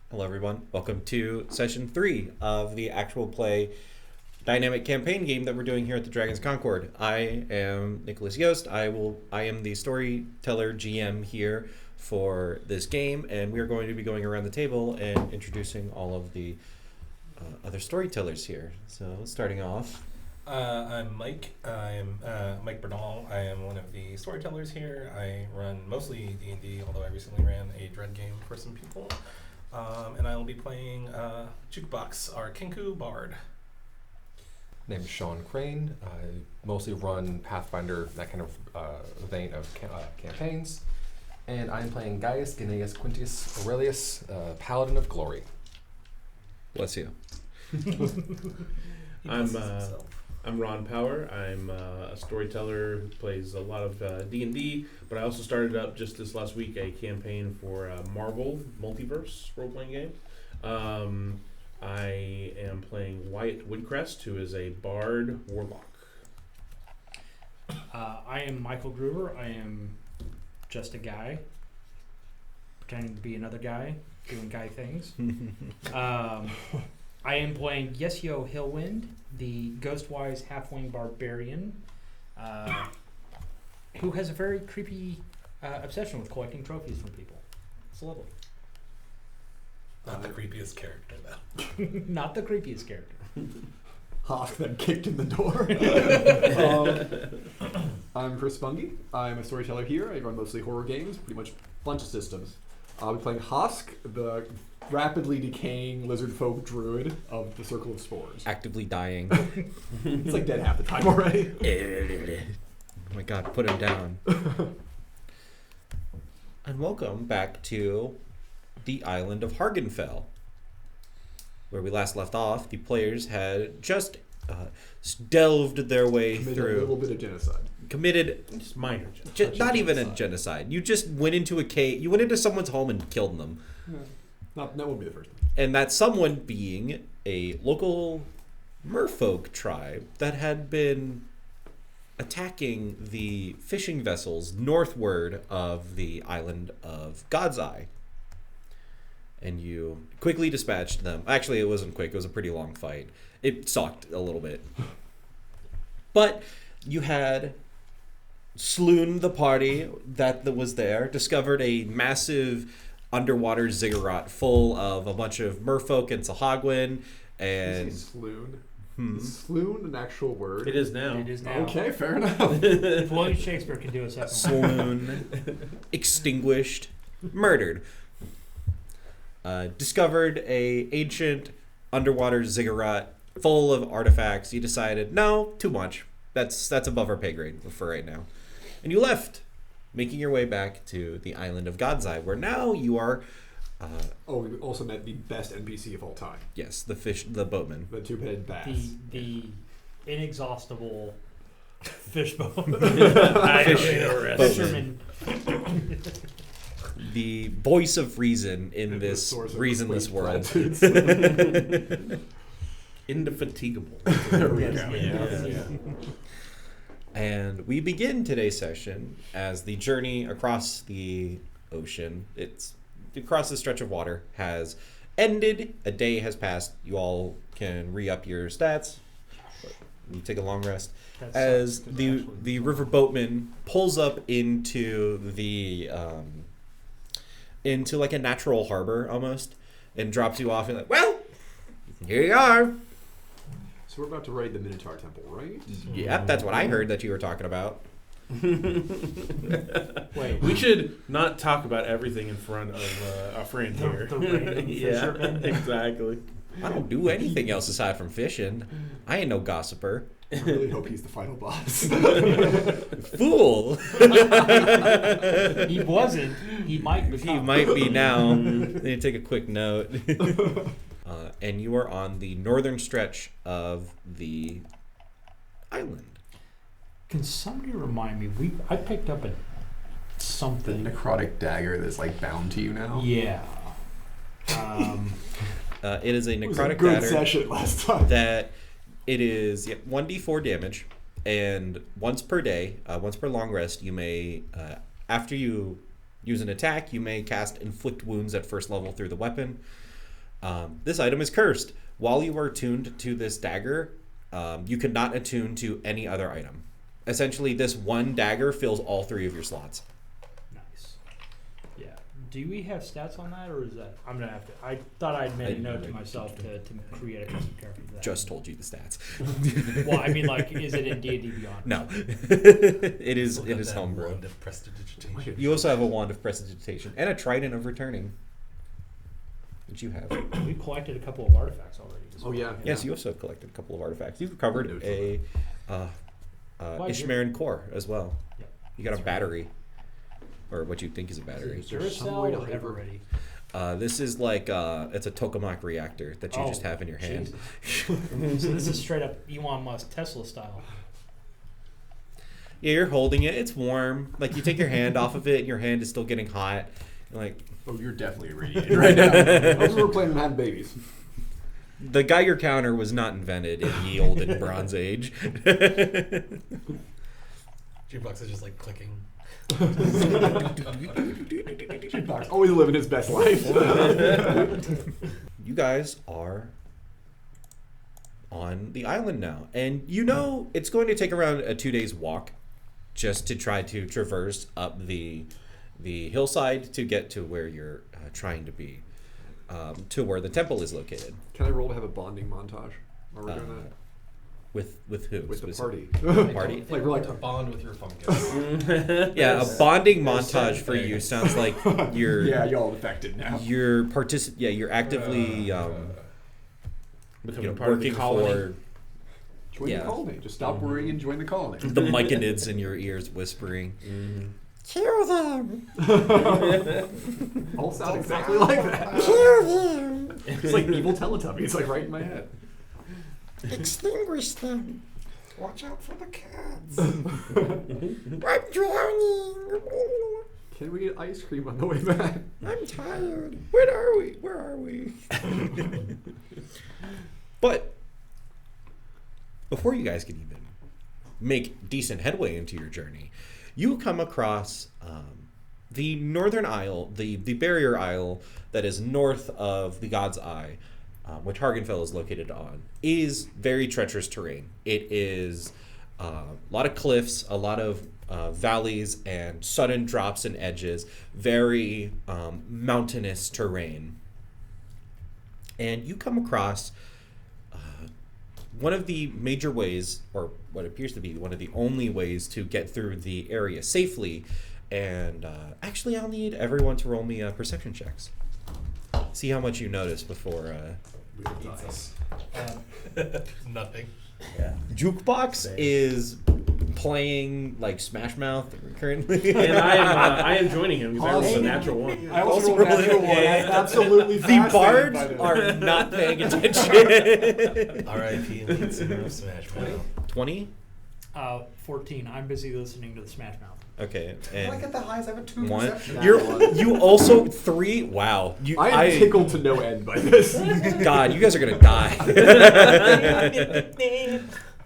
Hello, everyone. Welcome to session 3 of the actual play dynamic campaign game that we're doing here at the Dragon's Concord. I am Nicholas Yost. I am the storyteller GM here for this game, and we are going to be going around the table and introducing all of the other storytellers here. So, starting off. I'm Mike. I'm Mike Bernal. I am one of the storytellers here. I run mostly D&D, although I recently ran a Dread game for some people. And I will be playing Jukebox, our Kinku Bard. Name is Sean Crane. I mostly run Pathfinder, that kind of vein of campaigns. And I'm playing Gaius Gnaeus Quintius Aurelius, Paladin of Glory. Bless you. I'm Ron Power. I'm a storyteller who plays a lot of D&D, but I also started up just this last week a campaign for Marvel Multiverse role-playing game. I am playing Wyatt Woodcrest, who is a bard warlock. I am Michael Gruber. I am just a guy, pretending to be another guy, doing guy things. I am playing Yesio Hillwind, the Ghostwise Halfling Barbarian, who has a very creepy obsession with collecting trophies from people. It's lovely. Not the creepiest character, though. Not the creepiest character. Hawk then kicked in the door. I'm Chris Bungie. I'm a storyteller here. I run mostly horror games, pretty much a bunch of systems. I'll be playing Hosk, the rapidly decaying lizard folk druid of the Circle of Spores. Actively dying. It's like dead half the time already. Oh my god, put him down. And welcome back to the island of Hargonfel. Where we last left off, the players had just delved their way through. A little bit of genocide. Committed. Just minor. Not even a genocide. You just went into a cave. You went into someone's home and killed them. Yeah. That wouldn't be the first time. And that someone being a local merfolk tribe that had been attacking the fishing vessels northward of the island of God's Eye. And you quickly dispatched them. Actually, it wasn't quick. It was a pretty long fight. It sucked a little bit. But you had slewn the party that was there, discovered a massive underwater ziggurat full of a bunch of merfolk and Sahagwin, and Sloon. Is Sloon an actual word? It is now. It is now. Okay, fair enough. If William Shakespeare can do a second swoon, extinguished, murdered. Discovered a ancient underwater ziggurat full of artifacts. You decided, no, too much. That's above our pay grade for right now. And you left, making your way back to the island of God's Eye, where now you are... we also met the best NPC of all time. Yes, the boatman. The two-headed bass. The inexhaustible fishbone. Fisherman. The voice of reason in this reasonless world. Indefatigable. Yeah. And we begin today's session as the journey across the ocean, across the stretch of water, has ended. A day has passed. You all can re-up your stats. You take a long rest. As the river boatman pulls up into the into like a natural harbor almost, and drops you off and like, well, here you are. So we're about to raid the Minotaur Temple, right? Yep, that's what I heard that you were talking about. Wait. We should not talk about everything in front of our friend here. The random fisherman. Exactly. I don't do anything else aside from fishing. I ain't no gossiper. I really hope he's the final boss. Fool! He wasn't. He might become. He might be now. Let me take a quick note. And you are on the northern stretch of the island. Can somebody remind me? I picked up something. The necrotic dagger that's like bound to you now. Yeah. It is a necrotic It was a good dagger session last time. that it is 1d4 damage, and once per day, once per long rest, you may, after you use an attack, you may cast inflict wounds at first level through the weapon. This item is cursed. While you are tuned to this dagger, you cannot attune to any other item. Essentially, this one dagger fills all 3 of your slots. Nice. Yeah. Do we have stats on that, or is that I'm gonna have to? I thought I'd made a note to myself to create a custom character for that. Just told you the stats. Well, I mean, like, is it in D&D Beyond? No, it is homebrew. Wand of prestidigitation. You also have a wand of prestidigitation and a trident of returning, which you have. We collected a couple of artifacts already. as Oh, well. yeah. Yes, you also collected a couple of artifacts. You've recovered Notes a Why, Ishmaran core as well. Yep. You got a battery, or what you think is a battery. Is there some way to Duracell or hyper- Everready? This is like it's a tokamak reactor that you just have in your hand. Jesus. So this is straight up Elon Musk Tesla style. Yeah, you're holding it. It's warm. Like you take your hand off of it, and your hand is still getting hot. You're like Oh, you're definitely irradiated right now. Those were playing and having babies. the Geiger counter was not invented in the olden Bronze Age. Jukebox is just like clicking. Jukebox always living his best life. You guys are on the island now, and you know it's going to take around a 2 days walk just to try to traverse up the hillside to get to where you're trying to be, to where the temple is located. Can I roll to have a bonding montage? Are we doing that? With who? With the specific- party. Party? Like we're like to bond with your fungus. Yeah, a bonding There's montage certain for you things. sounds like you're yeah, y'all infected now. you're you're actively Becoming part of the working colony. for Join yeah. the colony. Just stop worrying and join the colony. the myconids in your ears whispering. Mhm. Kill them! All sound exactly like that. Kill them! It's like evil Teletubby. It's like right in my head. Extinguish them! Watch out for the cats. I'm drowning! Can we get ice cream on the way back? I'm tired. Where are we? Where are we? But before you guys can even make decent headway into your journey, you come across the northern isle, the barrier isle that is north of the God's Eye, which Hargonfel is located on, is very treacherous terrain. It is a lot of cliffs, a lot of valleys, and sudden drops and edges, very mountainous terrain. And you come across one of the major ways, or what appears to be one of the only ways to get through the area safely. And actually, I'll need everyone to roll me perception checks. See how much you notice before. Nothing. Jukebox is playing like Smash Mouth currently. And I am joining him because I rolled a natural one. I also rolled rolled natural a- one. I'm absolutely The fascinated bards by this. are not paying attention. R.I.P. lead singer of Smash Mouth. 20? 14. I'm busy listening to the Smash Mouth. Okay, I and get the highs. I have a 2 one. perception. You also 3. Wow, I am tickled to no end by this. God, you guys are gonna die.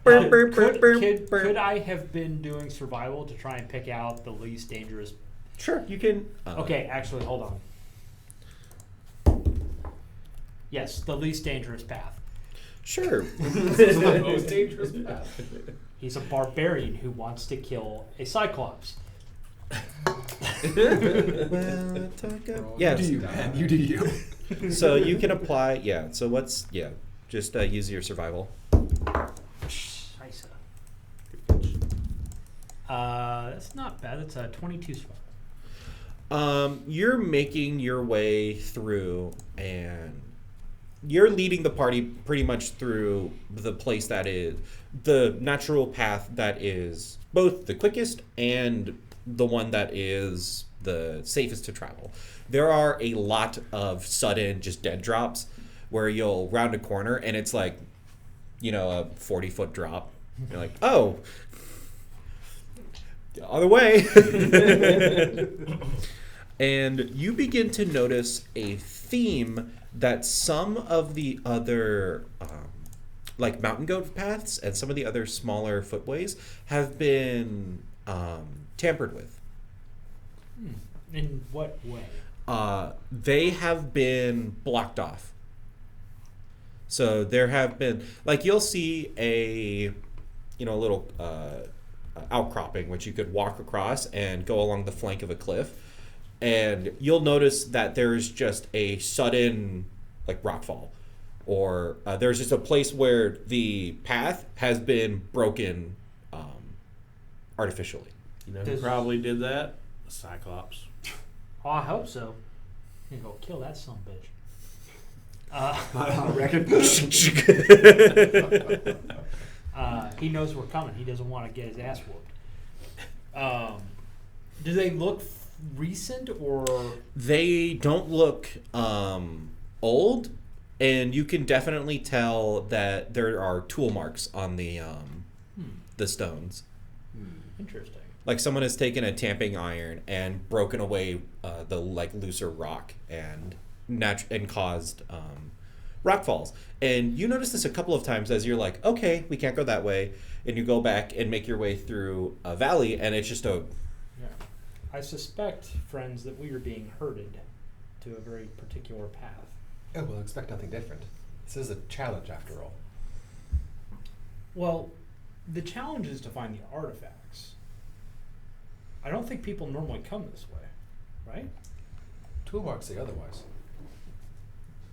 Could I have been doing survival to try and pick out the least dangerous? Sure, you can. Okay, actually, hold on. Yes, the least dangerous path. Sure. This is the most dangerous path. He's a barbarian who wants to kill a cyclops. Yes. You do you, man. You do you. So you can apply. Yeah. So what's Just use your survival. Scheiße. That's not bad. That's a 22 survival. You're making your way through, and you're leading the party pretty much through the place that is the natural path that is both the quickest and the one that is the safest to travel. There are a lot of sudden just dead drops where you'll round a corner and it's like, a 40-foot drop. You're like, oh, the other way. And you begin to notice a theme that some of the other like mountain goat paths and some of the other smaller footways have been tampered with. In what way? They have been blocked off So there have been, like, you'll see a little outcropping which you could walk across and go along the flank of a cliff, and you'll notice that there's just a sudden like rockfall, or there's just a place where the path has been broken artificially. You know who probably did that? The Cyclops. Oh, I hope so. You go kill that son of a bitch. I reckon. He knows we're coming. He doesn't want to get his ass whooped. Do they look recent or? They don't look old, and you can definitely tell that there are tool marks on the stones. Interesting. Like someone has taken a tamping iron and broken away the like looser rock and caused rock falls. And you notice this a couple of times as you're like, okay, we can't go that way, and you go back and make your way through a valley, and it's just a. Yeah. I suspect, friends, that we are being herded to a very particular path. Oh, we'll expect nothing different. This is a challenge, after all. Well, the challenge is to find the artifacts. I don't think people normally come this way, right? Tool marks say otherwise.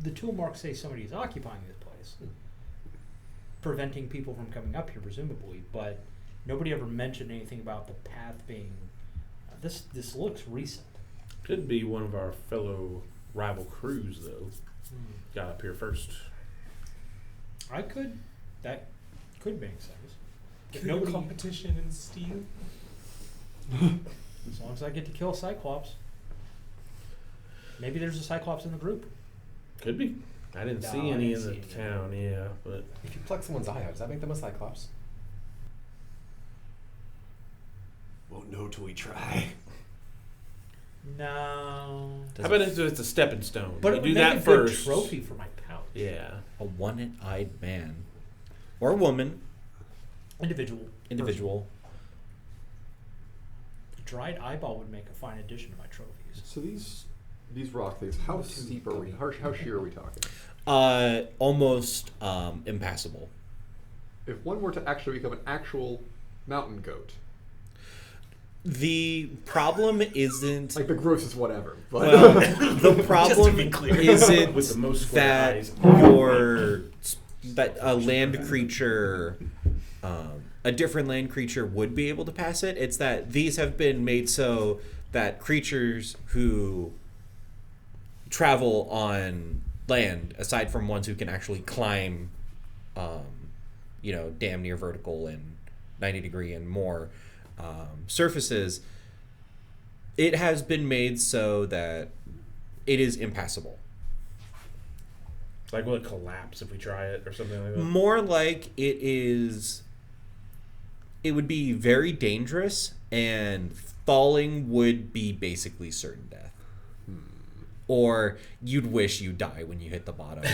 The tool marks say somebody is occupying this place, preventing people from coming up here, presumably. But nobody ever mentioned anything about the path being. This looks recent. Could be one of our fellow rival crews, though. Got up here first. That could make sense. If No nobody, competition in steel. as long as I get to kill a Cyclops. Maybe there's a Cyclops in the group. Could be. I didn't No, see I any didn't in see the any. town, yeah, but If you pluck someone's eye out, does that make them a Cyclops? Won't know till we try. No. how about it's a stepping stone? But you it do would that make a good first. trophy for my pouch. Yeah. A one-eyed man or woman, Individual. individual. A dried eyeball would make a fine addition to my trophies. So these rock things, how steep are we? How sheer are we talking? Almost impassable. If one were to actually become an actual mountain goat, The problem isn't like the grossest whatever, but well. The problem be clear. isn't With the most square that eyes. a land creature, a different land creature would be able to pass it. It's that these have been made so that creatures who travel on land, aside from ones who can actually climb, damn near vertical and 90-degree and more surfaces, it has been made so that it is impassable. Like, will it collapse if we try it or something like that? More like it would be very dangerous, and falling would be basically certain death. Or you'd wish you die when you hit the bottom.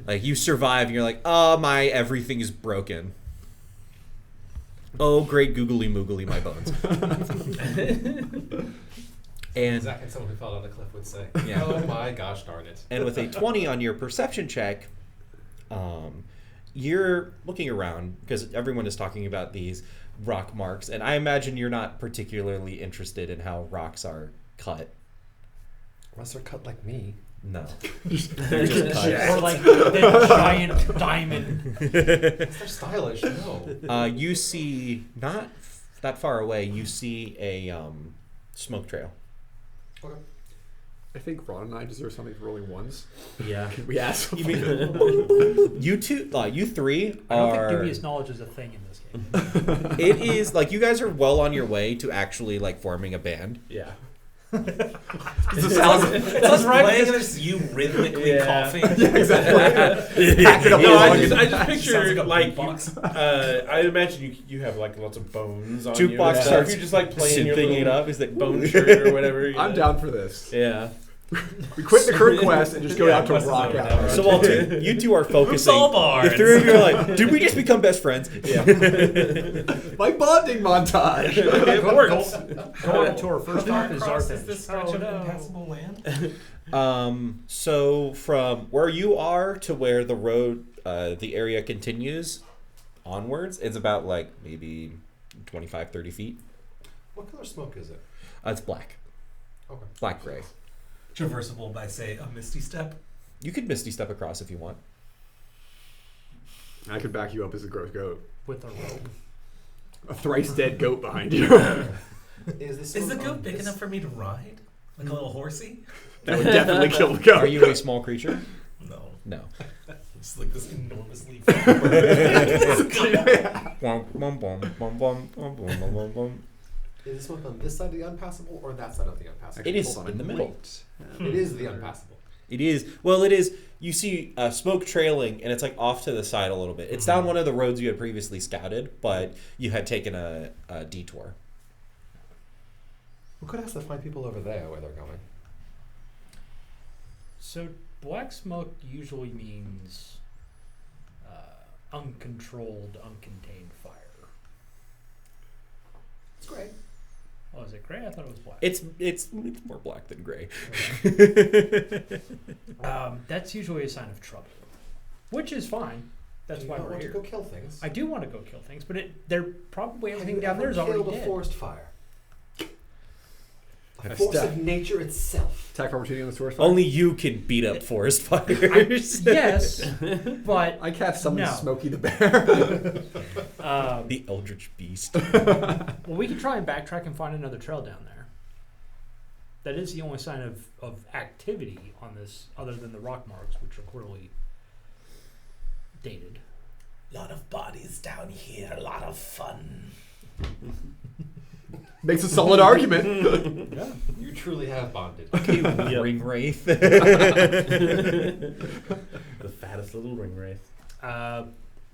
Like, you survive and you're like, oh, my everything is broken. Oh, great googly moogly, my bones. And Exactly someone who fell down the cliff would say. Yeah. Oh my gosh darn it. And with a 20 on your perception check, you're looking around because everyone is talking about these rock marks, and I imagine you're not particularly interested in how rocks are cut. Unless they're cut like me. No. They're just cut. Or like the giant diamond. They're stylish, no. You see, not that far away, you see a smoke trail. Okay. I think Ron and I deserve something for rolling ones. Yeah. Can we ask? You three I don't are. think dubious knowledge is a thing in this game. It is like you guys are well on your way to actually like forming a band. Yeah. It's us playing and it's you rhythmically Yeah. coughing. Exactly. Pack it up No, along I and- just picture Sounds like a like beatbox. I imagine you have like lots of bones on you. Jukebox So if starts you're just like playing your synthing little it up. Is that bone shirt or whatever. I'm down for this. Yeah. We quit the current quest and just go out to quest is rock over out. now. So while you two are focusing, Soul Bards. the three of you are like, did we just become best friends? My bonding montage. It works. Going to our first stop is Crosses Zarthage. this stretch Oh, of no. impassable land. So from where you are to where the road, the area continues onwards, it's about like maybe 25, 30 feet. What color smoke is it? It's black. Okay. Black gray. Traversable by, say, a misty step. You could misty step across if you want. I could back you up as a gross goat. With a rope. A thrice dead goat behind you. Is Is the goat big enough for me to ride? Like a little horsey? That would definitely kill the goat. Are you a small creature? No. No. It's like this enormous leaf. Is the smoke on this side of the unpassable or that side of the unpassable? It is Hold on, in the middle. wait. It is the unpassable. It is. Well, it is. You see smoke trailing, and it's like off to the side a little bit. It's down one of the roads you had previously scouted, but you had taken a detour. We could ask to find people over there where they're going. So black smoke usually means uncontrolled, uncontained fire. It's great. Oh, is it gray? I thought it was black. It's more black than gray. That's usually a sign of trouble, which is fine. That's Do you why not we're want here. to go kill things? I do want to go kill things, but they're probably everything Have you down there is ever already killed a dead. forest fire? A I've force sta- of nature itself. Attack opportunity on the source fire. Only you can beat up forest fires. Yes, but I cast summon No. Smokey the Bear. The Eldritch Beast. well, we can try and backtrack and find another trail down there. That is the only sign of activity on this, other than the rock marks, which are clearly dated. Lot of bodies down here, a lot of fun. Makes a solid argument. Yeah. You truly have bonded. Ring Wraith. The fattest little ring wraith.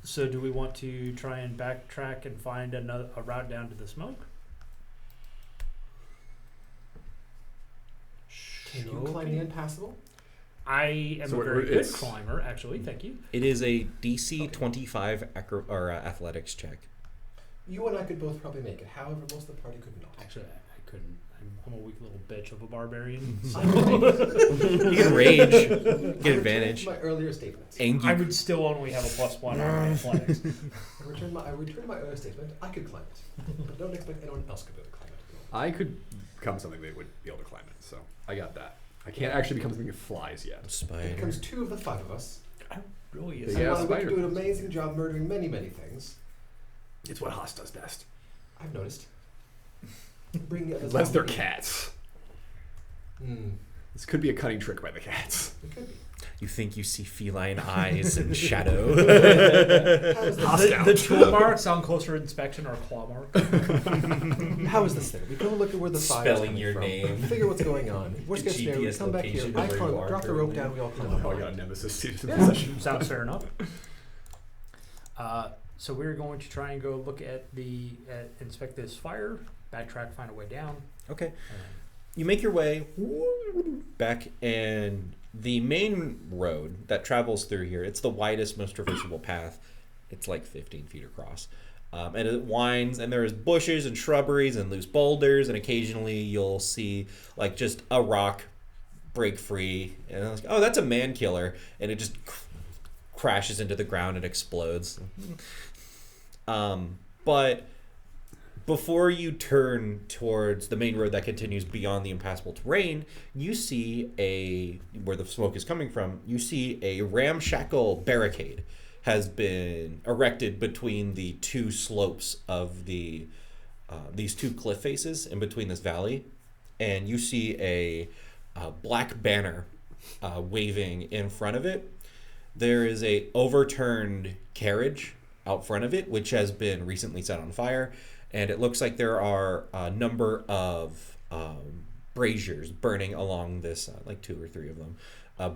So do we want to try and backtrack and find a route down to the smoke? Can you climb the impassable? I am So a very good it's- climber, actually. Thank you. It is a DC 25 athletics check. You and I could both probably make it. However, most of the party could not. Actually, I couldn't. I'm a weak little bitch of a barbarian. So You can rage. I Get return advantage. to my earlier statements. And I you would still only have a +1 on my athletics. I return to my earlier statement. I could climb it, but don't expect anyone else to be able to climb it. I could become something that would be able to climb it, so I got that. I can't actually become something that flies yet. It spider. becomes 2 of the 5 of us. Really Yeah, is. And while we spider can do an things. amazing job murdering many, many things, It's what Haas does best. I've noticed. Bring the others Unless on they're with me. cats. Hmm. This could be a cunning trick by the cats. It could be. You think you see feline eyes and shadow. How is this? Hostile. The tool marks on closer inspection are claw marks. How is this thing? We go look at where the fire's Spelling coming your from. name. Figure what's going on. Worst case scenario, we GPS come back here. location I of where climb, you are drop the rope currently. down. We all climb Oh, up. I got a nemesis seated in Yeah. possession. Sounds fair enough. So we're going to try and go look at inspect this fire, backtrack, find a way down. Okay. You make your way back, and the main road that travels through here, it's the widest, most traversable path. It's like 15 feet across. And it winds, and there's bushes and shrubberies and loose boulders, and occasionally you'll see like just a rock break free, and it's like, oh, that's a man killer, and it just crashes into the ground and explodes. But before you turn towards the main road that continues beyond the impassable terrain, you see where the smoke is coming from, you see a ramshackle barricade has been erected between the two slopes of these two cliff faces in between this valley. And you see a black banner waving in front of it. There is a overturned carriage out front of it, which has been recently set on fire. And it looks like there are a number of braziers burning along this, like 2 or 3 of them,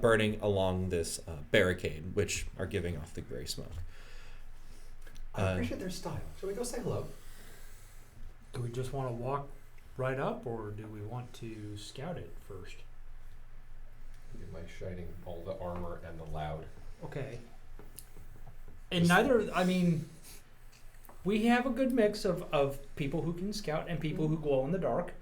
burning along this barricade, which are giving off the gray smoke. I appreciate their style. Shall we go say hello? Do we just want to walk right up, or do we want to scout it first? my shining, all the armor and the loud. Okay. And we have a good mix of people who can scout and people who glow in the dark.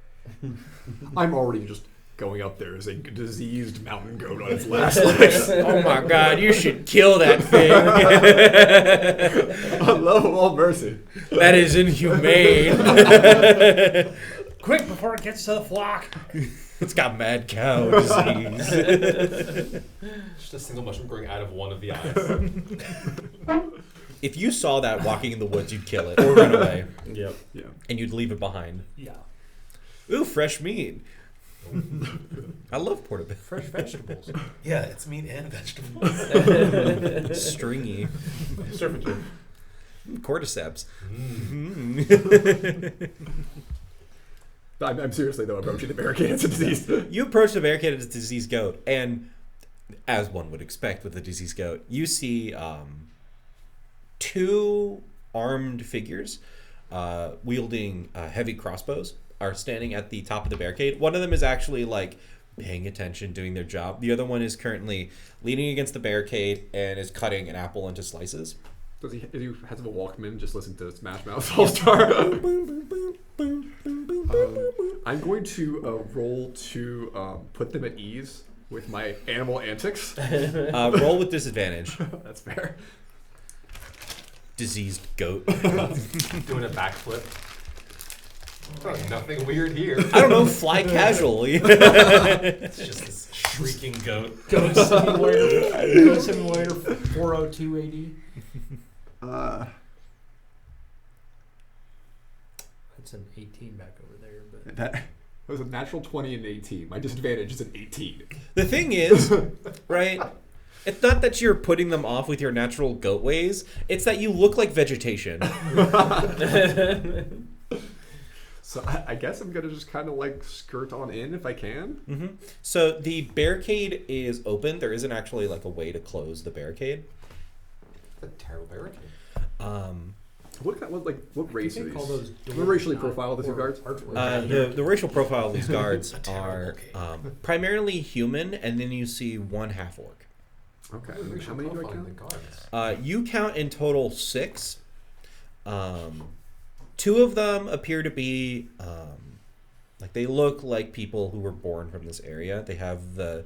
I'm already just going up there as a diseased mountain goat on its last legs. Oh my god, you should kill that thing. On love of all mercy. That is inhumane. Quick, before it gets to the flock. It's got mad cow disease. Just a single mushroom growing out of one of the eyes. If you saw that walking in the woods, you'd kill it or run away. Yep. Yeah. And you'd leave it behind. Yeah. Ooh, fresh meat. I love portobello. Fresh vegetables. Yeah, it's meat and vegetables. Stringy. Surf and turf. Cordyceps. I'm seriously, though, approaching the barricade as a diseased. You approach the barricade as a diseased goat, and as one would expect with a diseased goat, you see two armed figures wielding heavy crossbows are standing at the top of the barricade. One of them is actually like paying attention, doing their job. The other one is currently leaning against the barricade and is cutting an apple into slices. Does he has a Walkman? Just listen to Smash Mouth All Star. I'm going to roll to put them at ease with my animal antics. Roll with disadvantage. That's fair. Diseased goat. Doing a backflip. Oh, nothing weird here. I don't know, fly casually. It's just this shrieking goat. Goat Simulator 402 AD. That's an 18 back over there, but That was a natural 20 and 18. My disadvantage is an 18. The thing is, right, it's not that you're putting them off with your natural goat ways. It's that you look like vegetation. So I guess I'm going to just kind of like skirt on in if I can. Mm-hmm. So the barricade is open. There isn't actually like a way to close the barricade. That's a terrible barricade. What race are they call these? those What racially profile the two guards? The racial profile of these guards A terrible are primarily human, and then you see one half orc. Okay. How many do I count? You count in total 6. 2 of them appear to be like they look like people who were born from this area. They have the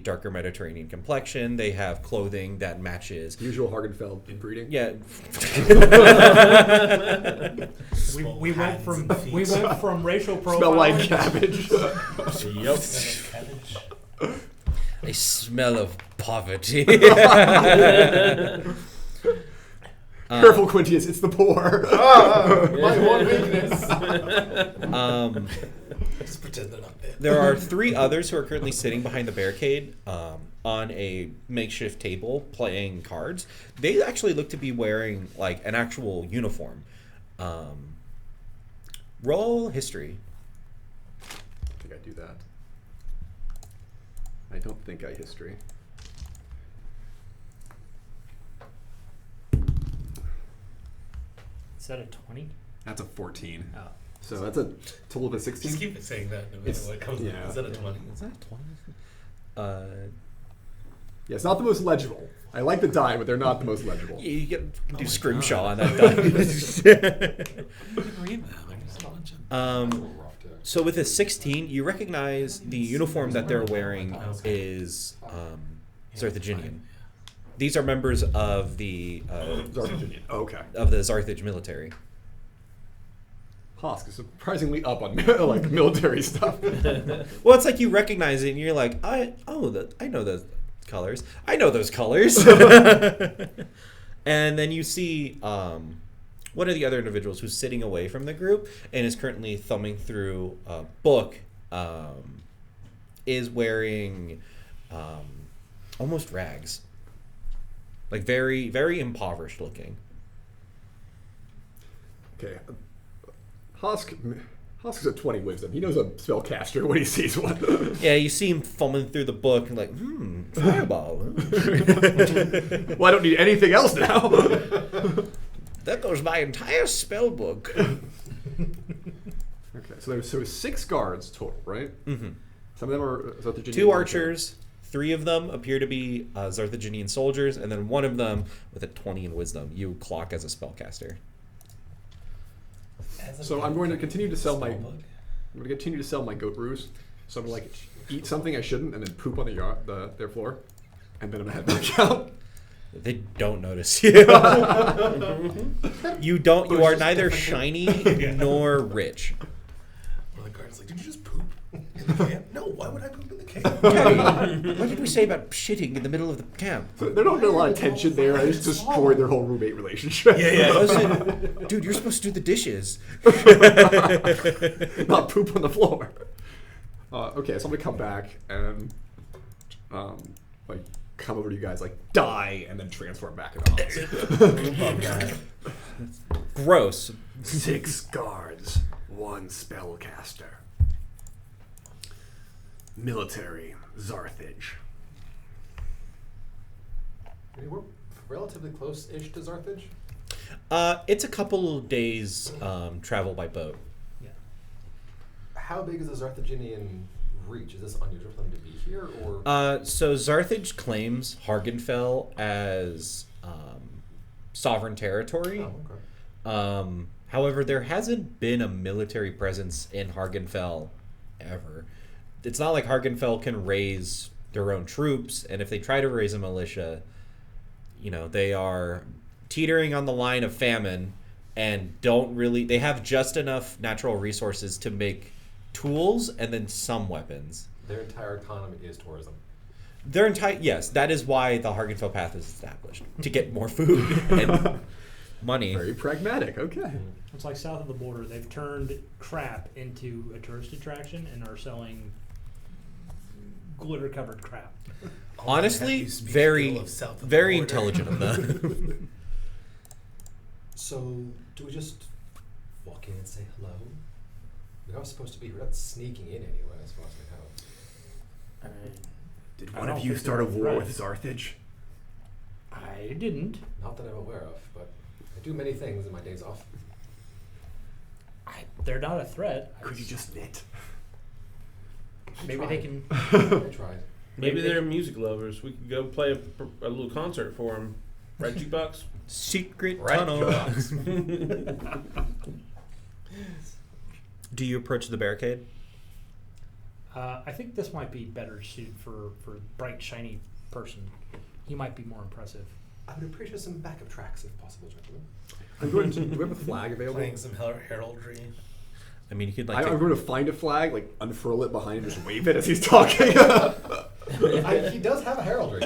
darker Mediterranean complexion. They have clothing that matches. Usual Hargonfel inbreeding. Yeah. we went from racial profiling. Smell like cabbage. Yep. They smell of poverty. Careful, Quintius, it's the poor. My one weakness. Just pretend they're not there. There are 3 others who are currently sitting behind the barricade on a makeshift table playing cards. They actually look to be wearing like an actual uniform. Roll history. I think I do that. I don't think I history. Is that a 20? That's a 14. Oh. So that's a total of a 16. Just keep saying that no matter It's- what comes yeah. Is that a 20? Is that 20? Yeah, it's not the most legible. I like the die, but they're not the most legible. You can do my scrimshaw on God. that die. You can read that. Like, there's a bunch of So with a 16, you recognize the uniform that they're wearing is Zarthaginian. These are members of the Zarthaginian. Okay. Zarthage military. Hosk is surprisingly up on like military stuff. Well, it's like you recognize it, and you're like, I know those colors. I know those colors. And then you see one of the other individuals who's sitting away from the group and is currently thumbing through a book. Is wearing almost rags, like very, very impoverished looking. Okay. Hosk is at 20 wisdom. He knows a spellcaster when he sees one. Yeah, you see him thumbing through the book and like, fireball. Well, I don't need anything else now. That goes my entire spell book. Okay, so there's 6 guards total, right? Mm-hmm. Some of them are Zarthaginian 2 archers, 3 of them appear to be Zarthaginian soldiers, and then 1 of them with a 20 in wisdom. You clock as a spellcaster. So I'm going to continue to sell my goat ruse. So I'm gonna eat something I shouldn't and then poop on their floor, and then I'm gonna head back out. They don't notice you. You don't. You are neither shiny nor rich. Well, the guard's like, "Did you just poop in the camp?" No. Why would I poop in the camp? Hey, what did we say about shitting in the middle of the camp? So there don't be a lot of tension there. I just destroyed their whole roommate relationship. Yeah. Listen, dude, you're supposed to do the dishes. Not poop on the floor. Okay, so I'm gonna come back and come over to you guys, die, and then transform back into Gross. 6 guards, 1 spellcaster. Military Zarthage. We're relatively close-ish to Zarthage. It's a couple of days travel by boat. How big is the Zarthaginian reach? Is this unusual for them to be here, or? So Zarthage claims Hargonfel as sovereign territory. Oh, okay. However, there hasn't been a military presence in Hargonfel ever. It's not like Hargonfel can raise their own troops, and if they try to raise a militia, they are teetering on the line of famine and they have just enough natural resources to make tools and then some weapons. Their entire economy is tourism. Yes, that is why the Hargonfel path is established, to get more food and money. Very pragmatic, okay. It's like south of the border. They've turned crap into a tourist attraction and are selling glitter-covered crap. Honestly, very intelligent of them. So, do we just walk in and say hello? We are supposed to be. We're not sneaking in anyway, as far as I know. Did I one don't of you think start a they're war right. with Zarthage? I didn't. Not that I'm aware of, but I do many things in my days off. They're not a threat. Could you just knit? Maybe they can. I tried. Maybe they're music lovers. We could go play a little concert for them. Right, Jukebox? Secret Right, tunnel. Do you approach the barricade? I think this might be better suited for bright, shiny person. He might be more impressive. I would appreciate some backup tracks if possible, gentlemen. I'm going to. Do we have a flag available? Playing some heraldry. I mean, you could I'm going to find a flag, unfurl it behind him, just wave it as he's talking. He does have a heraldry.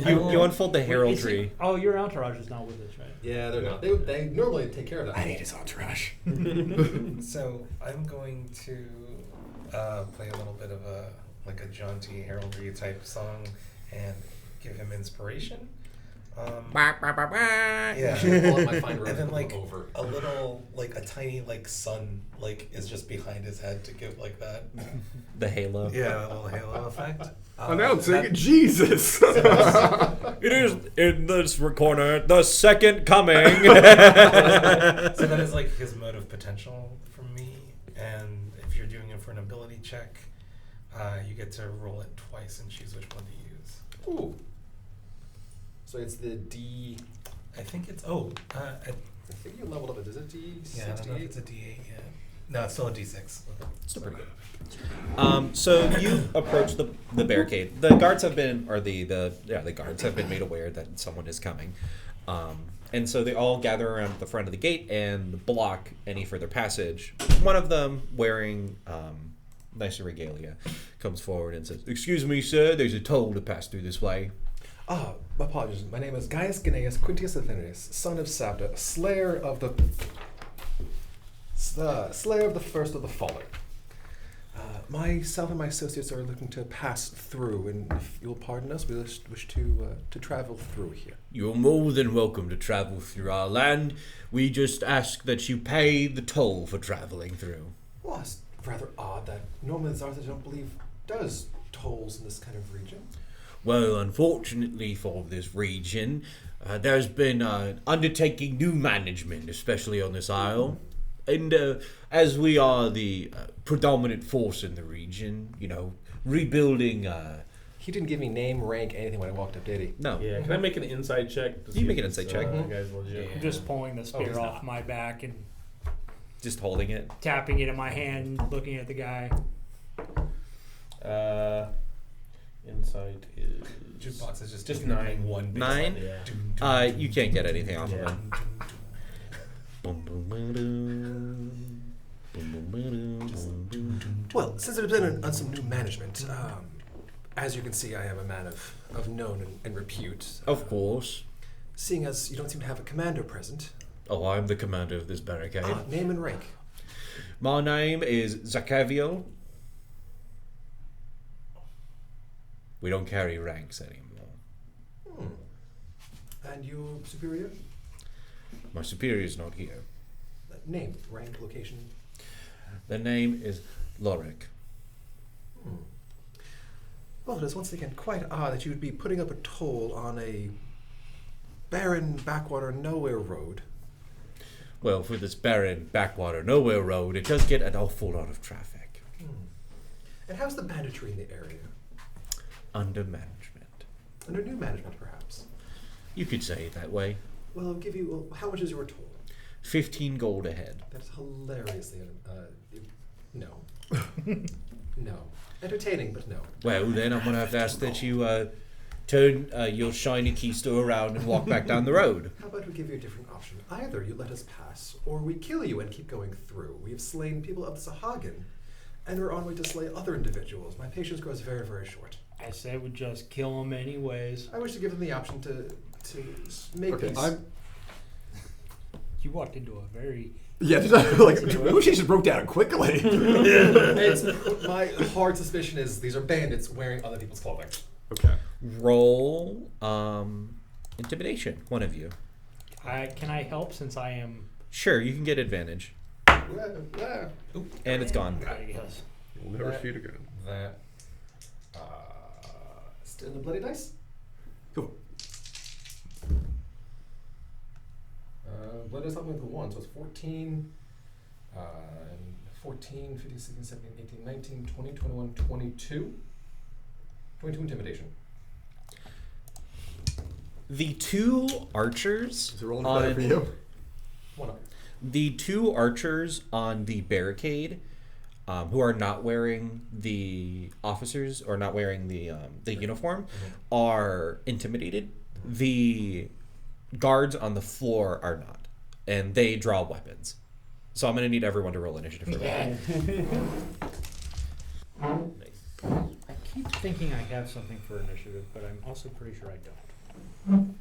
you unfold the heraldry. Your entourage is not with us, right? Yeah, they're not. They normally take care of that. I need his entourage. So I'm going to play a little bit of a jaunty heraldry type song and give him inspiration. Yeah. Pull out my fine rose And then and over. a little a tiny sun is just behind his head to give that. The halo. Yeah, a little halo effect. Announcing Jesus. It is in this corner, the second coming. So that is his motive potential for me, and if you're doing it for an ability check, you get to roll it twice and choose which one to use. Ooh. So it's the D. I think it's I think you leveled up. Is it D? yeah, I don't know if it's a D8 yet. No, it's still a D6. Still pretty good. So you approach the barricade. The guards have been, the guards have been made aware that someone is coming, and so they all gather around the front of the gate and block any further passage. One of them, wearing nicer regalia, comes forward and says, "Excuse me, sir. There's a toll to pass through this way." Apologies. My name is Gaius Gnaeus Quintius Athenius, son of Sabda, slayer of the first of the fallen. Myself and my associates are looking to pass through, and if you'll pardon us, we wish to travel through here. You're more than welcome to travel through our land. We just ask that you pay the toll for traveling through. Well, it's rather odd that normally Zarthage, I don't believe, does tolls in this kind of region. Well, unfortunately for this region, there's been undertaking new management, especially on this isle. And as we are the predominant force in the region, rebuilding He didn't give me name, rank, anything when I walked up, did he? No. Yeah, can I make an inside check? To You see make if an insight it's, check. Guy's legit. I'm just pulling the he's spear off not. my back and Just holding it. tapping it in my hand, looking at the guy. Insight is Jukebox is just Just playing 9. one bass 9? line. Yeah. You can't get anything off of Yeah. it. Boom, boom, boom, boom. Boom, boom, boom, boom, boom, boom. Well, since I've been on some new management, as you can see, I am a man of known and repute. Of course. Seeing as you don't seem to have a commander present, Oh, I'm the commander of this barricade. name and rank. My name is Zacavio. We don't carry ranks anymore. And your superior? My superior's not here. Name, rank, location. The name is Lorik. Well, it is once again quite odd that you would be putting up a toll on a barren, backwater, nowhere road. Well, for this barren, backwater, nowhere road, it does get an awful lot of traffic. And how's the banditry in the area? Under management. Under new management, perhaps. You could say it that way. Well, I'll give you. Well, how much is your toll? 15 gold ahead. That's hilariously. No. No. Entertaining, but no. Well, then I'm going to have to ask that you turn your shiny keister around and walk back down the road. How about we give you a different option? Either you let us pass, or we kill you and keep going through. We have slain people of the Sahagin, and we're on our way to slay other individuals. My patience grows very, very short. I say we just kill him anyways. I wish to give them the option to make Okay, peace. You walked into a very... Yeah, like negotiations broke down quickly. It's, my hard suspicion is these are bandits wearing other people's clothing. Okay. Roll intimidation, one of you. Can I help since I am... Sure, you can get advantage. And it's gone. I guess. We'll never see it again. That. Still the bloody dice? Cool. Blood dice helped me with the 1, so it's 14, 14, 15, 16, 17, 18, 19, 20, 21, 22. 22 intimidation. The two archers Is it rolling credit for you? One up. the two archers on the barricade, who are not wearing the officers or not wearing the uniform, are intimidated. The guards on the floor are not, and they draw weapons. So I'm gonna need everyone to roll initiative for that. Nice. I keep thinking I have something for initiative, but I'm also pretty sure I don't.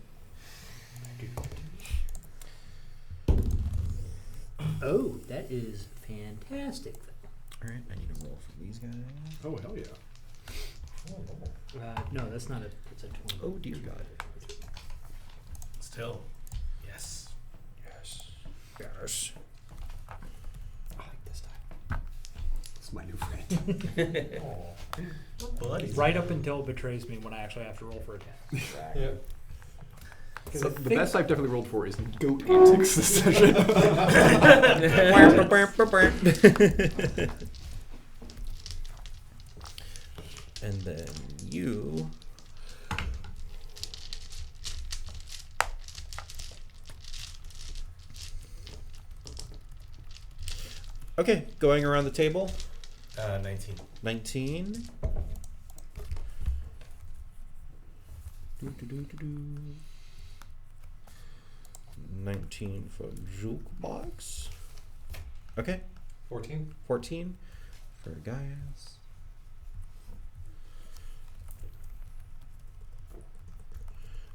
Oh, that is fantastic. All right, I need to roll for these guys. Oh, hell yeah. No, that's not a. It's a 20. Oh dear God. Still. Yes. Yes. Yes. I like this time. It's my new friend. Buddy. Right up until it betrays me when I actually have to roll for attack. Yeah. So the best I've definitely rolled for is goat antics this session. And then you. Okay, going around the table. 19. 19. 19 for jukebox. Okay. 14. 14 for Gaius.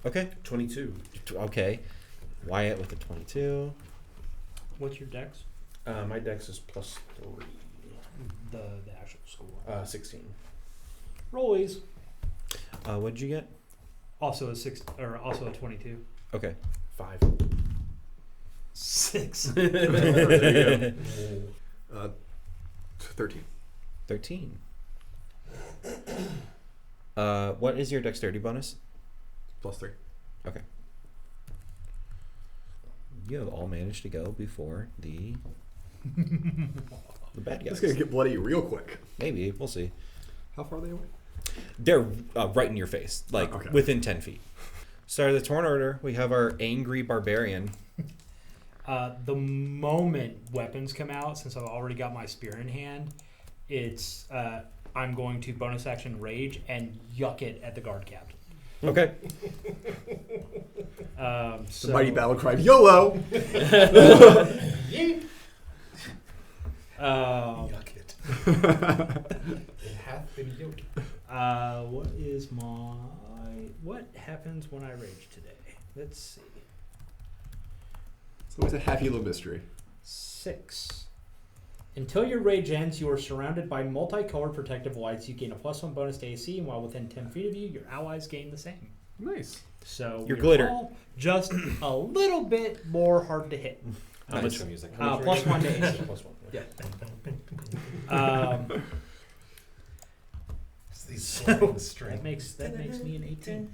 Okay. 22. Okay. Wyatt with the 22. What's your dex? My dex is +3. The actual score. 16. Rollies. What did you get? Also a 6 or also a 22. Okay. 5. 6. 13. 13. What is your dexterity bonus? +3. Okay. You have all managed to go before the bad guys. It's gonna get bloody real quick. Maybe we'll see. How far are they away? They're right in your face, like Okay. within 10 feet. Start of the turn order, we have our angry barbarian. The moment weapons come out, since I've already got my spear in hand, it's I'm going to bonus action rage and yuck it at the guard captain. Okay. The mighty battle cry, YOLO! Yuck it. It hath been yoked. What happens when I rage today? Let's see. It's always a happy little mystery. 6. Until your rage ends, you are surrounded by multicolored protective lights. You gain a +1 bonus to AC, and while within 10 feet of you, your allies gain the same. Nice. So Your we're glitter. all just a little bit more hard to hit. How much? Music. +1 to AC. +1. Yeah. It's these So sliding that string. makes me an 18.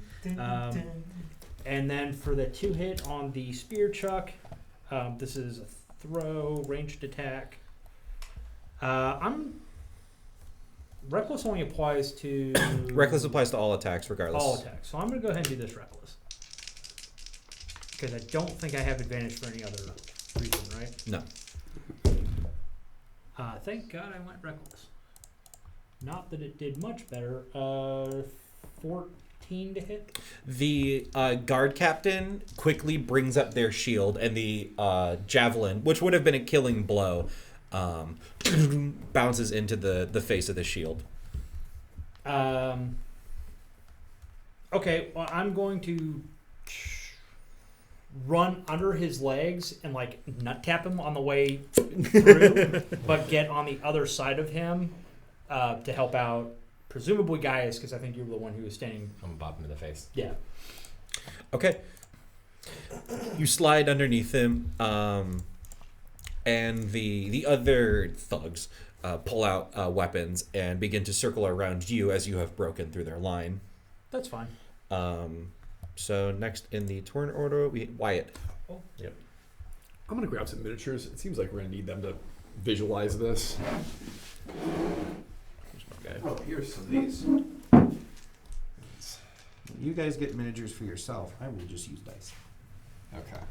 And then for the 2 hit on the spear chuck, this is a throw, ranged attack. Reckless only applies to Reckless applies to all attacks, regardless. all attacks. So I'm going to go ahead and do this reckless because I don't think I have advantage for any other reason, right? No. Thank God I went reckless. Not that it did much better. 14 to hit. The guard captain quickly brings up their shield, and the javelin, which would have been a killing blow, bounces into the face of the shield. Okay, well, I'm going to run under his legs and like nut tap him on the way through, but get on the other side of him to help out, presumably Gaius, because I think you were the one who was standing. I'm gonna bop him in the face. Yeah. Okay. You slide underneath him, and the other thugs pull out weapons and begin to circle around you as you have broken through their line. That's fine. So next in the turn order, Wyatt. Oh, yep. I'm going to grab some miniatures. It seems like we're going to need them to visualize this. Okay. Oh, here's some of these. You guys get miniatures for yourself. I will just use dice. Okay.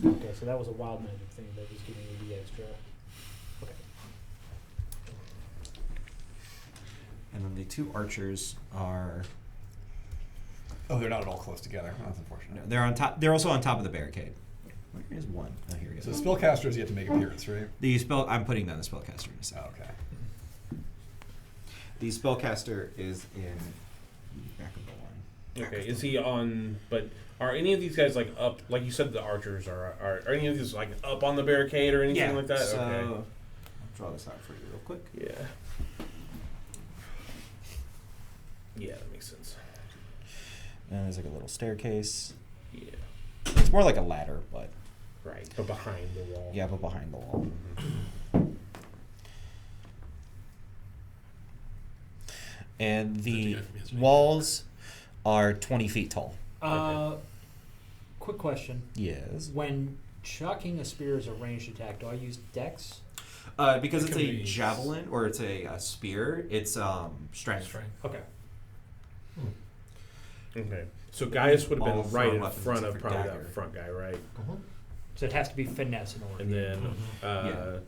Okay, so that was a wild magic thing that was giving you the extra. Okay. And then the 2 archers are. Oh, they're not at all close together. That's unfortunate. They're on top. They're also on top of the barricade. Where is one? Oh, here he is. So spellcaster is yet to make appearance, right? The spell. I'm putting down the spellcaster in a Oh, second. okay. The spellcaster is in the back of the line. Okay, is he on? But are any of these guys like up? Like you said, the archers are any of these like up on the barricade or anything like that? So Okay. I'll draw this out for you real quick. Yeah. Yeah, that makes sense. And there's like a little staircase. Yeah. It's more like a ladder, but Right, but behind the wall. yeah, but behind the wall. And the walls are 20 feet tall. Quick question. Yes. When chucking a spear as a ranged attack, do I use dex? Because It it's can a be- javelin or it's a spear, it's strength. Strength. Okay. Okay. So Gaius would have All been right thrown in weapons front except of for probably dagger. that front guy, right? So it has to be finesse in order. And then, Yeah.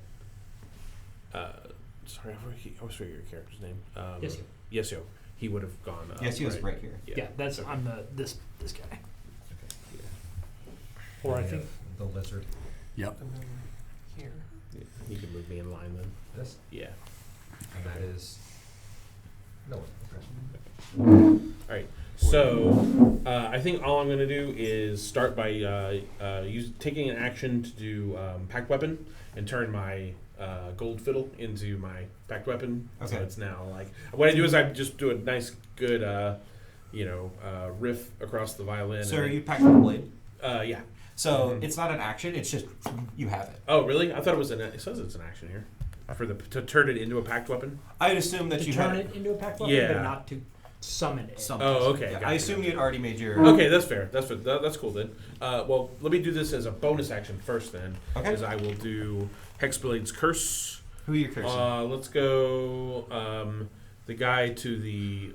sorry, I always forget your character's name. Yes, Yesio. He would have gone up. Yes, he was right here. yeah, that's Okay. I'm this guy. Okay. Yeah. Or I think The lizard. Yep. And then here. Yeah. He can move me in line then. This. Yeah. And that is. No one. Okay. So, I think all I'm going to do is start by taking an action to do packed weapon and turn my gold fiddle into my packed weapon. So Okay. it's now like what I do is I just do a nice, good, riff across the violin. So and are you packing the blade? yeah. So Mhm. it's not an action, it's just you have it. Oh, really? I thought it was it says it's an action here to turn it into a packed weapon. I'd assume that to you turn had it into a pack weapon, Yeah. but not to summon it. something. Oh, okay. Yeah, I Gotcha, assume gotcha. you'd already made your. Okay, that's fair. That's cool then. Well, let me do this as a bonus action first then. Okay. Is I will do Hexblade's Curse Who are you cursing? Let's go the guy to the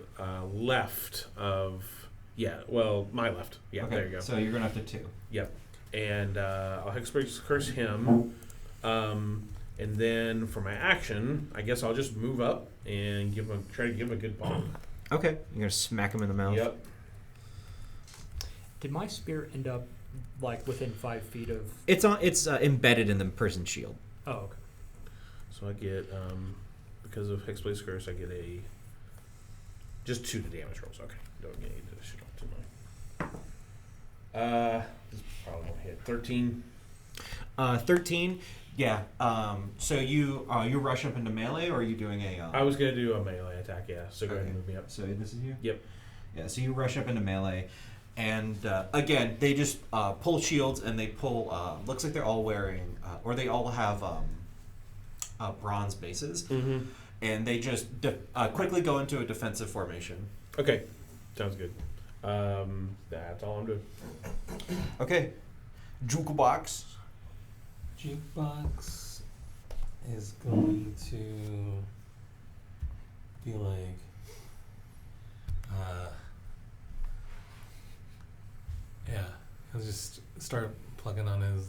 left of... Yeah, well, my left. Yeah, Okay, there you go. So you're going after 2. Yep. And I'll Hexbreak Curse him. And then for my action, I guess I'll just move up and try to give him a good bonk. Okay. You're going to smack him in the mouth. Yep. Did my spear end up like within 5 feet of? It's embedded in the person's shield. Oh, okay. So I get, because of Hexblade's Curse, I get just 2 to damage rolls. Okay. Don't get any additional to mine. This probably won't hit. 13. 13. Yeah. So you rush up into melee, or are you doing a? I was going to do a melee attack, yeah. So go ahead and move me up. So this is you. Yep. Yeah. So you rush up into melee, and again they just pull shields, and they pull. Looks like they're all wearing, or they all have bronze bases, Mm-hmm. and they just quickly go into a defensive formation. Okay. Sounds good. That's all I'm doing. Okay. Jukebox. Jukebox is going to be like, yeah, he'll just start plugging on his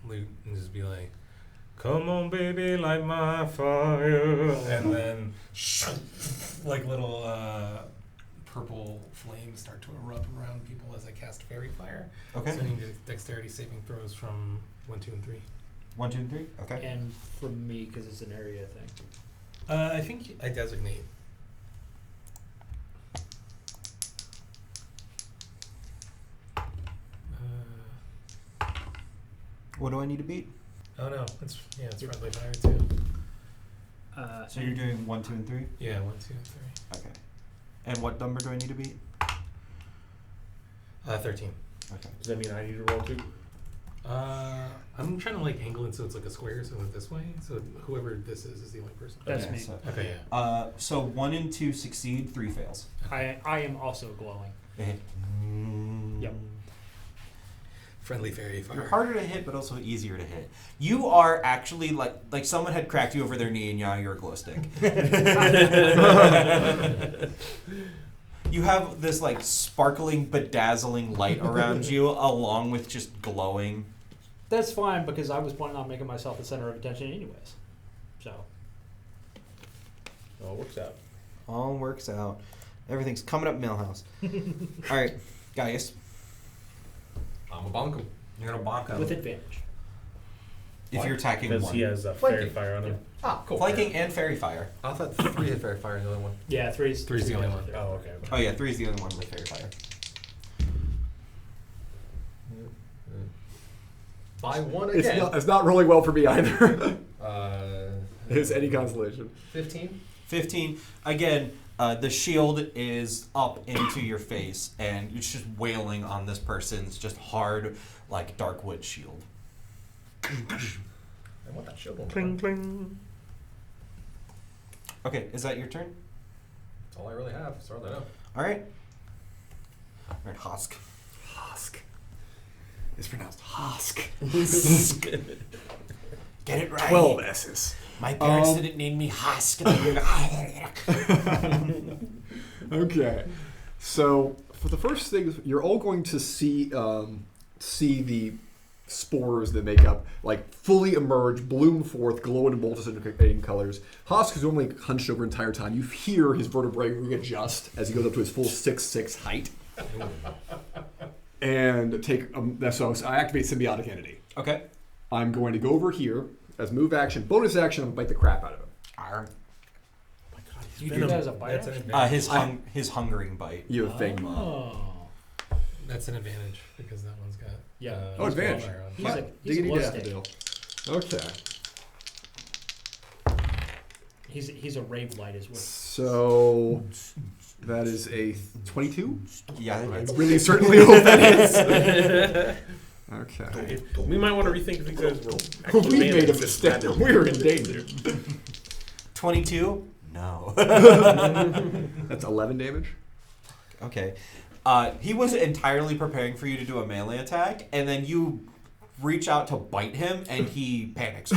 lute and just be like, "Come on, baby, light my fire," and then like little purple flames start to erupt around people as I cast fairy fire. Okay. So I need dexterity saving throws from 1, 2, and 3. 1, 2, and 3. Okay. And from me, because it's an area thing. I think I designate. What do I need to beat? Oh no, it's friendly fire too. So you're doing 1, 2, and 3. Yeah, 1, 2, and 3. Okay. And what number do I need to beat? 13. Okay. Does that mean I need to roll 2? I'm trying to like angle it so it's like a square, so it's this way. So whoever this is the only person. That's Okay, me. so- Okay, yeah. So 1 and 2 succeed, 3 fails. I am also glowing. They hit. Yep. Friendly fairy You're fire. harder to hit, but also easier to hit. You are actually like someone had cracked you over their knee, and now you're a glow stick. You have this like sparkling, bedazzling light around you, along with just glowing. That's fine because I was planning on making myself the center of attention anyways. So. Oh, it works out. All works out. Everything's coming up, Millhouse. All right, Gaius. I'm a bonk him. You're gonna bonk him With advantage. if you're attacking Because one. he has fairy Flanking. fire on him. Ah, cool. Flanking and fairy fire. I thought 3 had fairy fire in the other one. Yeah, three's the only one. Oh, okay. Oh yeah, 3 is the only one with fairy fire. By 1 It's again. not rolling well for me either. Uh, Is any consolation. 15. 15. Again, the shield is up into your face, and it's just wailing on this person's just hard, like dark wood shield. I want that shield one. Cling, cling. Okay, is that your turn? That's all I really have, as far as I know. All right. All right, Hosk. Hosk. It's pronounced Hosk. Get it right. 12 S's. My parents didn't name me Hosk. Okay. So, for the first thing, you're all going to see the spores that make up, like, fully emerge, bloom forth, glow in multiple colors. Hosk is normally hunched over the entire time. You hear his vertebrae readjust as he goes up to his full 6'6" height. And so I activate Symbiotic Entity. Okay. I'm going to go over here as move action. Bonus action, I'm going to bite the crap out of him. Arr. Oh my God, he's You do venom. that as a bite That's an action? advantage. His hungering bite. You have Fang Mob. Oh. That's an advantage because that one's got. Yeah. Oh, advantage. fire on. He's a Diggity glow daffodil. Okay. He's a rave light as well. So that is a 22. Yeah. I It's, really certainly hope that is. Okay. We might want to rethink things as We made a mistake. We're in danger. 22? No. That's 11 damage. Okay. He was entirely preparing for you to do a melee attack, and then you reach out to bite him, and he panics.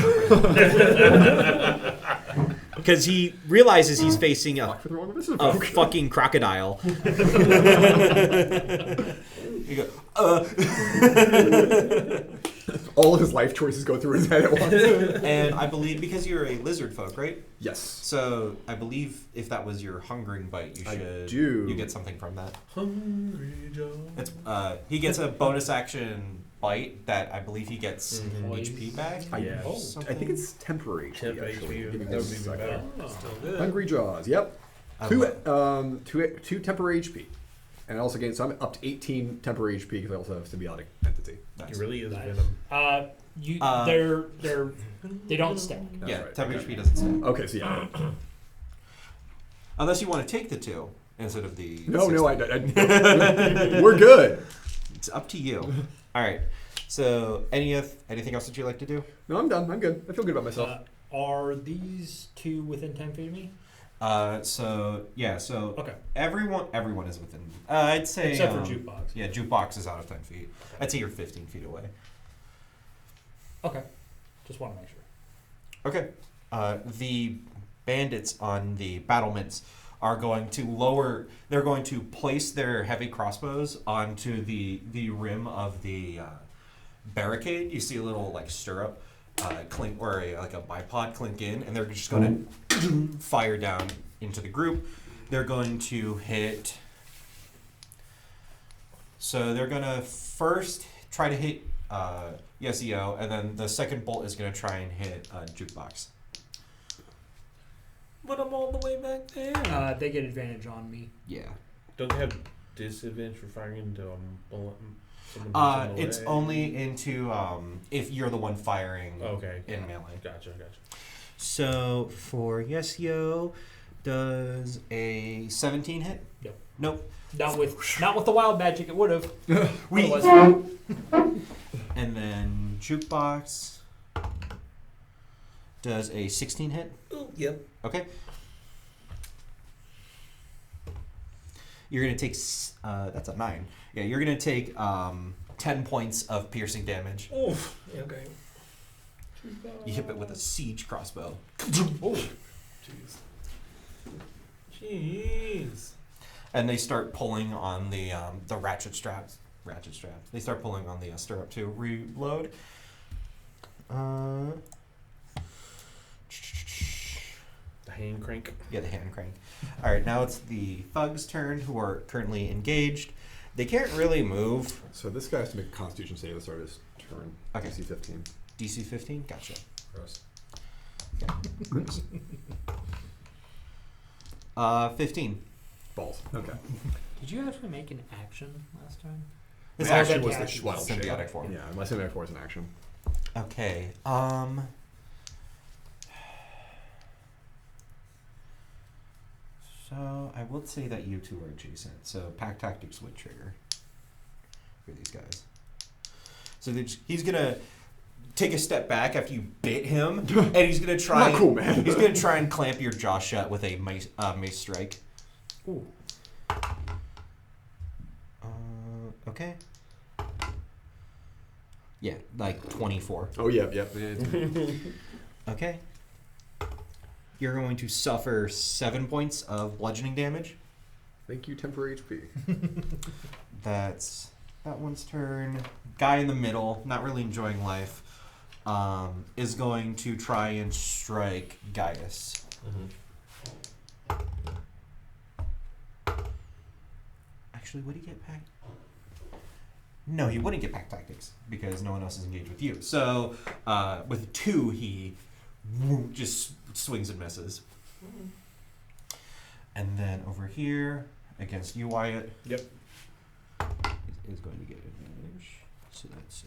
Because he realizes he's facing a Fuck for the wrong of a fucking crocodile. You go, All of his life choices go through his head at once. and I believe because you're a lizard folk, right? Yes. So I believe if that was your hungering bite, you I should do. you get something from that. Hungry Joe. It's he gets a bonus action bite that I believe he gets Mhm. HP back. Yeah. Oh, I think it's temporary. Temp actually. HP, Give me that would just be a second. better. Still good. Hungry Jaws. Yep. Two temporary HP, and also gain. So I'm up to 18 temporary HP because I also have symbiotic entity. Nice. He really is Nice. venom. They don't stack. That's Yeah, right. temp Okay. HP doesn't stay. Okay, so yeah. Unless you want to take the 2 instead of the. No, 16. we're good. It's up to you. All right. So anything else that you'd like to do? No, I'm done. I'm good. I feel good about myself. Are these 2 within 10 feet of me? So Okay. everyone is within. I'd say Except for Jukebox. Yeah, jukebox is out of 10 feet. I'd say you're 15 feet away. Okay. Just want to make sure. Okay. The bandits on the battlements are going to lower. They're going to place their heavy crossbows onto the rim of the barricade. You see a little like stirrup clink or like a bipod clink in, and they're just going to fire down into the group. They're going to hit. So they're going to first try to hit Yesio, and then the second bolt is going to try and hit Jukebox. But I'm all the way back there. They get advantage on me. Yeah. Don't they have disadvantage for firing into someone who's in the It's way? only into if you're the one firing Okay. in melee. Gotcha. So for Yesio, Does a 17 hit? Nope. Nope. Not with the wild magic. It would have. We- Otherwise- And then Jukebox does a 16 hit. Oh, yep. Okay. You're going to take... that's a 9. Yeah, you're going to take 10 points of piercing damage. Oof. Okay. You hit it with a siege crossbow. Oh. Jeez. And they start pulling on the ratchet straps. They start pulling on the stirrup to reload. The hand crank. Yeah, the hand crank. All right, now it's the thugs' turn, who are currently engaged. They can't really move. So this guy has to make a Constitution save to start his turn. Okay. DC 15. DC 15. Gotcha. Gross. 15. Balls. Okay. Did you actually make an action last time? His The action action was the action. wild shape. symbiotic form. Yeah, my symbiotic form is an action. Okay. So I will say that you two are adjacent. So pack tactics would trigger for these guys. So he's gonna take a step back after you bit him, and he's gonna try. Not cool, man. He's gonna try and clamp your jaw shut with a mace strike. Ooh. Okay. Yeah, like 24. Oh, yeah. Yeah. Okay. You're going to suffer 7 points of bludgeoning damage. Thank you, temporary HP. That's that one's turn. Guy in the middle, not really enjoying life, is going to try and strike Gaius. Actually, would he get pack? No, he wouldn't get pack tactics because no one else is engaged with you. So with 2, he just swings and misses. And then over here against you, Wyatt. Yep. Is going to get advantage. So that's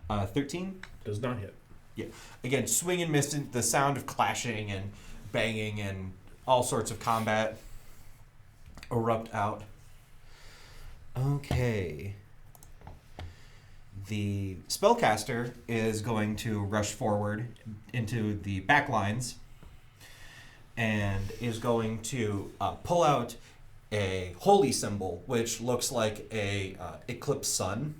a 13. Does not hit. Again, swing and miss. The sound of clashing and banging and all sorts of combat erupt out. Okay. The spellcaster is going to rush forward into the back lines and is going to pull out a holy symbol, which looks like a eclipse sun,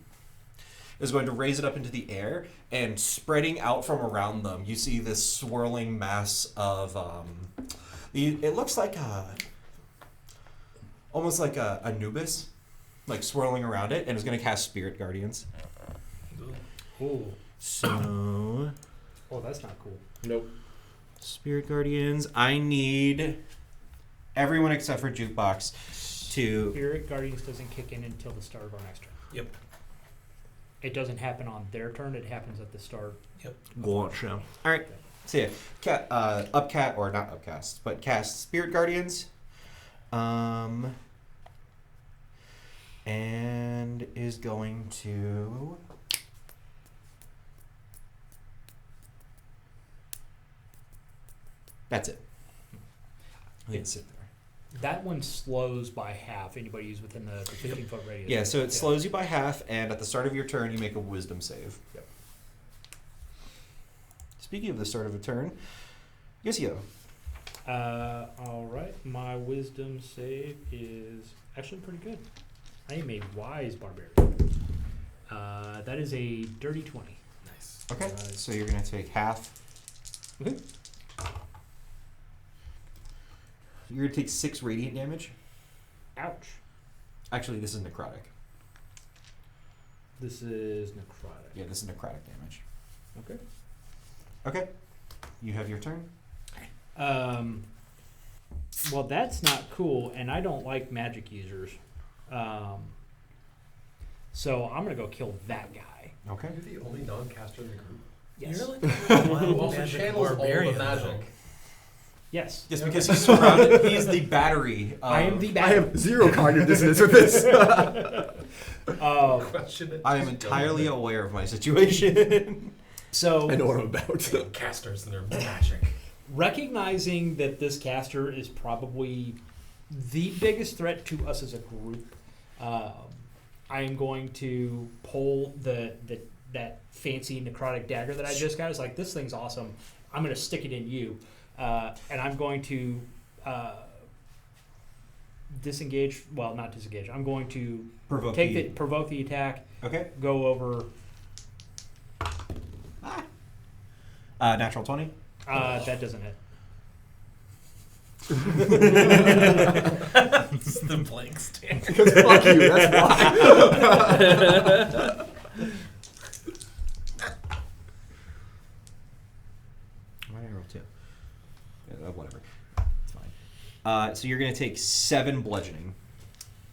is going to raise it up into the air, and spreading out from around them, you see this swirling mass of it looks like almost like a Anubis, like swirling around it, and it's going to cast Spirit Guardians. Ooh. So, Oh, that's not cool. Nope. Spirit Guardians, I need everyone except for Jukebox to... Spirit Guardians doesn't kick in until the start of our next turn. Yep. It doesn't happen on their turn. It happens at the start. Yep. Gotcha. All right. So yeah, upcast or not upcast, but cast Spirit Guardians, and is going to. That's it. It's sit there. That one slows by half. Anybody who's within the 15-foot radius. Yeah, so it slows you by half, and at the start of your turn, you make a Wisdom save. Yep. Speaking of the start of a turn, Yusio. All right. My wisdom save is actually pretty good. I am a wise barbarian. That is a dirty 20. Nice. Okay, so you're going to take half. Okay. You're going to take 6 radiant damage. Ouch. Actually, this is necrotic. This is necrotic. Yeah, this is necrotic damage. Okay. Okay. You have your turn. Well, that's not cool, and I don't like magic users. So I'm gonna go kill that guy. Okay. You're the only non-caster in the group. Yes. You're like Who also channels all the magic. Yes. Just because he's surrounded, he's the battery. I am the I battery. have zero cognitive dissonance with this. Question it. I am entirely aware of my situation. So I know what I'm about. Casters and their magic. recognizing that this caster is probably the biggest threat to us as a group, I am going to pull that fancy necrotic dagger that I just got. It's like, this thing's awesome. I'm going to stick it in you, and I'm going to disengage. Well, not disengage. I'm going to Provoke provoke the attack. Okay. Go over. Natural 20. That doesn't hit. It's the blank stand. Because fuck you, that's why. Why did I roll 2? Yeah, whatever. It's fine. So you're going to take 7 bludgeoning.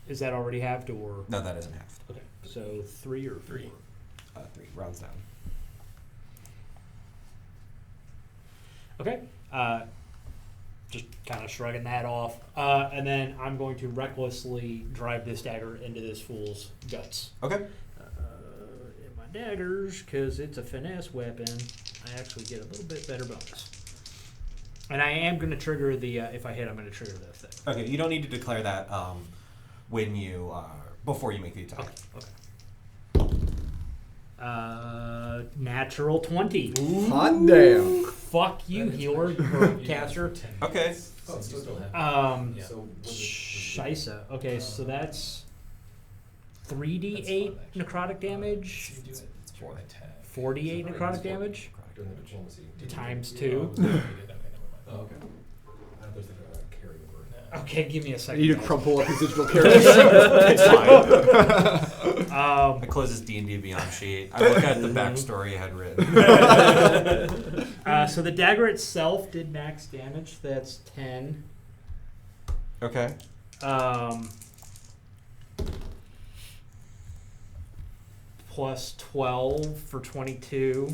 Is that already halved or? No, that isn't half. Okay. So 3 or 4? 3. 3 rounds down. Okay. Just kind of shrugging that off. And then I'm going to recklessly drive this dagger into this fool's guts. Okay. And my daggers, because it's a finesse weapon, I actually get a little bit better bonus. And I am going to trigger the, if I hit, I'm going to trigger the thing. Okay, you don't need to declare that when you, before you make the attack. Okay. Natural 20. Hot damn. Fuck you, healer or caster. Okay. Oh, you still have. Yeah. So Shisa. Okay, so that's 3d8 necrotic damage. You do it. It's during attack. 48 necrotic damage during the diplomacy. times Oh, 2. no, you did. Okay, never Oh, mind. okay. I thought there's like a carryover. No. Okay, give me a I second. need to guys. crumple up his digital character. It's fine. I close his D&D Beyond sheet. I look at the backstory I had written. So the dagger itself did max damage. That's 10. Okay. Plus 12 for 22.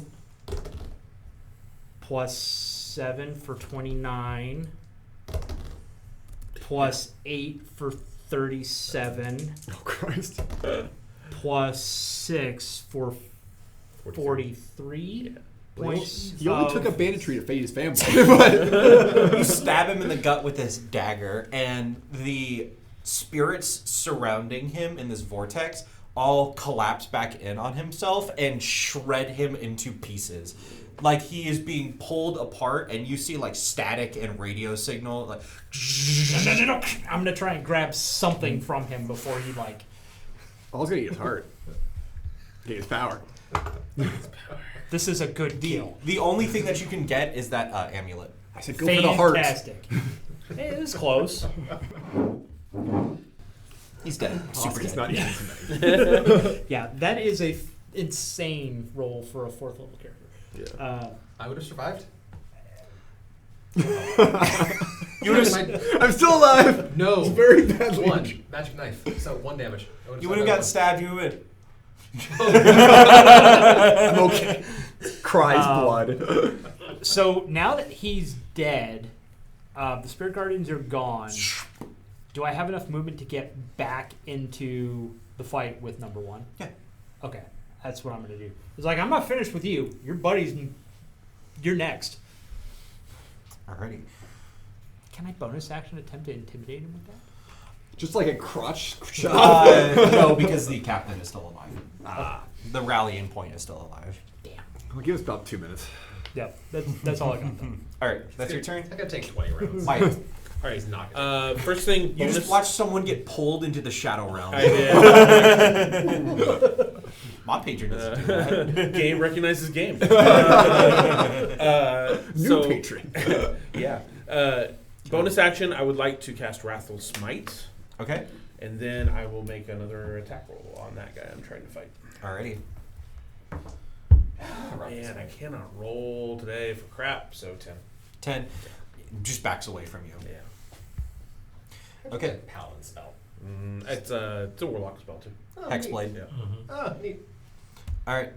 Plus 7 for 29. Plus 8 for 37. Oh, Christ. Plus 6 for 43 points. He only of- took a banditry to fade his family. But You stab him in the gut with this dagger, and the spirits surrounding him in this vortex all collapse back in on himself and shred him into pieces. Like he is being pulled apart, and you see like static and radio signal. Like No. I'm gonna try and grab something from him before he like. I was gonna get his heart. Get his power. This is a good deal. the only thing that you can get is that amulet. I said, go for the heart. Fantastic. It was close. He's dead. Super It's dead. not easy tonight. Yeah, that is a insane roll for a 4th level character. Yeah. I would have survived. You would have. I'm still alive. No. It's very badly. 1 magic knife. So 1 damage. You would have got stabbed. You would. I'm okay. Cries blood. So now that he's dead, the Spirit Guardians are gone. Do I have enough movement to get back into the fight with number 1? Yeah. Okay, that's what I'm going to do. It's like, I'm not finished with you. Your buddy's... You're next. Alrighty. Can I bonus action attempt to intimidate him with that? Just like a crotch shot. No, because the captain is still alive. The rallying point is still alive. Damn. Well, give us about 2 minutes. Yep, that's all I got done. Alright, that's your turn. I gotta take 20 rounds. Mike, Alright, he's not gonna. First thing, you bonus. just watched someone get pulled into the shadow realm. I did. My patron doesn't do that. Game recognizes game. New patron. Yeah. Bonus action, I would like to cast Wrathful Smite, Okay. and then I will make another attack roll on that guy I'm trying to fight. Alrighty. Man, I cannot roll today for crap, so 10. 10. Just backs away from you. Yeah. Okay. Paladin spell. It's a warlock spell, too. Oh, Hexblade. Yeah. Oh, neat. Alright.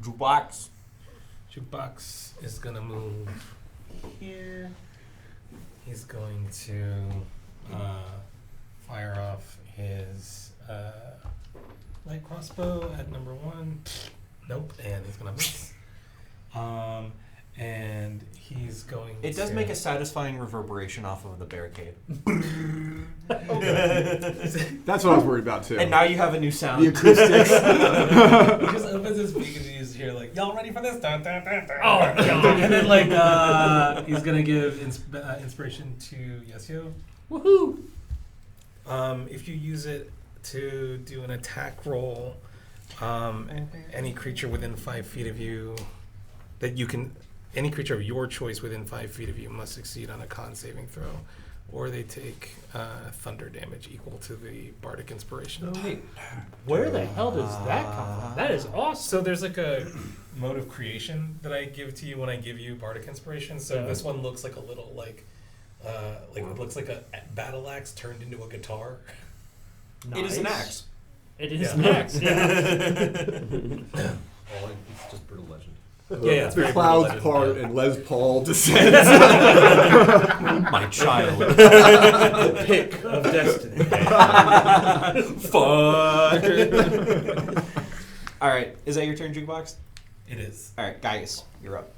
Jukebox. Jukebox is gonna move here. He's going to fire off his light crossbow at number 1. Nope, and he's gonna miss. And he's going. It does to make a satisfying reverberation off of the barricade. That's what I was worried about too. And now you have a new the sound. acoustics. He just opens his beak and he's here like, y'all ready for this? Dun, dun, dun, dun. Oh, God. And then like he's gonna give inspiration to Yesio. Woohoo! If you use it to do an attack roll, any creature within 5 feet of you that you can, any creature of your choice within 5 feet of you must succeed on a con saving throw, or they take thunder damage equal to the bardic inspiration. Oh, neat. Where the hell does that come from? That is awesome. So there's like a mode of creation that I give to you when I give you bardic inspiration. So this one looks like a little it looks like a battle axe turned into a guitar. Nice. It is an axe. It is Yeah. an axe, yeah. Oh, it's just brutal legend. Yeah, it's The very clouds brutal part legend, and Les Paul descends. My child. The pick of destiny. Fun. Alright, is that your turn, Jukebox? It is. Alright, Gaius, you're up.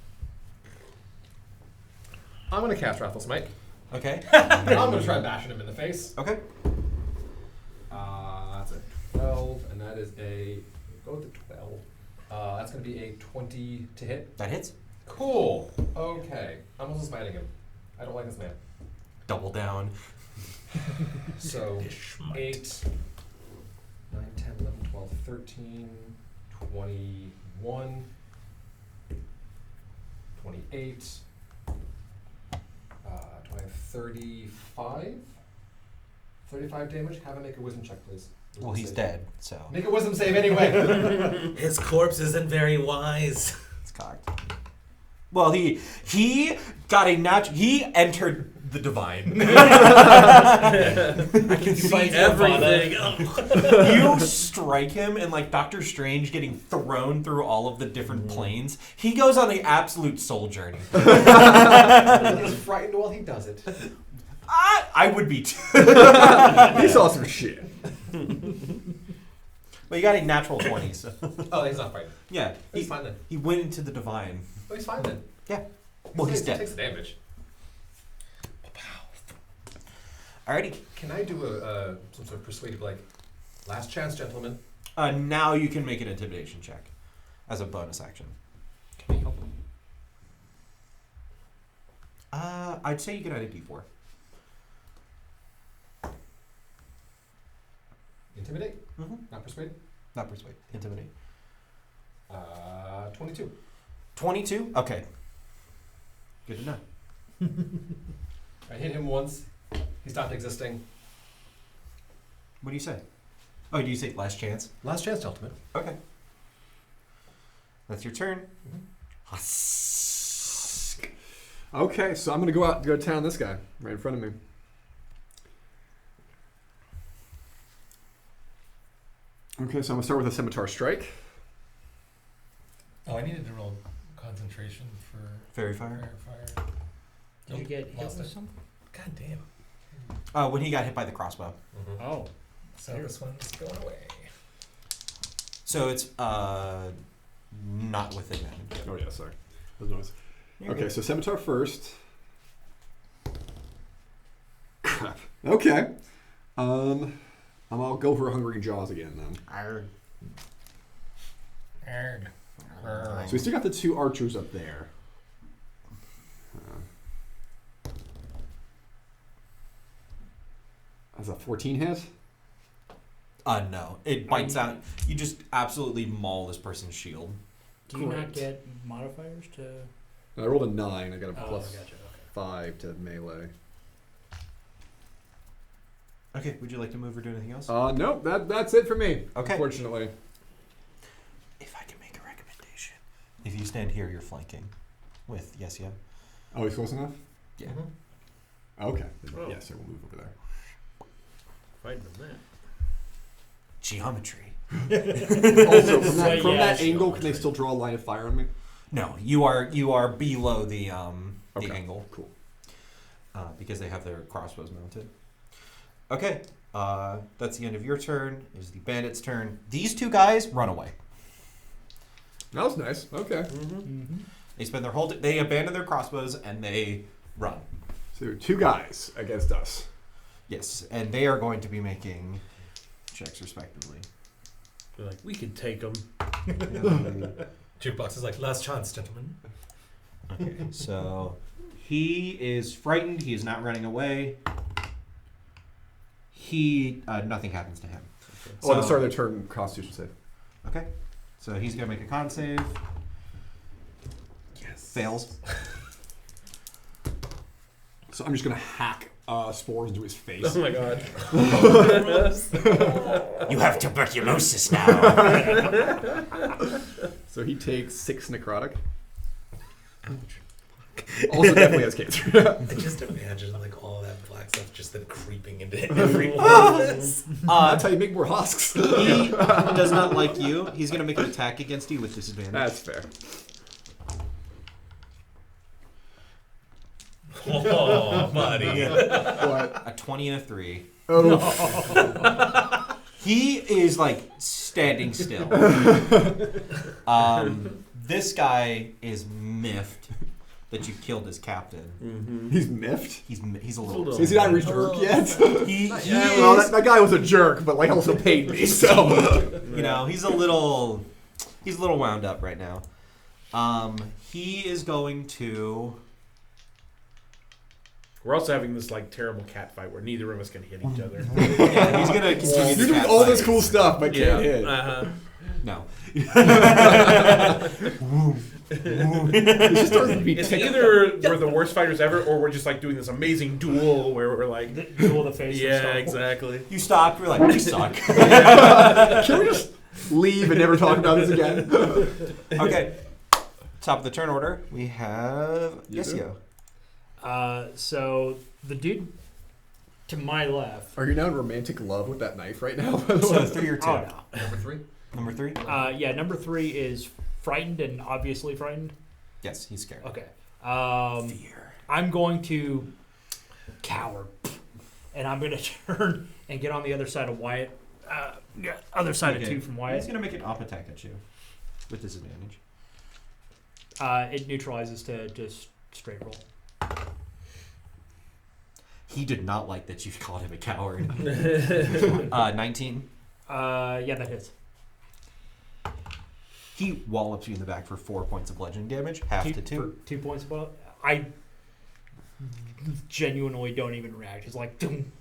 I'm gonna cast Wrathful Smite. Okay. I'm gonna try bashing him in the face. Okay. That's a 12, and that is a. Go with the 12. That's gonna be a 20 to hit. That hits. Cool. Okay. I'm also smiting him. I don't like this man. Double down. So 8, 9, 10, 11, 12, 13, 21, 28, 35. 35 damage. Have him make a wisdom check, please. Wisdom Well, he's save. dead, so Make a wisdom save anyway. His corpse isn't very wise. it's cocked. Well, he got a he entered the divine. I can see Fights everything. You strike him, and like Doctor Strange getting thrown through all of the different planes, he goes on the absolute soul journey. He's frightened while he does it. I would be too. He saw some shit. But you got a natural 20, so Oh, he's not frightened. yeah, He's fine then. he went into the divine. Oh, he's fine then. Yeah. Well, he's He dead. takes the damage. Alrighty. Can I do some sort of persuasive, like, last chance, gentlemen? Now you can make an intimidation check as a bonus action. Can I help him? I'd say you can add a D4. Intimidate? Mm-hmm. Not persuade? Not persuade. Intimidate. 22. 22? Okay. Good to know. I hit him once. He stopped existing. What do you say? Oh, do you say last chance? Last chance, gentlemen. Okay. That's your turn. Okay, so I'm gonna go out and go to town. This guy right in front of me. Okay, so I'm gonna start with a scimitar strike. Oh, I needed to roll concentration for Fairy fire. fire. Did you get hit lost with it. something? God damn. When he got hit by the crossbow. Oh. So this one's going away. So it's not with advantage. Oh yeah, sorry. Those noise. You're Okay, good. so scimitar first. Crap. Okay. I'll go for Hungry Jaws again then. Arrgh. Arrgh. So we still got the 2 archers up there. That's a 14 hit. No. It bites out. You just absolutely maul this person's shield. Do you not get modifiers to? I rolled a 9. I got a Oh, plus gotcha. Okay. 5 to melee. Okay, would you like to move or do anything else? No, that's it for me. Okay. Unfortunately. If I can make a recommendation. If you stand here, you're flanking with yes, yeah. Oh, he's close enough? Yeah. Okay. Oh. Yes, I will move over there. Fighting them that. Geometry. Also, from that, So, yeah, angle, sure. can they still draw a line of fire on me? No, you are below the Okay. angle. Cool. Because they have their crossbows mounted. Okay, that's the end of your turn. Is the bandit's turn. These 2 guys run away. That was nice. Okay. Mm-hmm. They spend their whole they abandon their crossbows and they run. So there are 2 guys against us. Yes, and they are going to be making checks respectively. They're like, we could take them. Jukebox is like, last chance, gentlemen. Okay, so he is frightened. He is not running away. He nothing happens to him. Oh, at the start of their turn, Constitution save. Okay, so he's gonna make a con save. Yes. Fails. So I'm just gonna hack spores into his face. Oh my god. You have tuberculosis now. So he takes 6 necrotic. Also definitely has cancer. I just imagine like all that black stuff just then creeping into every That's how you make more husks. He does not like you. He's gonna make an attack against you with disadvantage. That's fair. Oh, buddy. What? A 20 and a 3. Oh, He is like standing still. This guy is miffed that you killed his captain. Mm-hmm. he's miffed. He's a little. Is he not reached jerk yet? He Well, is. that guy was a jerk, but like also paid me, so. You know, he's a little wound up right now. He is going to. We're also having this like terrible cat fight where neither of us can hit each other. Yeah, he's gonna continue. You're the doing cat all fight. this cool stuff, but can't hit. Uh-huh. No. It just starts to be It's tickling. either we're the worst fighters ever, or we're just like doing this amazing duel where we're like, Duel the face. and yeah, stuff. exactly. You stopped. We're like, we suck. Can we just leave and never talk about this again? Okay. Top of the turn order, we have Yes, Yesio. So the dude to my left. Are you now in romantic love with that knife right now? by the So way? 3 or 2. Oh no. Number 3. Number 3. Yeah, number 3 is frightened and obviously frightened. Yes, he's scared. Okay. Fear. I'm going to cower, and I'm going to turn and get on the other side of Wyatt. Other side Okay. of 2 from He's Wyatt. gonna make an op attack at you with disadvantage. It neutralizes to just straight roll. He did not like that you called him a coward. 19. Yeah, that hits. He wallops you in the back for 4 points of bludgeoning damage, half to 2. For 2 points above. I genuinely don't even react. He's like, "Dum."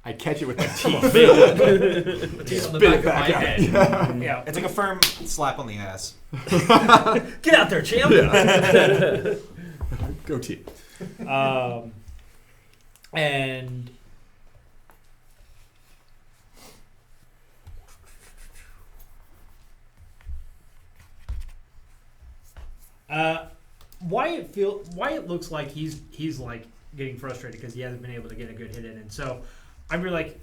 I catch it with my teeth. Teeth on the Spit back it back of my out. head. Yeah. Yeah. It's like a firm slap on the ass. Get out there, champ. Go team. And Wyatt looks like he's like getting frustrated because he hasn't been able to get a good hit in, and so I'm really like,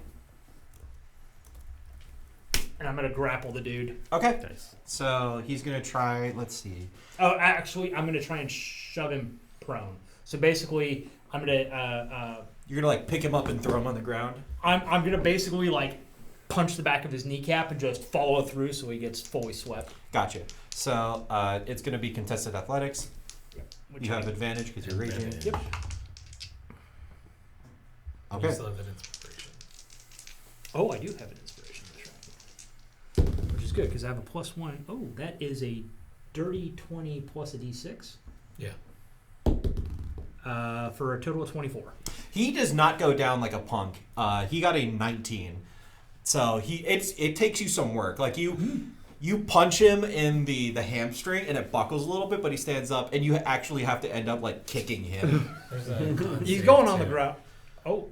and I'm gonna grapple the dude. Okay. Nice. So he's gonna try. Let's see. Oh, actually, I'm gonna try and shove him prone. So basically, I'm gonna You're gonna like pick him up and throw him on the ground. I'm gonna basically like punch the back of his kneecap and just follow through so he gets fully swept. Gotcha. So it's gonna be contested athletics. Which You I- have advantage because you're raging. Advantage. Yep. Okay. You still have that inspiration. Oh, I do have an inspiration. That's right. Which is good because I have a +1. Oh, that is a dirty 20 plus a d6. Yeah. For a total of 24. He does not go down like a punk. He got a 19. So it takes you some work. Like you punch him in the hamstring and it buckles a little bit, but he stands up and you actually have to end up like kicking him. There's a con He's save, going on too. the ground. Oh,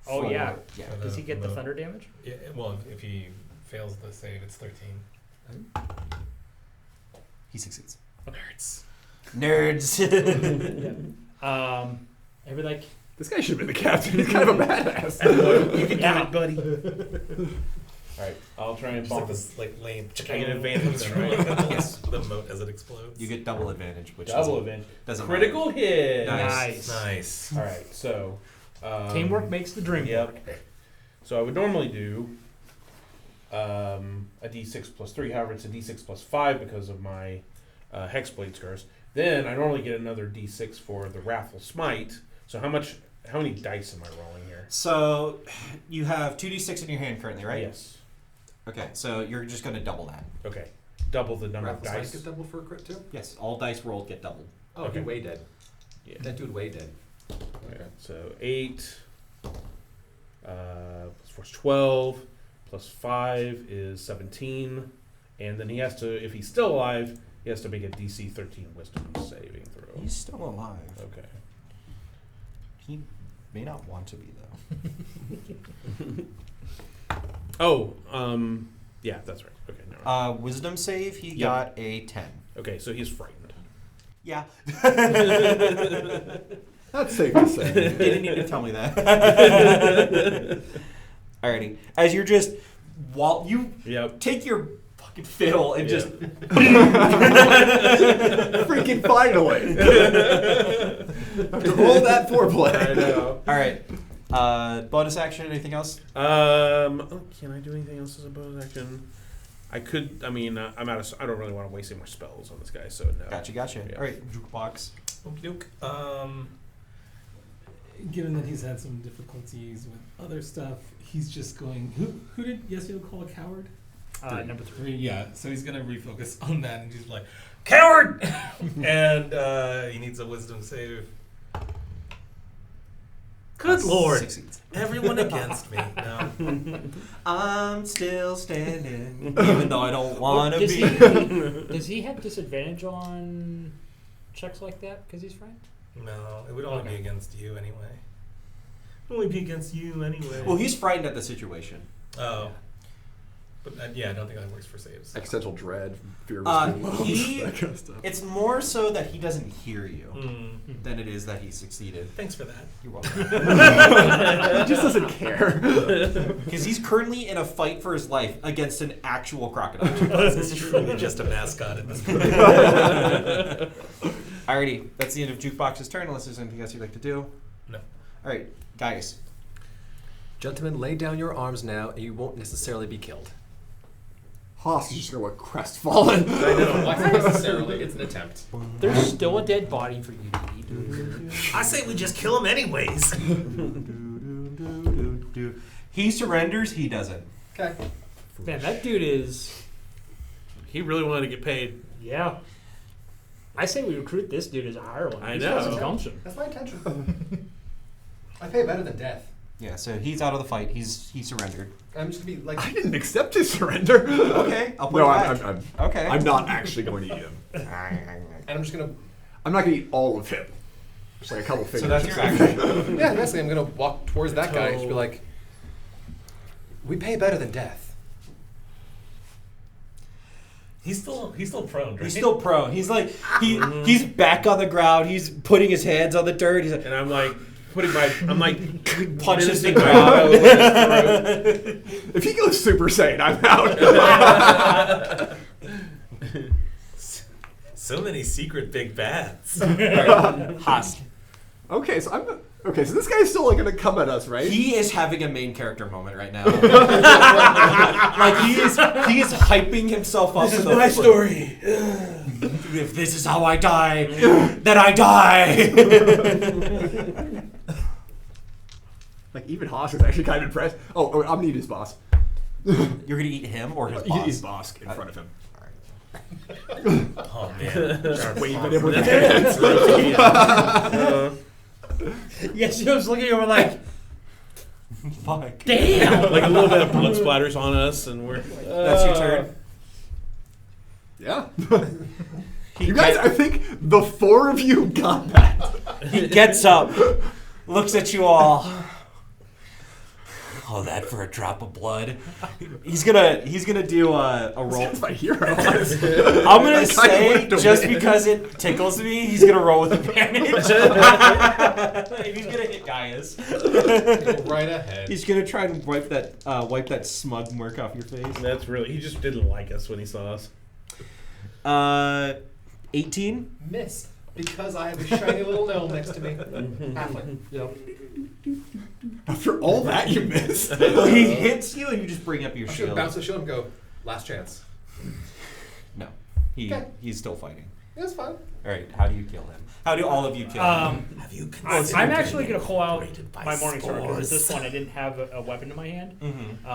For- yeah. Yeah. For Does he get the the- thunder damage? Yeah, well, if he fails the save, it's 13. He succeeds. Nerds. Nerds. Every like, This guy should have been the captain. He's kind of a badass. You can Yeah. do it, buddy. All right, I'll try and Just like bump this, like lame. I get advantage then, right? Yes. The moat as it explodes. You get double advantage, which Double doesn't- advantage. doesn't Critical hit. Nice. Nice. All right, so teamwork makes the dream Yep. work. So I would normally do a d6 plus 3. However, it's a d6 plus 5 because of my hexblade scars. Then I normally get another d6 for the wrathful smite. So how many dice am I rolling here? So you have 2d6 in your hand currently, right? Yes. Okay, so you're just going to double that. Okay. Double the number Raffles of dice dice. get double for a crit too? Yes, all dice rolled get doubled. Oh, Okay. he way dead. Yeah. That dude way dead. Okay, so 8 plus 4 is 12 plus 5 is 17, and then he has to, if he's still alive, he has to make a DC 13 Wisdom saving throw. He's still alive. Okay. He may not want to be though. Oh, yeah, that's right. Okay, never mind. Wisdom save, he Yep. got a 10. Okay, so he's frightened. Yeah. That's safe to say. You didn't need to tell me that. Alrighty. As you're just, while you Yep. take your fucking fiddle and just Freaking finally. After all that foreplay. I know. Alright. Bonus action, anything else? Can I do anything else as a bonus action? I could. I mean, I'm out of. I don't really want to waste any more spells on this guy. So no. Gotcha. Yeah. Alright, jukebox. Okie doke. Given that he's had some difficulties with other stuff, he's just going. Who did Yesiel call a coward? Number 3. Yeah, so he's gonna refocus on that and just like, Coward! And he needs a wisdom save. Good lord. Succeeds. Everyone against me. No. I'm still standing, even though I don't want to Does be. Does he have disadvantage on checks like that because he's frightened? No, it would only Okay. be against you anyway. It would only be against you anyway. Well, he's frightened at the situation. Oh. But yeah, I don't think that works for saves. Existential dread, fear of Uh, lows, he- that kind of stuff. It's more so that he doesn't hear you Mm. than it is that he succeeded. Thanks for that. You're welcome. He just doesn't care. Because he's currently in a fight for his life against an actual crocodile. This is truly just a mascot at this point. Alrighty, that's the end of Jukebox's turn, unless there's anything else you'd like to do. No. Alright, guys. Gentlemen, lay down your arms now, and you won't necessarily be killed. Haas is just going to look crestfallen. I know, not necessarily. It's an attempt. There's still a dead body for you to eat. I say we just kill him anyways. He surrenders, he doesn't. Okay. Man, that dude is. He really wanted to get paid. Yeah. I say we recruit this dude as a hireling. I He's got some know. gumption. That's my intention. I pay better than death. Yeah, so he's out of the fight. He surrendered. I'm just gonna be like. I didn't accept his surrender. Okay, I'll put No, it back. Okay. I'm not actually going to eat him. And I'm just gonna. I'm not going to eat all of him. Just like a couple fingers. So that's your action. Yeah, basically, I'm gonna walk towards that guy and just be like, "We pay better than death." He's still prone, right? He's still prone. He's like he's back on the ground. He's putting his hands on the dirt. He's like, And I'm like punches the menacing my ground. elbow in his throat. If he goes Super Saiyan, I'm out. So many secret big bats. Haas. Okay, so this guy's still like gonna come at us, right? He is having a main character moment right now. Like he is hyping himself up. This is my story. If this is how I die, then I die. Like even Haas is actually kind of impressed. Oh, I'm gonna eat his boss. You're gonna eat him or his Eat boss? his boss in front of him. Oh man. Waving him with his hands. Yes, he was looking over like, Fuck. damn. Like a little bit of blood splatters on us, and we're. That's your turn. Yeah. You guys, I think the four of you got that. He gets up, looks at you all. All that for a drop of blood. He's gonna do a roll. That's my hero. I'm gonna I kinda say wanted to just win. because it tickles me, he's gonna roll with advantage. He's gonna hit Gaius. Go right ahead. He's gonna try and wipe that smug mark off your face. That's really. He just didn't like us when he saw us. 18. Miss because I have a shiny little gnome next to me. Halfling. Yep. After all that, you missed. He hits you, and you just bring up your I should shield. bounce the shield and go. Last chance. No, Okay. he's still fighting. That's fine. All right, how do you kill him? How do all of you kill him? Have you I'm actually going to pull out by my Morningstar because at this spores? point I didn't have a weapon in my hand. Mm-hmm.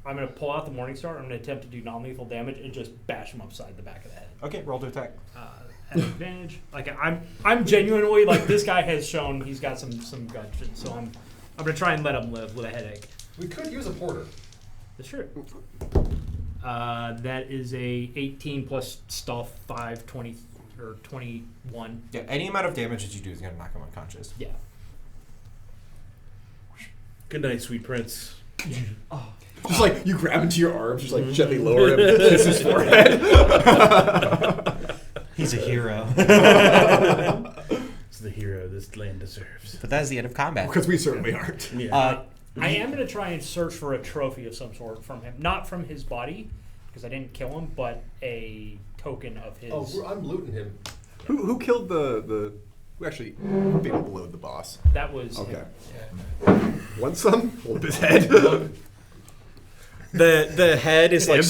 I'm going to pull out the Morningstar. I'm going to attempt to do non-lethal damage and just bash him upside the back of the head. Okay, roll to attack. At advantage. Like I'm genuinely like this guy has shown he's got some gumption, so I'm going to try and let him live with a headache. We could use a porter. That's true. That is a 18 plus stealth 5, 20 or 21. Yeah, any amount of damage that you do is gonna knock him unconscious. Yeah. Good night, sweet prince. Just like you grab into your arms, just like gently lower him, kiss his forehead. He's a hero. It's the hero this land deserves. But that is the end of combat. Because we certainly aren't. Yeah. I am going to try and search for a trophy of some sort from him. Not from his body, because I didn't kill him, but a token of his. Oh, I'm looting him. Who killed the? Who actually blowed the boss? That was Okay. him. Want some? Hold up his head. The head is like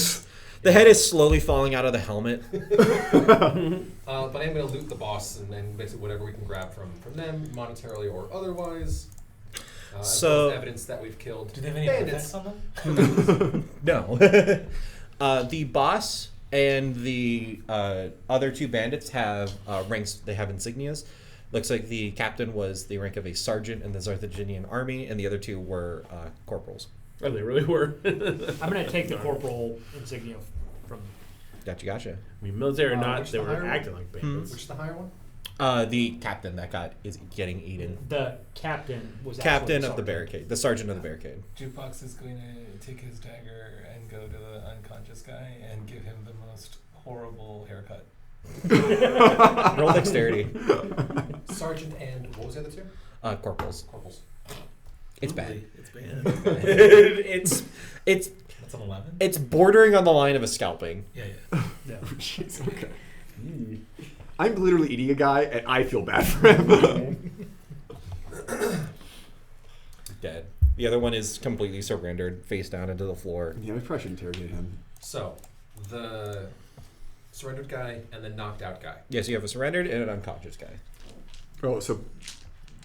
the head is slowly falling out of the helmet. But I'm going to loot the boss and then basically whatever we can grab from them, monetarily or otherwise. As well as evidence that we've killed. Do they have any bandits. effects on them? No. The boss and the other two bandits have ranks. They have insignias. Looks like the captain was the rank of a sergeant in the Zarthaginian army, and the other two were corporals. Oh, they really were. I'm going to take the corporal insignia from. Gotcha. I mean, military or not, Which they the were higher acting like bandits. Which is the higher one? The captain that is getting eaten. The captain was Captain actually of the sergeant. barricade. The sergeant of the barricade. Jukebox is going to take his dagger and go to the unconscious guy and give him the most horrible haircut. Roll dexterity. Sergeant and what was the other two? Corporals. Corporals. It's bad. It's bad. it's That's an 11? it's bordering on the line of a scalping. Yeah. Yeah. Jeez, okay. I'm literally eating a guy, and I feel bad for him. Dead. The other one is completely surrendered, face down into the floor. Yeah, we probably should interrogate him. So, the surrendered guy and the knocked out guy. Yes, you have a surrendered and an unconscious guy. Oh, so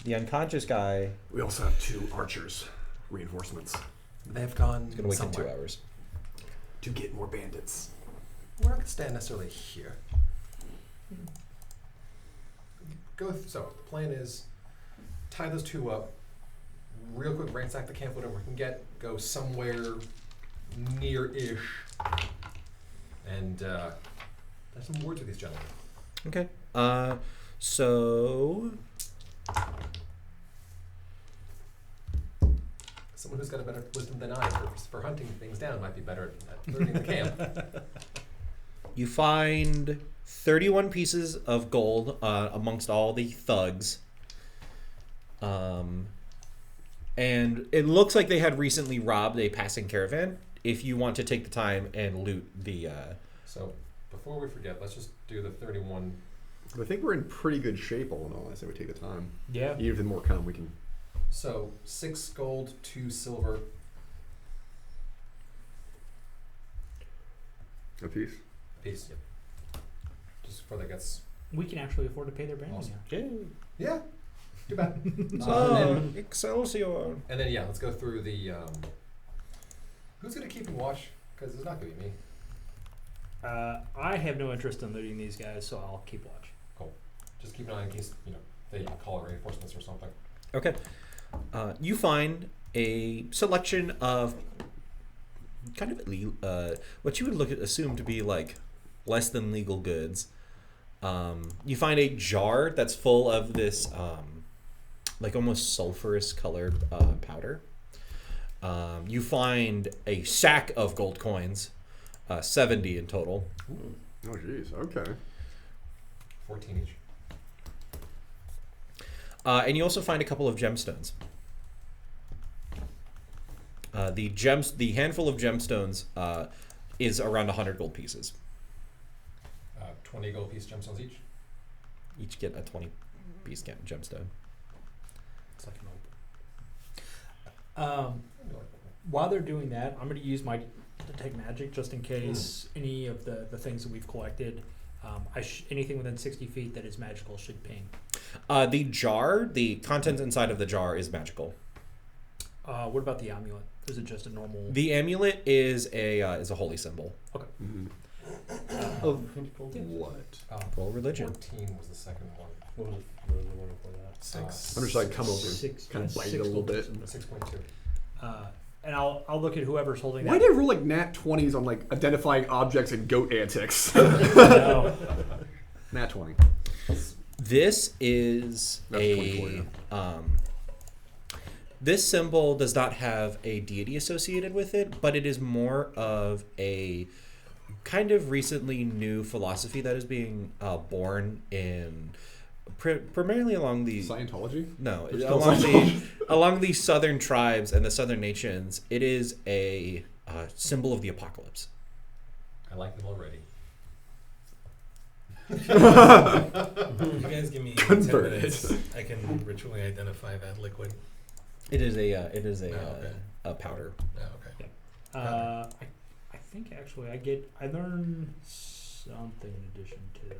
The unconscious guy we also have 2 archers, reinforcements, They've gone is going to wait in 2 somewhere. hours. to get more bandits. We're not going to stand necessarily here. So the plan is tie those two up, real quick, ransack the camp, whatever we can get, go somewhere near-ish, and have some words with these gentlemen. Okay. So Someone who's got a better wisdom than I for hunting things down might be better at learning the camp. you find 31 pieces of gold amongst all the thugs. And it looks like they had recently robbed a passing caravan. If you want to take the time and loot the... So, before we forget, let's just do the 31. I think we're in pretty good shape all in all. I say we take the time. Yeah. Even if the more come, we can. So, 6 gold, 2 silver. A piece. Piece, yep. Just before that gets... We can actually afford to pay their branding Awesome. now. Yeah, too bad. Excelsior. And then, yeah, let's go through the... who's going to keep watch? Because it's not going to be me. I have no interest in looting these guys, so I'll keep watch. Cool. Just keep an eye in case, they call it reinforcements or something. Okay. You find a selection of kind of what you would assume to be like less than legal goods. You find a jar that's full of this like almost sulfurous colored powder. You find a sack of gold coins, 70 in total. Ooh. Oh, jeez. Okay. 14 each. And you also find a couple of gemstones. The handful of gemstones is around 100 gold pieces. 20 gold piece gemstones each. Each get a 20 piece gemstone. It's like an open. While they're doing that, I'm going to use my detect magic just in case any of the things that we've collected. Anything within 60 feet that is magical should ping. The contents inside of the jar is magical. What about the amulet? Is it just a normal? The amulet is a holy symbol. Okay. Mm-hmm. Of what? Roll religion. 14 was the second one. What was the one before that? 6. I'm just like come over, Six- kind of bite it six a little gold bit. pieces. 6.2. And I'll look at whoever's holding Why that. did I roll like nat 20s on like identifying objects and goat antics? No. Nat 20. This is That's 24, this symbol does not have a deity associated with it, but it is more of a kind of recently new philosophy that is being born in primarily along the Scientology? no There's along still the along the southern tribes and the southern nations. It is a symbol of the apocalypse. I like them already. If you guys give me 10 Converted. minutes, I can ritually identify that liquid. It is a okay. a powder. Oh, okay. I think actually I learn something in addition to the.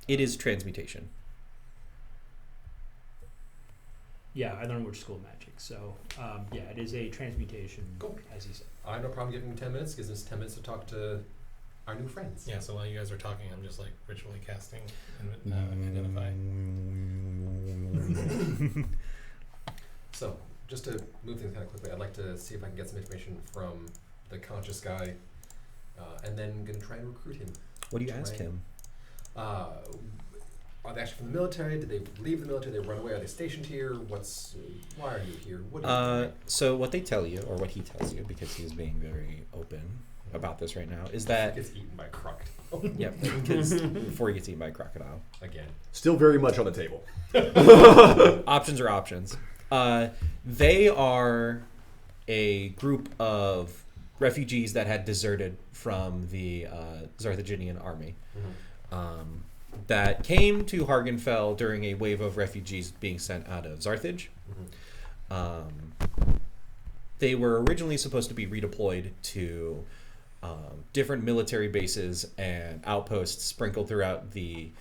It is transmutation. Yeah, I learned which school of magic. So yeah, it is a transmutation. Cool. As he said. I have no problem giving them 10 minutes. Gives us 10 minutes to talk to our new friends. Yeah, so while you guys are talking, I'm just like ritually casting and identify. So, just to move things kind of quickly, I'd like to see if I can get some information from the conscious guy, and then going to try and recruit him. What do you ask him? Are they actually from the military? Did they leave the military? Did they run away? Are they stationed here? Why are you here? What are you doing? So what they tell you, or what he tells you, because he's being very open about this right now, is that Gets eaten by a crocodile. yep, because before he gets eaten by a crocodile. Again. Still very much on the table. Options are options. They are a group of refugees that had deserted from the Zarthaginian army. Mm-hmm. That came to Hargonfel during a wave of refugees being sent out of Zarthage. Mm-hmm. They were originally supposed to be redeployed to different military bases and outposts sprinkled throughout the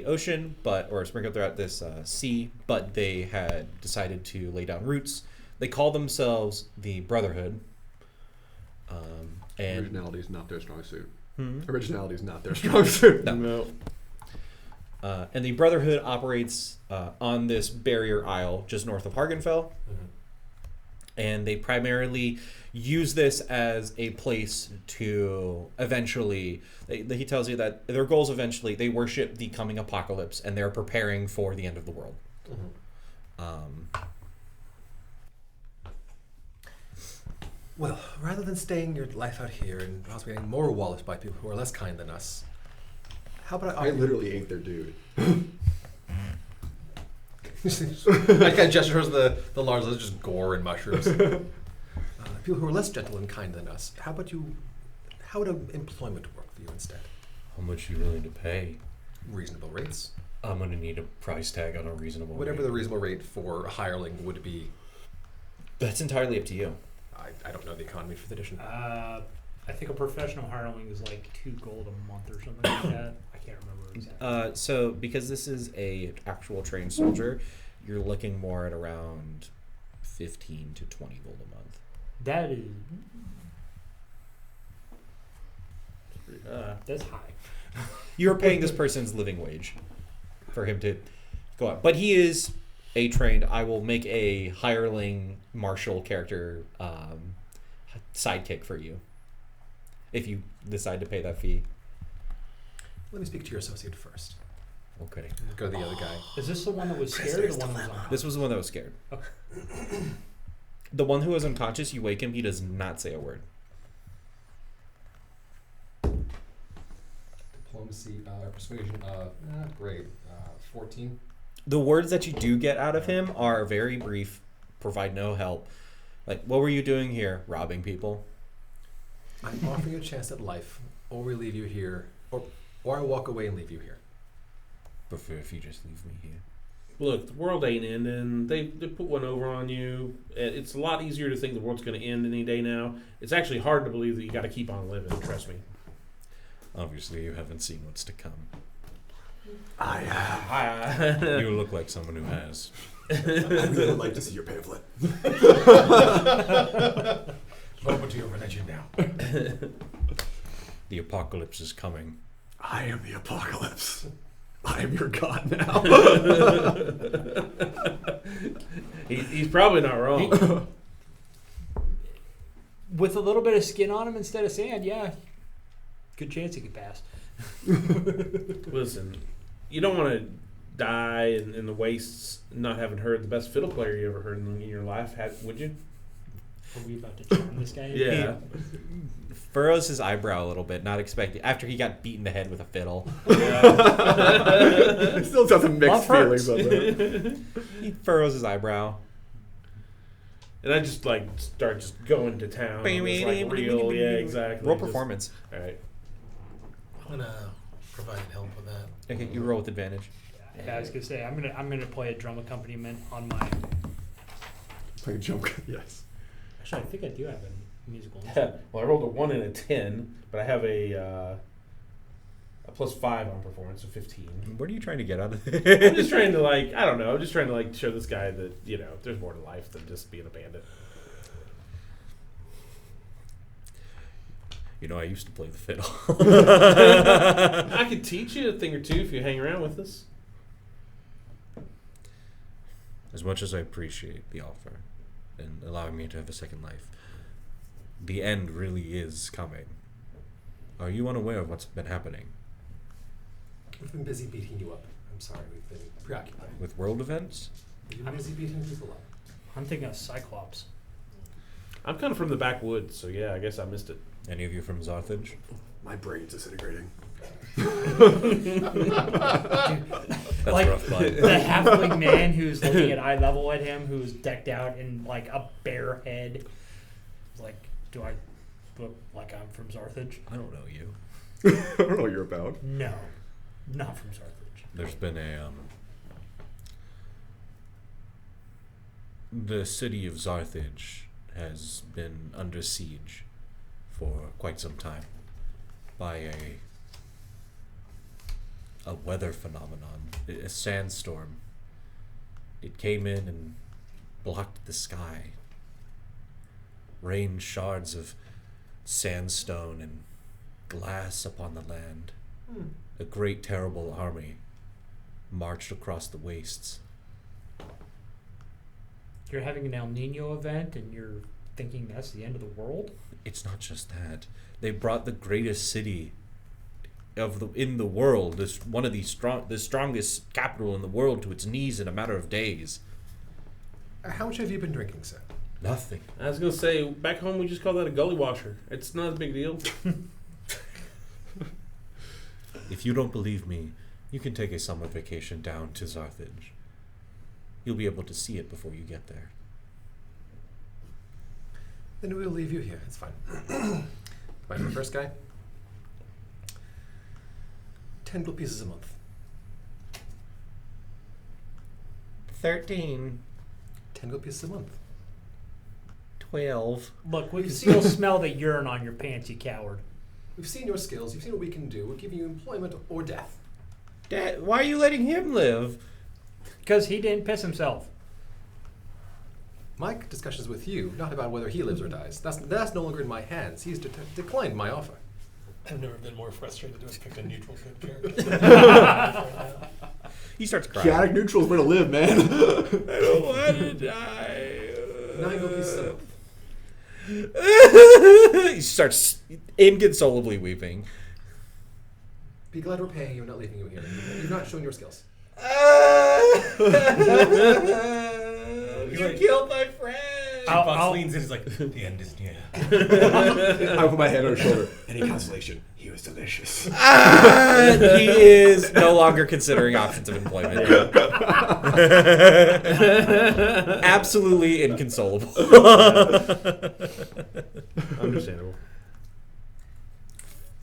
ocean, or sprinkled throughout this sea, but they had decided to lay down roots. They call themselves the Brotherhood. And Originality is not their strong suit. Hmm? Originality is not their strong suit. No. And the Brotherhood operates on this barrier isle just north of Hargonfel. And they primarily use this as a place to eventually, he tells you that their goals eventually, they worship the coming apocalypse and they're preparing for the end of the world. Well, rather than staying your life out here and possibly getting more walloped by people who are less kind than us, how about I literally ain't their dude. I kind of gesture towards the large, there's just gore and mushrooms. People who are less gentle and kind than us, how would employment work for you instead? How much are you willing to pay? Reasonable rates. I'm going to need a price tag on a reasonable Whatever rate. the reasonable rate for a hireling would be. That's entirely up to you. I don't know the economy for the edition. I think a professional hireling is like 2 gold a month or something like that. I can't remember exactly. So because this is a actual trained soldier, you're looking more at around 15 to 20 gold a month. That is that's high. You're paying this person's living wage for him to go out. But he is a trained, I will make a hireling martial character sidekick for you if you decide to pay that fee. Let me speak to your associate first. Okay. Go to the other guy. Is this the one that was scared or the one that was on? This was the one that was scared. Okay. The one who was unconscious, you wake him, he does not say a word. Diplomacy, persuasion, great. 14. The words that you do get out of him are very brief, provide no help. Like, what were you doing here? Robbing people? I'm offering you a chance at life, or we leave you here, or I walk away and leave you here. Prefer if you just leave me here. Look, the world ain't ending. They put one over on you. It's a lot easier to think the world's going to end any day now. It's actually hard to believe that you got to keep on living. Trust me. Obviously, you haven't seen what's to come. I have. You look like someone who has. I really would like to see your pamphlet. Open to your religion now. The apocalypse is coming. I am the apocalypse. I am your god now. He's probably not wrong. With a little bit of skin on him instead of sand, yeah. Good chance he could pass. Listen, you don't want to die in the wastes not having heard the best fiddle player you ever heard in your life, would you? Are we about to charm this guy? Yeah. Furrows his eyebrow a little bit, not expecting, after he got beat in the head with a fiddle. I still got some mixed Love hurts. feelings on that. He furrows his eyebrow. And I just start just going to town. It's like real, yeah, exactly. Roll Just- performance. All right. I'm gonna provide help with that. Okay, you roll with advantage. Yeah, I was gonna say I'm gonna play a drum accompaniment on my. Like a joke. Yes. Actually, I think I do have a musical Yeah. instrument. Well, I rolled a 1 and a 10, but I have a +5 on performance, so 15. What are you trying to get out of I'm it? just trying to I don't know. I'm just trying to show this guy that there's more to life than just being a bandit. I used to play the fiddle. I could teach you a thing or two if you hang around with us. As much as I appreciate the offer and allowing me to have a second life, the end really is coming. Are you unaware of what's been happening We've been busy beating you up. I'm sorry, we've been preoccupied. with world events? We've been busy beating people up. I'm thinking of Cyclops. I'm kind of from the backwoods, so yeah, I guess I missed it. Any of you from Zarthage? My brain's disintegrating. That's Like, rough, bud. The halfling man who's looking at eye level at him, who's decked out in a bear head. Like, do I look like I'm from Zarthage? I don't know you. I don't know what you're about. No, not from Zarthage. There's been the city of Zarthage has been under siege for quite some time by a weather phenomenon, a sandstorm. It came in and blocked the sky, rained shards of sandstone and glass upon the land. A great, terrible army marched across the wastes. You're having an El Nino event and you're thinking that's the end of the world? It's not just that. They brought the greatest city in the world, the strongest capital in the world, to its knees in a matter of days. How much have you been drinking, sir? Nothing. I was gonna say, back home we just call that a gully washer. It's not a big deal. If you don't believe me, you can take a summer vacation down to Zarthage. You'll be able to see it before you get there. Then we'll leave you here. It's fine. My first guy. 10 gold pieces a month. 13. 10 gold pieces a month. 12. Look, we can still smell the urine on your pants, you coward. We've seen your skills. You've seen what we can do. We're giving you employment or death. Dad, why are you letting him live? Because he didn't piss himself. My discussion's with you, not about whether he lives or dies. That's no longer in my hands. He's declined my offer. I've never been more frustrated to have picked a neutral good character. He starts crying. Chaotic neutral's where to live, man. I don't want to die. 9 gold pieces a month. He starts inconsolably weeping. Be glad we're paying you and not leaving you here. You've not shown your skills. You killed my friend. Fox leans in. He's like, the end is near. I put my hand on his shoulder. Any consolation? He was delicious. He is no longer considering options of employment. Absolutely inconsolable. Understandable.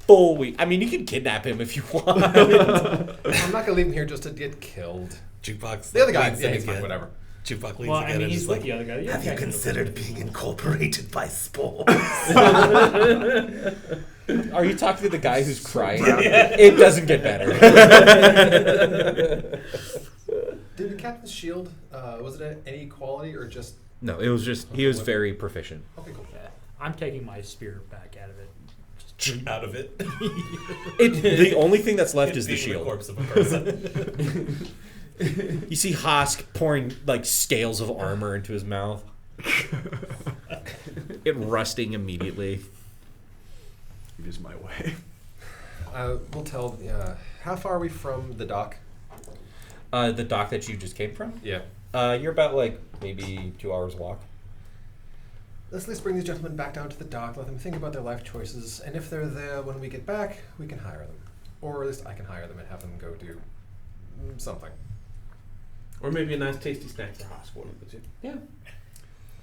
Full week. I mean, you can kidnap him if you want. I'm not going to leave him here just to get killed. Jukebox. The other guy, leans yeah, in he's fine, again. whatever. Jukebox leans Well, again I mean, and he's is with like, the other guy. The other have you guy's considered being incorporated by spores? Are you talking to the guy who's crying? It doesn't get better. Did the captain's shield, was it any quality or just... No, it was just, he was very proficient. Okay, cool. Yeah. I'm taking my spear back out of it. Out of it. The only thing that's left is the Being shield. corpse of a person. You see Hosk pouring like scales of armor into his mouth. It rusting immediately. It is my way. We'll tell... how far are we from the dock? The dock that you just came from? Yeah. You're about like maybe 2 hours walk. Let's at least bring these gentlemen back down to the dock, let them think about their life choices, and if they're there when we get back, we can hire them. Or at least I can hire them and have them go do something. Or maybe a nice tasty snack for Hosk, one of the two. Yeah. I'm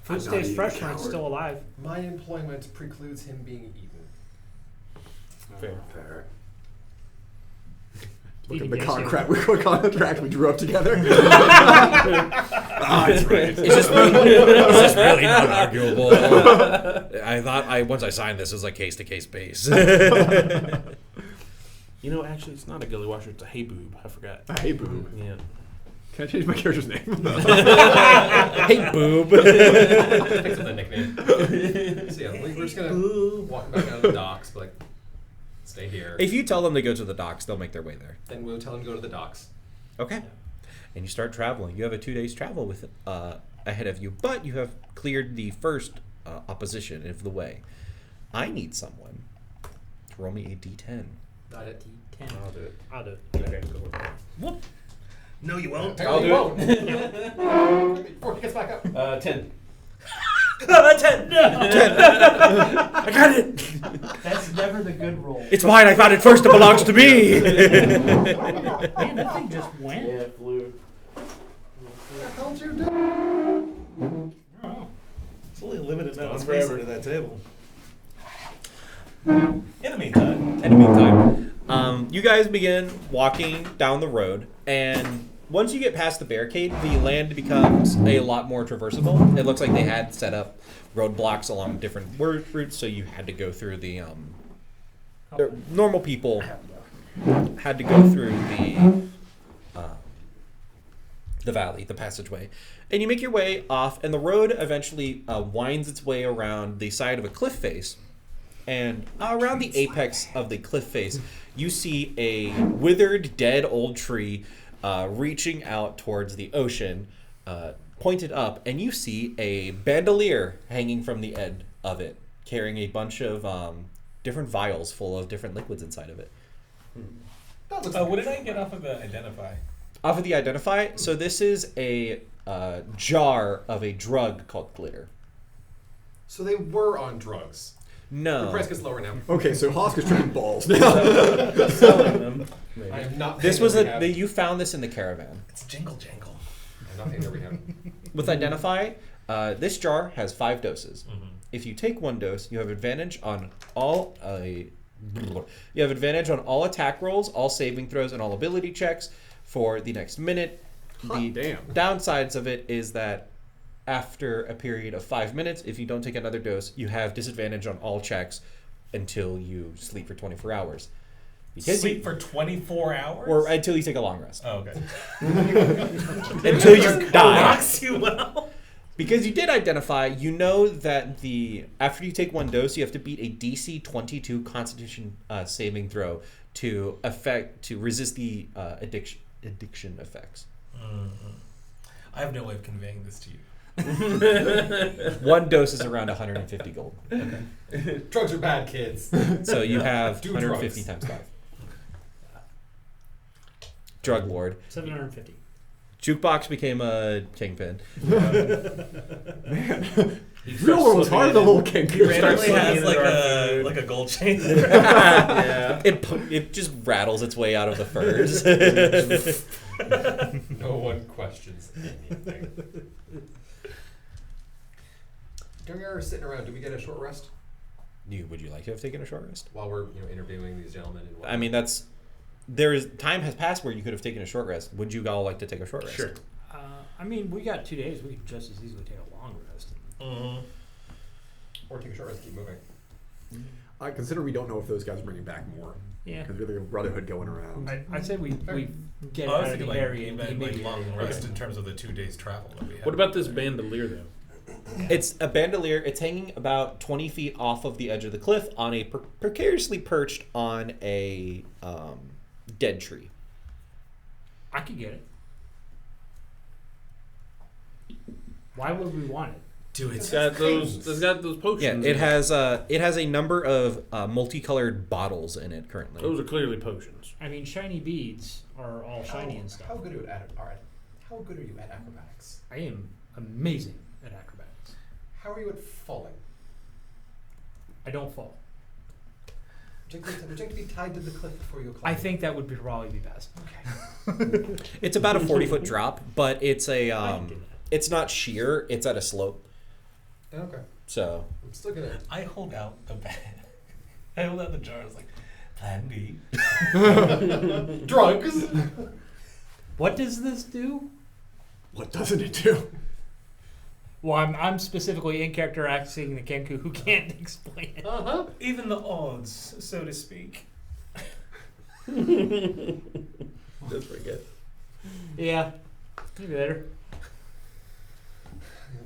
Food not stays even fresh a when it's coward. still alive. My employment precludes him being eaten. Fair. Fair. Look at Eating the gay contract. What contract we drew up together. It's right. It's just really not arguable. I thought once I signed this, it was like case to case base. You know, actually, it's not a gully washer. It's a hay boob. I forgot. Hey, boo. Yeah. Can I change my character's name? Hey, boob. Thanks for the nickname. So yeah, we're just gonna walk back out of the docks, but like, stay here. If you tell them to go to the docks, they'll make their way there. Then we'll tell them to go to the docks. Okay. And you start traveling. You have a 2 days travel with ahead of you, but you have cleared the first opposition of the way. I need someone to roll me a d10. Not it. D10. I'll do it. I'll do it. Okay, go. No, you won't. I'll do it. Before he gets back up. 10. 10. I got it. That's never the good roll. It's mine. I found it first. It belongs to me. Man, that thing just went. Yeah, it flew. How'd you do? Oh. It's only a limited amount of It's space forever. under that table. In the meantime, In the meantime, you guys begin walking down the road, and once you get past the barricade, the land becomes a lot more traversable. It looks like they had set up roadblocks along different routes, so you had to go through the normal people had to go through the valley, the passageway, and you make your way off, and the road eventually winds its way around the side of a cliff face. And around the apex of the cliff face, you see a withered, dead old tree reaching out towards the ocean, pointed up, and you see a bandolier hanging from the end of it, carrying a bunch of different vials full of different liquids inside of it. What did I get off of the identify? Off of the identify, so this is a jar of a drug called glitter. So they were on drugs. The No. price gets lower now. Okay, so Hosk is tripping balls now. Selling them. Maybe. I am not. This paying was their rehab. you found this in the caravan. It's jingle jangle. I'm not paying their rehab. With identify, this jar has 5 doses. Mm-hmm. If you take 1 dose, you have advantage on all attack rolls, all saving throws, and all ability checks for the next minute. The damn. downsides of it is that after a period of 5 minutes, if you don't take another dose, you have disadvantage on all checks until you sleep for 24 hours. Because Sleep for 24 hours? or until you take a long rest. Oh, okay. Until you die. Rocks you out. Because you did identify, you know that after you take 1 dose, you have to beat a DC 22 Constitution saving throw to resist the addiction effects. I have no way of conveying this to you. 1 dose is around 150 gold. Drugs are bad, kids. So you have Do 150 drugs. times 5. Drug lord. 750. Jukebox became a kingpin. Real one was hard, the little king. He randomly slipping has into like our a gold chain. Yeah. It just rattles its way out of the furs. No one questions anything. During our sitting around, do we get a short rest Would you like to have taken a short rest? while we're interviewing these gentlemen? And I mean, time has passed where you could have taken a short rest. Would you all like to take a short rest? Sure. I mean, we got 2 days. We could just as easily take a long rest. or take a short rest, and keep moving. I consider we don't know if those guys are bringing back more. Yeah. Because we're the Brotherhood going around. I'd say we get I was out of thinking the like, area you and meant maybe like long rest in terms of the 2 days travel that we have. What about this bandolier then? It's a bandolier. It's hanging about 20 feet off of the edge of the cliff on a precariously perched on a dead tree. I could get it. Why would we want it? Do It's it. got those. It's got those potions. Yeah, in it has a number of multicolored bottles in it currently. Those are clearly potions. I mean, shiny beads are all shiny and stuff. How good are you at acrobatics? I am amazing at acrobatics. How are you at falling? I don't fall. Would you like to be tied to the cliff before you climb? I think that would probably be best. Okay. It's about a 40-foot drop, but it's I can do that. it's not sheer. It's at a slope. Okay. So I'm still gonna. I hold out the bag. I hold out the jar. I was like, Plan B. Drugs. What does this do? What doesn't it do? Well, I'm specifically in character acting the Kenku who can't explain it. Uh-huh. Even the odds, so to speak. That's pretty good. Yeah, maybe later.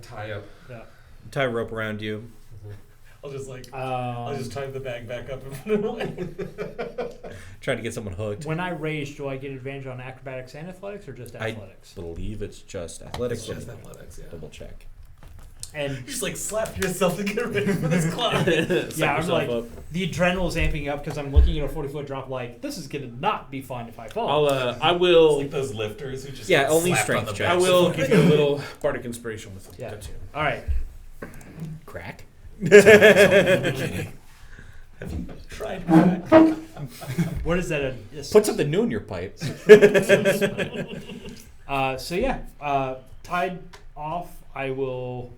Tie up. Yeah. tie a rope around you. I'll just like I'll just tie the bag back up and run away. Trying to get someone hooked. When I rage, do I get advantage on acrobatics and athletics, or just athletics? I believe it's just athletics. It's just athletics, yeah. Double check. And Just like slap yourself to get ready for this climb. yeah, I'm like the adrenaline's amping up because I'm looking at a 40-foot drop. Like this is gonna not be fun if I fall. I will. It's like those lifters who just Yeah, get only slapped strength on the check. back. I will give you a little bardic inspiration with Yeah. the tune. All right. Crack. Have you tried crack? What is that? Put something new in your pipe. So yeah, tied off. I will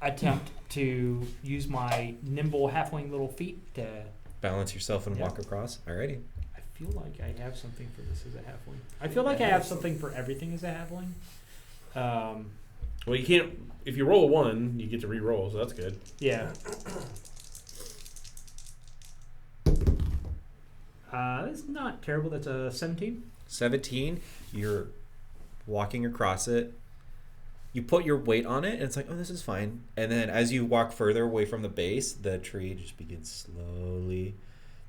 attempt to use my nimble halfling little feet to. Balance yourself and Yeah. walk across. Alrighty. I feel like I have something for this as a halfling. I feel like I have something for everything as a halfling. Well, you can't. If you roll a 1, you get to re-roll, so that's good. Yeah. That's not terrible. That's a 17. 17. You're walking across it. You put your weight on it, and it's like, oh, this is fine. And then as you walk further away from the base, the tree just begins slowly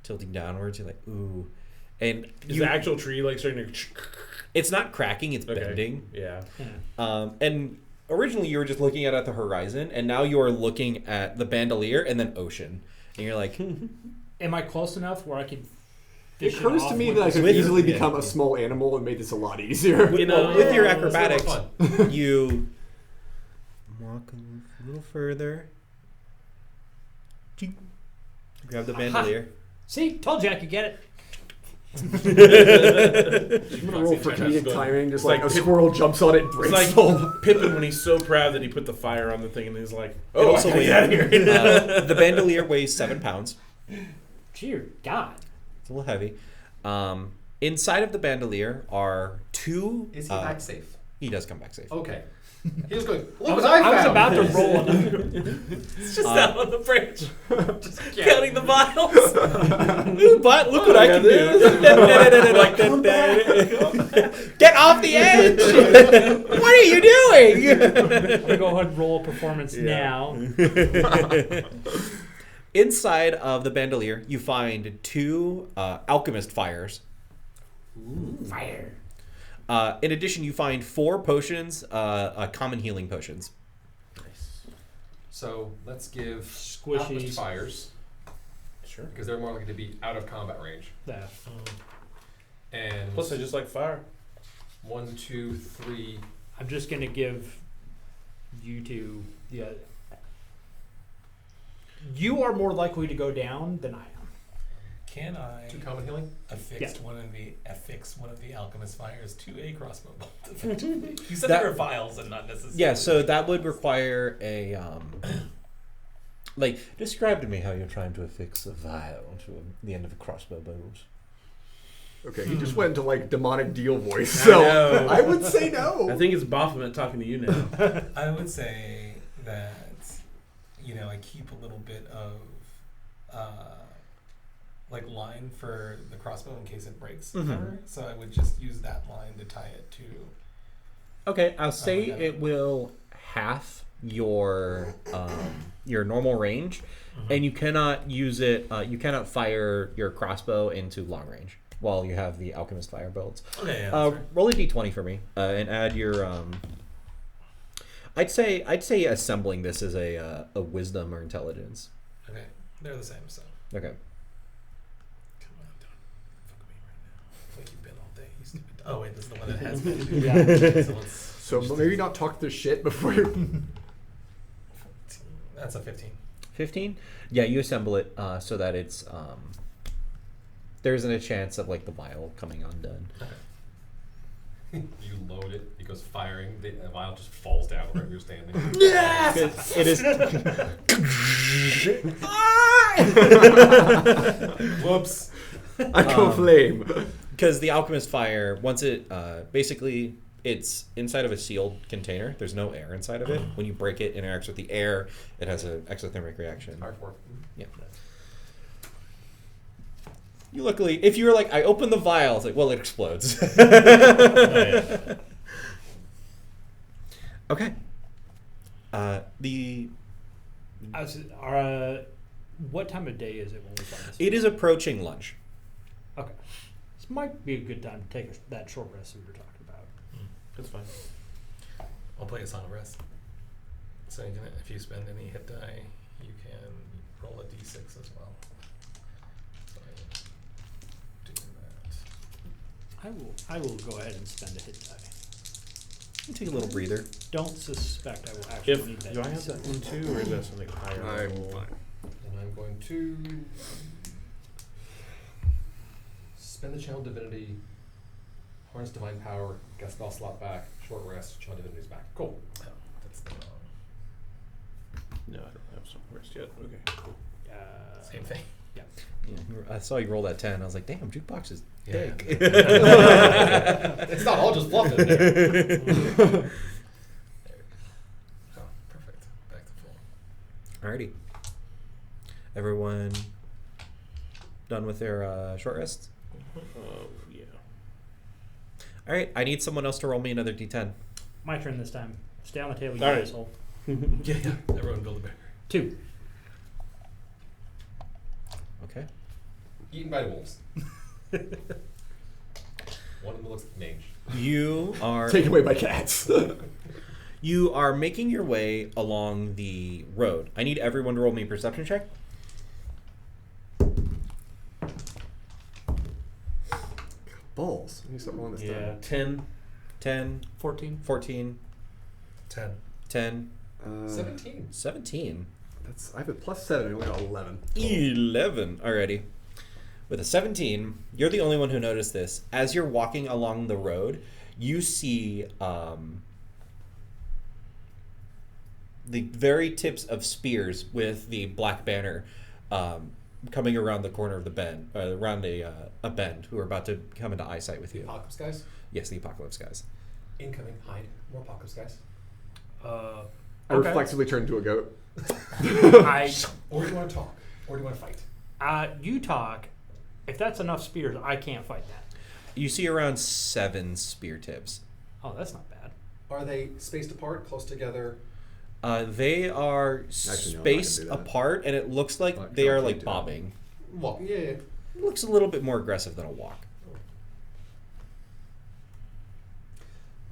tilting downwards. You're like, ooh. And Is the actual tree like starting to? it's not cracking; it's Okay. bending. Yeah. And originally you were just looking at the horizon, and now you are looking at the bandolier and then ocean, and you're like, Am I close enough where I can? It fish occurs off to me with that I this could with- easily yeah. become a small animal and made this a lot easier. You know, with your Yeah, it's a lot acrobatics, more you walk a little further. Grab the bandolier. See, told you I could get it. I'm gonna roll for comedic timing, just It's like, like a Pip- squirrel jumps on it and It's breaks like the whole. Pippin when he's so proud that he put the fire on the thing, and he's like, It "Oh, also I gotta weighs, get out of here." the bandolier weighs 7 pounds. Dear God. It's a little heavy. Inside of the bandolier are 2. Is he back safe? He does come back safe. Okay. He was going, look I was, what I I was found. about to roll another. It's just out on the branch, Just counting the vials. Ooh, but look what I can do. Get off the edge! What are you doing? I'm gonna go ahead and roll a performance now. Inside of the bandolier, you find 2 alchemist fires. Fire. In addition, you find 4 potions, common healing potions. So let's give Squishies. alchemist fires Sure. because they're more likely to be out of combat range. Yeah. And Plus, I just like fire. 1, 2, 3. I'm just gonna give you two. Yeah. You are more likely to go down than I am. Can I 2 common healing. affix Yeah. one of the alchemist fires to a crossbow bolt? Effectively, you said That- there were vials and not necessarily. Yeah, so that would require a describe to me how you're trying to affix a vial to the end of a crossbow bolt. Okay, he just went into like demonic deal voice, I so know. I would say no. I think it's Baphomet talking to you now. I would say that I keep a little bit of like line for the crossbow in case it breaks. Mhm. Ever. So I would just use that line to tie it to. Okay, I'll say yeah. it will half your normal range, and you cannot use it. You cannot fire your crossbow into long range while you have the alchemist fire bolts. Okay, yeah, that's right. Roll a d20 for me, and add your. I'd say assembling this is a wisdom or intelligence. Okay, they're the same. So Okay. come on, don't fuck with me right now. Like you've been all day, you stupid. Oh wait, this is the one that has been. Yeah. So let's. So maybe not talk this shit before you. That's a 15. 15. Yeah, you assemble it so that it's there isn't a chance of like the vial coming undone. You load it. It goes firing. The vial just falls down wherever you're standing. It is. Whoops. I go flame. Because the alchemist fire, once it basically it's inside of a sealed container. There's no air inside of it. When you break it, it interacts with the air. It has an exothermic reaction. Hard for. Yeah. You luckily, if you were like, I opened the vial, it's like, well, it explodes. Okay. What time of day is it when we find this? It is approaching lunch. Okay. This might be a good time to take that short rest we were talking about. That's fine. I'll play a song of rest. So you can, if you spend any hit die, you can roll a d6 as well. So I do that. I will go ahead and spend a hit die. Take a little breather. Don't suspect I will actually need that. Do I have that one too, or is that something higher? I'm level? fine. And I'm going to spend the channel divinity, harness divine power, get spell slot back, short rest, channel divinity's back. Cool. No, that's the wrong. No, I don't have some rest yet. Okay. Same thing. Yeah, I saw you roll that 10. I was like, damn, jukebox is Yeah. thick. It's not all just fluff in there. Oh, perfect. Back to full. Alrighty. Everyone done with their short rests? Yeah. All right, I need someone else to roll me another d10. My turn this time. Stay on the table, you All right. asshole. Yeah. Everyone build a bear. 2. Okay. Eaten by wolves. One of them looks like mage. You are Taken away by cats. you are making your way along the road. I need everyone to roll me a perception check. Balls. You start rolling this Yeah, down. 10. 10, 14. 14, 10. 10, 17. 17. I have a +7. I only got 11. 11. Alrighty. With a 17, you're the only one who noticed this. As you're walking along the road, you see the very tips of spears with the black banner coming around the corner of the bend, around a bend, who are about to come into eyesight with The you. apocalypse guys. Yes, the apocalypse guys. Incoming. Hide. More apocalypse guys. I Okay. reflexively turn into a goat. I Or do you want to talk? Or do you want to fight? you talk. If that's enough spears, I can't fight that. You see around 7 spear tips. Oh, that's not bad. Are they spaced apart, close together? They are Actually, no, I can spaced do that. apart, and it looks like Like, they are can't like do that. bobbing. Walking. Yeah. It looks a little bit more aggressive than a walk.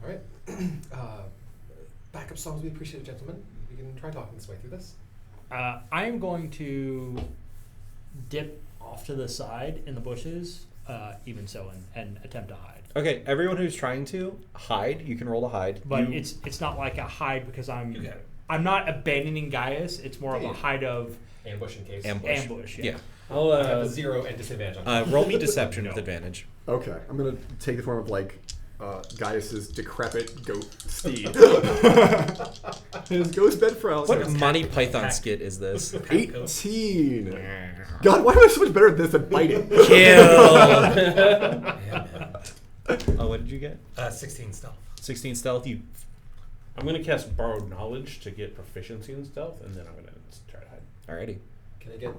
All right. Backup songs we appreciate, gentlemen. We can try talking this way through this. I am going to dip off to the side in the bushes, even so, and attempt to hide. Okay, everyone who's trying to hide, you can roll to hide. But You- it's not like a hide because You got it. I'm not abandoning Gaius. It's more of Yeah. a hide of Ambush in case. ambush. yeah. I'll I have a 0 and disadvantage on Roll me deception with advantage. Okay, I'm gonna take the form of like Gaius's decrepit goat steed. His ghost bed for Alex. What Monty Python skit is this? 18. God, why am I so much better at this than biting? Kill. Oh, what did you get? 16 stealth. 16 stealth. You. I'm going to cast Borrowed Knowledge to get proficiency in stealth, and then I'm going to try to hide. Alrighty. Can I get?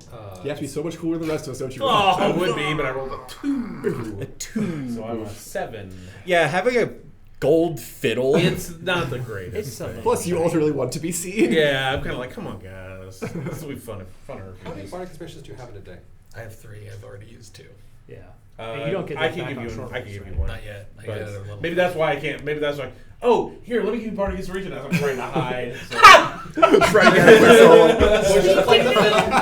You have to be so much cooler than the rest of us, don't you? I would be, but I rolled a 2. A 2. So I'm a 7. Yeah, having a gold fiddle. It's not the greatest. It's something. thing. Plus, you also really want to be seen. Yeah, I'm kind of like, come on, guys. This will be funner. How many bardic inspirations do you have in a day? I have 3. I've already used 2. Yeah. And you don't get I that can back give on you. short I can rest, give you right? one. Not yet. I But got it a little maybe bit. that's why I can't. Maybe that's why. Oh, here, let me give you part of inspiration as I'm trying to hide.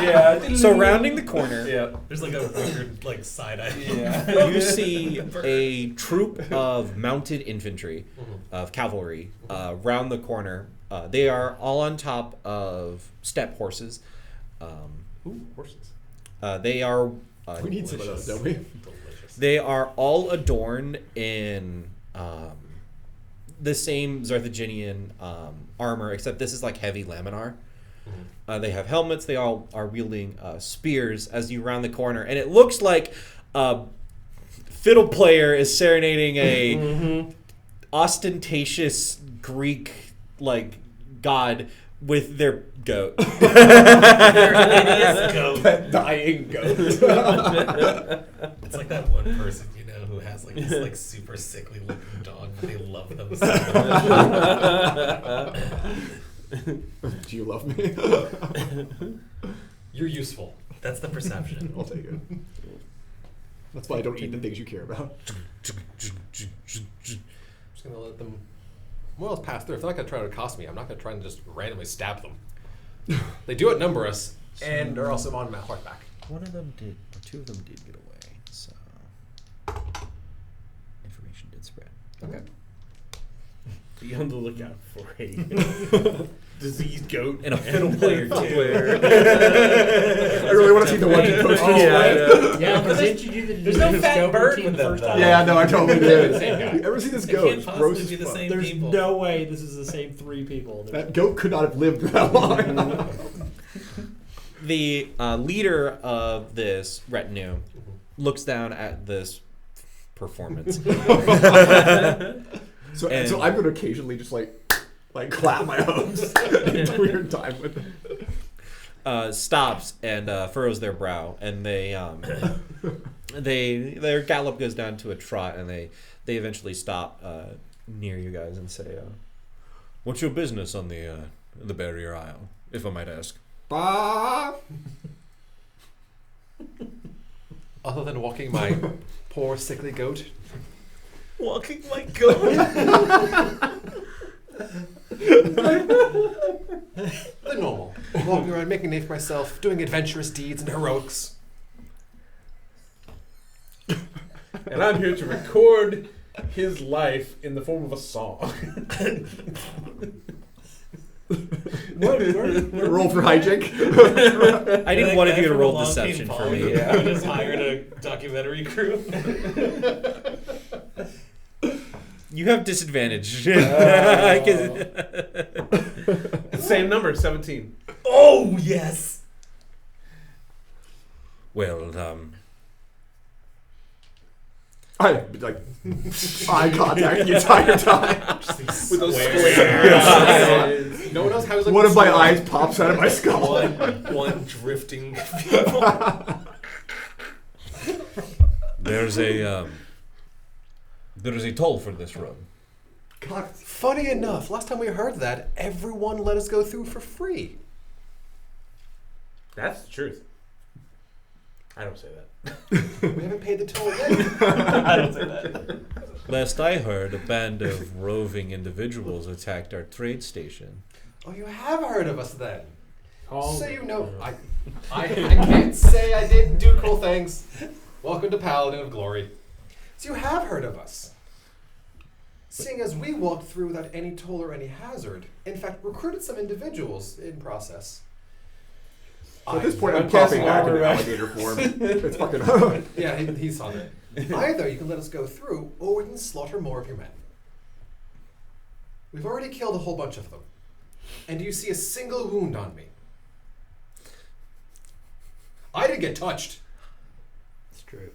Yeah. Surrounding the corner, Yeah. There's like a weird like side eye. Yeah. you see a troop of mounted infantry, of cavalry, round the corner. They are all on top of step horses. Ooh, horses. They are. We need some of those, don't we? Delicious. They are all adorned in the same Zarthaginian armor, except this is like heavy laminar. They have helmets. They all are wielding spears as you round the corner, and it looks like a fiddle player is serenading a ostentatious Greek like god with their goat. That dying goat. It's like that one person you know who has like this like super sickly looking dog, but they love them so much. Do you love me? You're useful. That's the perception. I'll take it. That's why I don't eat the things you care about. I'm just gonna let them more or less pass through. If they're not gonna try to accost me, I'm not gonna try and just randomly stab them. They do outnumber us, and are also on my horseback. One of them did, or 2 of them did get away, so information did spread. Okay. Be on the lookout for a diseased goat And a fiddle player too. I really want to see the one you posted. Yeah, because didn't you do the There's no fat scope bird routine with the them, first though. time? Yeah, no, I totally did. Same guy. You ever see this They goat? can't It's possibly gross be as the fuck. same There's people. no way this is the same 3 people. That goat could not have lived that long. The leader of this retinue looks down at this performance. So And- I'm going to occasionally just like clap my arms in weird time with it. Stops and furrows their brow, and their gallop goes down to a trot, and they eventually stop near you guys and say, "What's your business on the barrier isle, if I might ask?" Bah! Other than walking my poor sickly goat, Walking like goat. The normal. Walking around, making a name for myself, doing adventurous deeds and heroics. And I'm here to record his life in the form of a song. Roll for hijink. I need Like one of that you to from roll Long deception King for Kong, me. who just hired a documentary crew. You have disadvantage. I can- Same number, 17. Oh yes. well, I like eye contact the entire time. With those Squares. squares. No one else has like One of my eyes pops out of my skull. One drifting people. there's a toll for this road. God, Funny enough, last time we heard that, everyone let us go through for free. That's the truth. I don't say that. We haven't paid the toll yet. I don't say that. Last I heard, a band of roving individuals attacked our trade station. Oh, you have heard of us then. Call So you know, I can't say I didn't do cool things. Welcome to Paladin of Glory. So you have heard of us. Seeing as we walked through without any toll or any hazard, in fact, recruited some individuals in process. so at this point, I'm I'm popping casting back in armor, right? alligator form. It's fucking. Yeah, he saw that. Either you can let us go through, or we can slaughter more of your men. We've already killed a whole bunch of them. And do you see a single wound on me? I didn't get touched. It's true.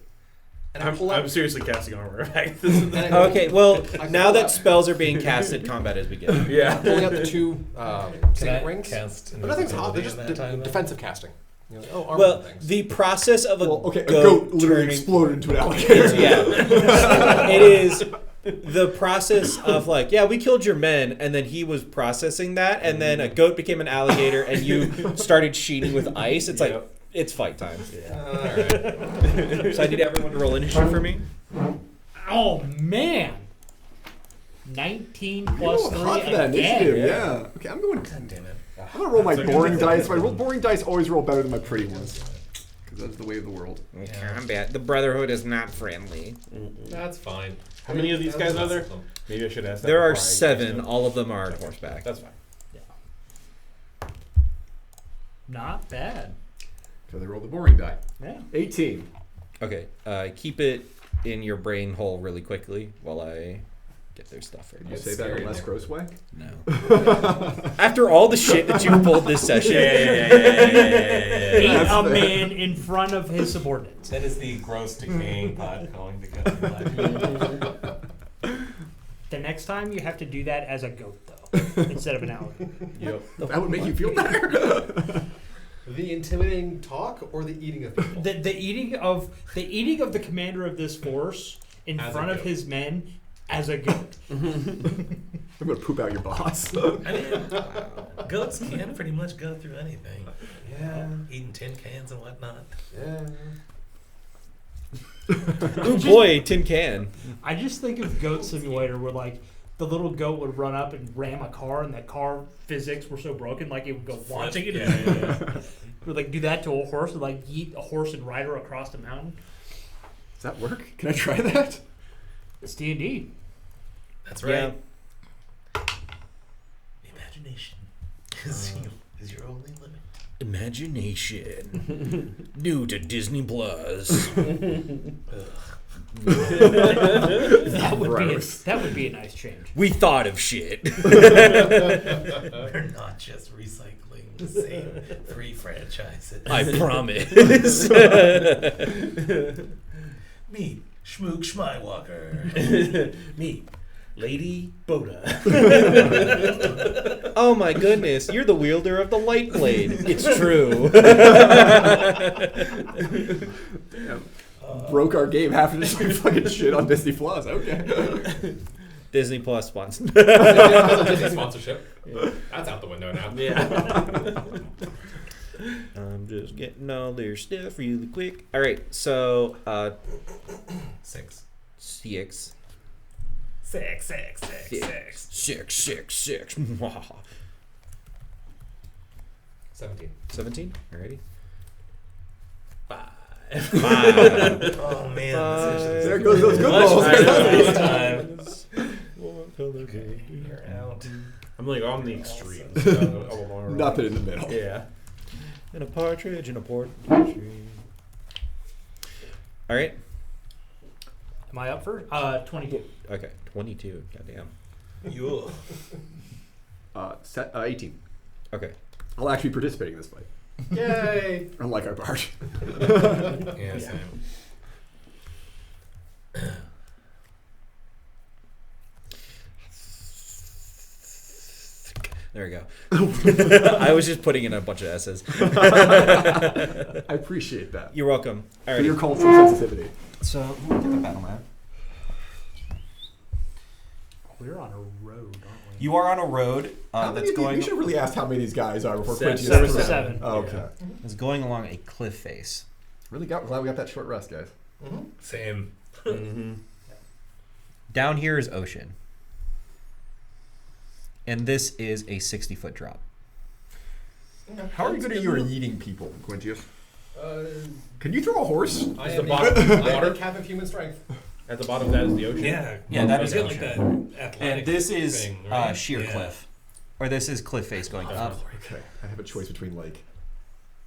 And I pull out. I'm seriously casting armor. Right? and I- Okay, well, I now pull that out- spells are being casted, combat is beginning. Yeah. pulling out the two Can signet I rings. cast But nothing's hot. They're invisibility just in that time, though? defensive casting. You know, oh, armor Well, things. the process of a Well, okay, a goat goat literally turning exploded into an alligator. yeah. It is the process of like, yeah, we killed your men, and then he was processing that, and then a goat became an alligator, and you started sheeting with ice. It's like, it's fight time. Alright. So I need everyone to roll initiative for me. Oh man. 19 plus Ooh, 3 hot for that again. initiative, yeah. Okay, I'm going. God damn it. I'm gonna roll my boring dice. If I roll boring dice, always roll better than my pretty ones. Because that's the way of the world. Combat. The Brotherhood is not friendly. That's fine. How many of these guys are there? Maybe I should ask that. There are before I 7. cast All of them are on them. horseback. That's fine. Not bad. So they roll the boring die. Yeah. 18. Okay. Keep it in your brain hole really quickly while I get their stuff Did right. you say that in a less gross way? No. After all the shit that you pulled this session. Eat That's a fair. man in front of his subordinates. That is the gross decaying pot calling the gut. The next time you have to do that as a goat, though, instead of an alligator. Yep. That would make you feel better. The intimidating talk or the eating of people? The eating of the commander of this force in As a front of goat. his men as a goat. I'm gonna poop out your boss. I mean, goats can pretty much go through anything. Yeah. Eating tin cans and whatnot. Yeah. Oh boy, tin can. I just think of Goat Simulator where like the little goat would run up and ram a car, and that car physics were so broken, like it would go launching it. Would like do that to a horse, and like yeet a horse and rider across the mountain. Does that work? Can I try that? It's D&D. That's Yeah. right. Imagination is your only limit. Imagination. New to Disney Plus. That would be a nice change. We thought of shit. We're not just recycling the same 3 franchises. I promise. Meet Schmook Schmywalker. Meet Lady Boda. Oh my goodness, you're the wielder of the light blade. It's true. Broke our game. Half of just like fucking shit on Disney Plus. Okay. Disney Plus sponsor. Disney sponsorship. That's out the window now. I'm just getting all their stuff really quick. All right, so 6. 6. Six. 17. 17. Alrighty. 5. 5. Oh man, There goes those good Much rolls. higher times. You're out. I'm like on the extremes. of a Nothing in the middle. Yeah. And a partridge in a port tree. All right. Am I up for 22? Okay. 22. Goddamn. You. 18. Okay. I'll actually be participating in this fight. Yay! Unlike our part. Yeah, same. There we go. I was just putting in a bunch of S's. I appreciate that. You're welcome. All For right. your cultural sensitivity. So we'll get the battle map. We're on a road, aren't we? You are on a road How many that's of you- going we should have really asked how many of these guys are before Seven. Quincy is Seven. Oh, okay. is going along a cliff face. Really glad we got that short rest, guys. Same. Mm-hmm. Down here is ocean. And this is a 60-foot drop. How are you good at you at eating people, Quintius? Uh, Can you throw a horse? I Is am the bottom I am water? a cap of human strength. At the bottom of that is the ocean. Yeah. Yeah, that I is get like ocean. that athletic And this is thing, right? sheer Yeah. cliff. Or this is cliff face going up. Okay. I have a choice between like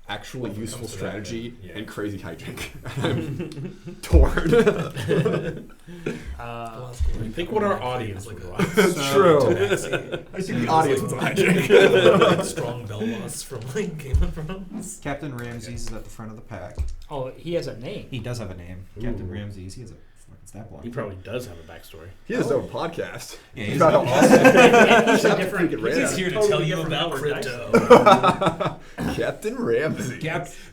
actually Well, if it useful comes to that, strategy then, yeah. and crazy hijack. I'm torn. Think what our audience would watch. True. I think the audience was a hijack. like strong Belwas from like Game of Thrones. Captain Ramses is at the front of the pack. Oh, he has a name. He does have a name. Ooh. Captain Ramses. He has a fucking stat block. He probably does have a backstory. He has his own podcast. Yeah, he's About how got- He's a Captain different. freaking He's Ramsey. Here to totally tell you different about color crypto. Captain Ramsey.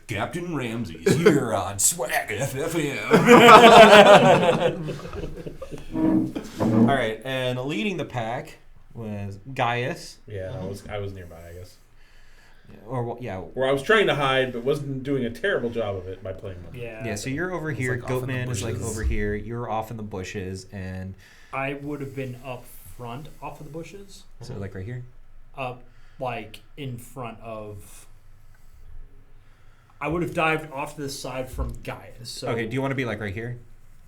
Captain Ramses here on Swag FFM. All right, and leading the pack was Gaius, Yeah, I was nearby, I guess. or yeah, Where I was trying to hide, but wasn't doing a terrible job of it by playing them. Yeah. yeah. So you're over here. like off in the Goatman is like bushes. over here. You're off in the bushes, and I would have been up front, off of the bushes, so like right here. up like in front of. I would have dived off to the side from Gaius. So, Okay, do you want to be like right here?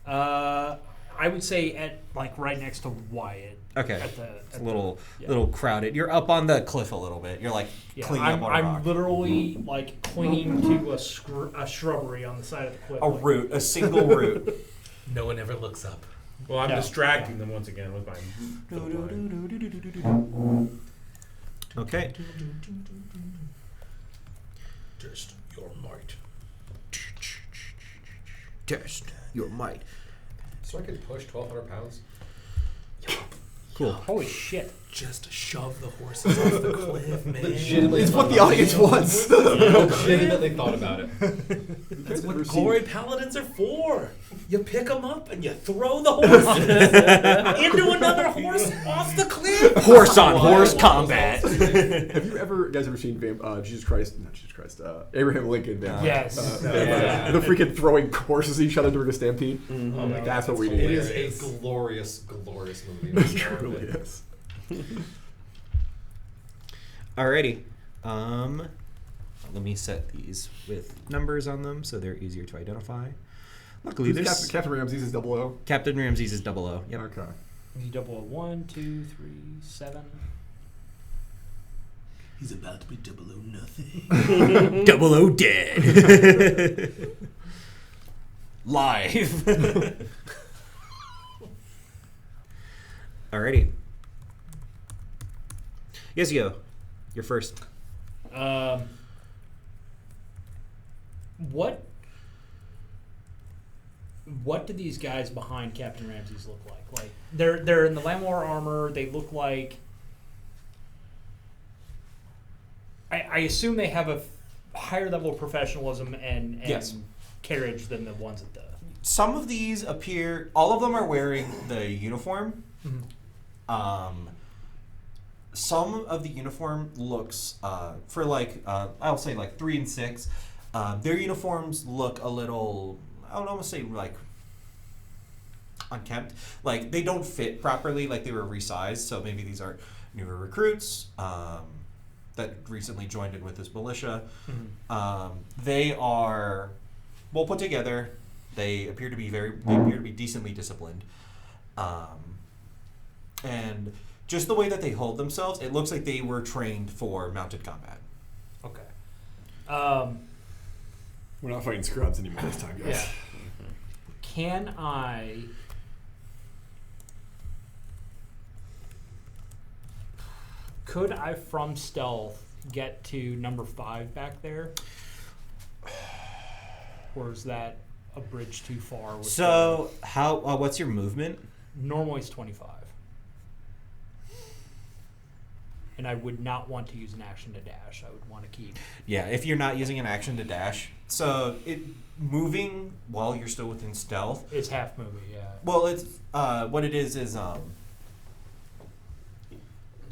I would say at like right next to Wyatt. Okay, At the it's at a little yeah. little crowded. You're up on the cliff a little bit. You're like Yeah, clinging I'm, up on a I'm rock. literally like clinging to a shrubbery on the side of the cliff. A like- root, a single root. No one ever looks up. Well, I'm No. distracting them once again with my. Okay. Just your might. Test your might. So I could push 1,200 pounds. Cool. Holy shit! Just shove the horses off the cliff, man. Legitimately It's what thought the about audience it. wants. Legitimately thought about it. That's Never what seen- glory paladins are for. You pick them up and you throw the horses into another horse off the cliff. Horse on horse combat. Have you guys ever seen Jesus Christ? Abraham Lincoln. Yes. The freaking throwing horses at each other during a stampede. Oh my That's God, what we It need. is a glorious, glorious movie. It truly is. Alrighty. Let me set these with numbers on them so they're easier to identify. Luckily, Who's there's Captain Ramses is 00. Captain Ramses is 00. Yep. Okay. You double 1, 2, 3, 7. He's about to be 00 nothing. 00 dead. Live. Alrighty. Yes, yo. You're first. What do these guys behind Captain Ramses look like? Like they're in the Lamor armor. They look like. I assume they have a higher level of professionalism and Yes. carriage than the ones at the. Some of these appear. All of them are wearing the uniform. Some of the uniform looks for like I'll say like 3 and 6. Their uniforms look a little. I would almost say like unkempt. Like they don't fit properly. Like they were resized. So maybe these are newer recruits that recently joined in with this militia. They are well put together. They appear to be decently disciplined. And just the way that they hold themselves, it looks like they were trained for mounted combat. Okay. We're not fighting scrubs anymore this time, guys. Yeah. Can I... Could I, from stealth, get to number 5 back there? Or is that a bridge too far? With So, how? What's your movement? normally it's 25. And I would not want to use an action to dash. I would want to keep... Yeah, if you're not using an action to dash. So, moving while you're still within stealth. It's half movie, yeah. Well, it's what it is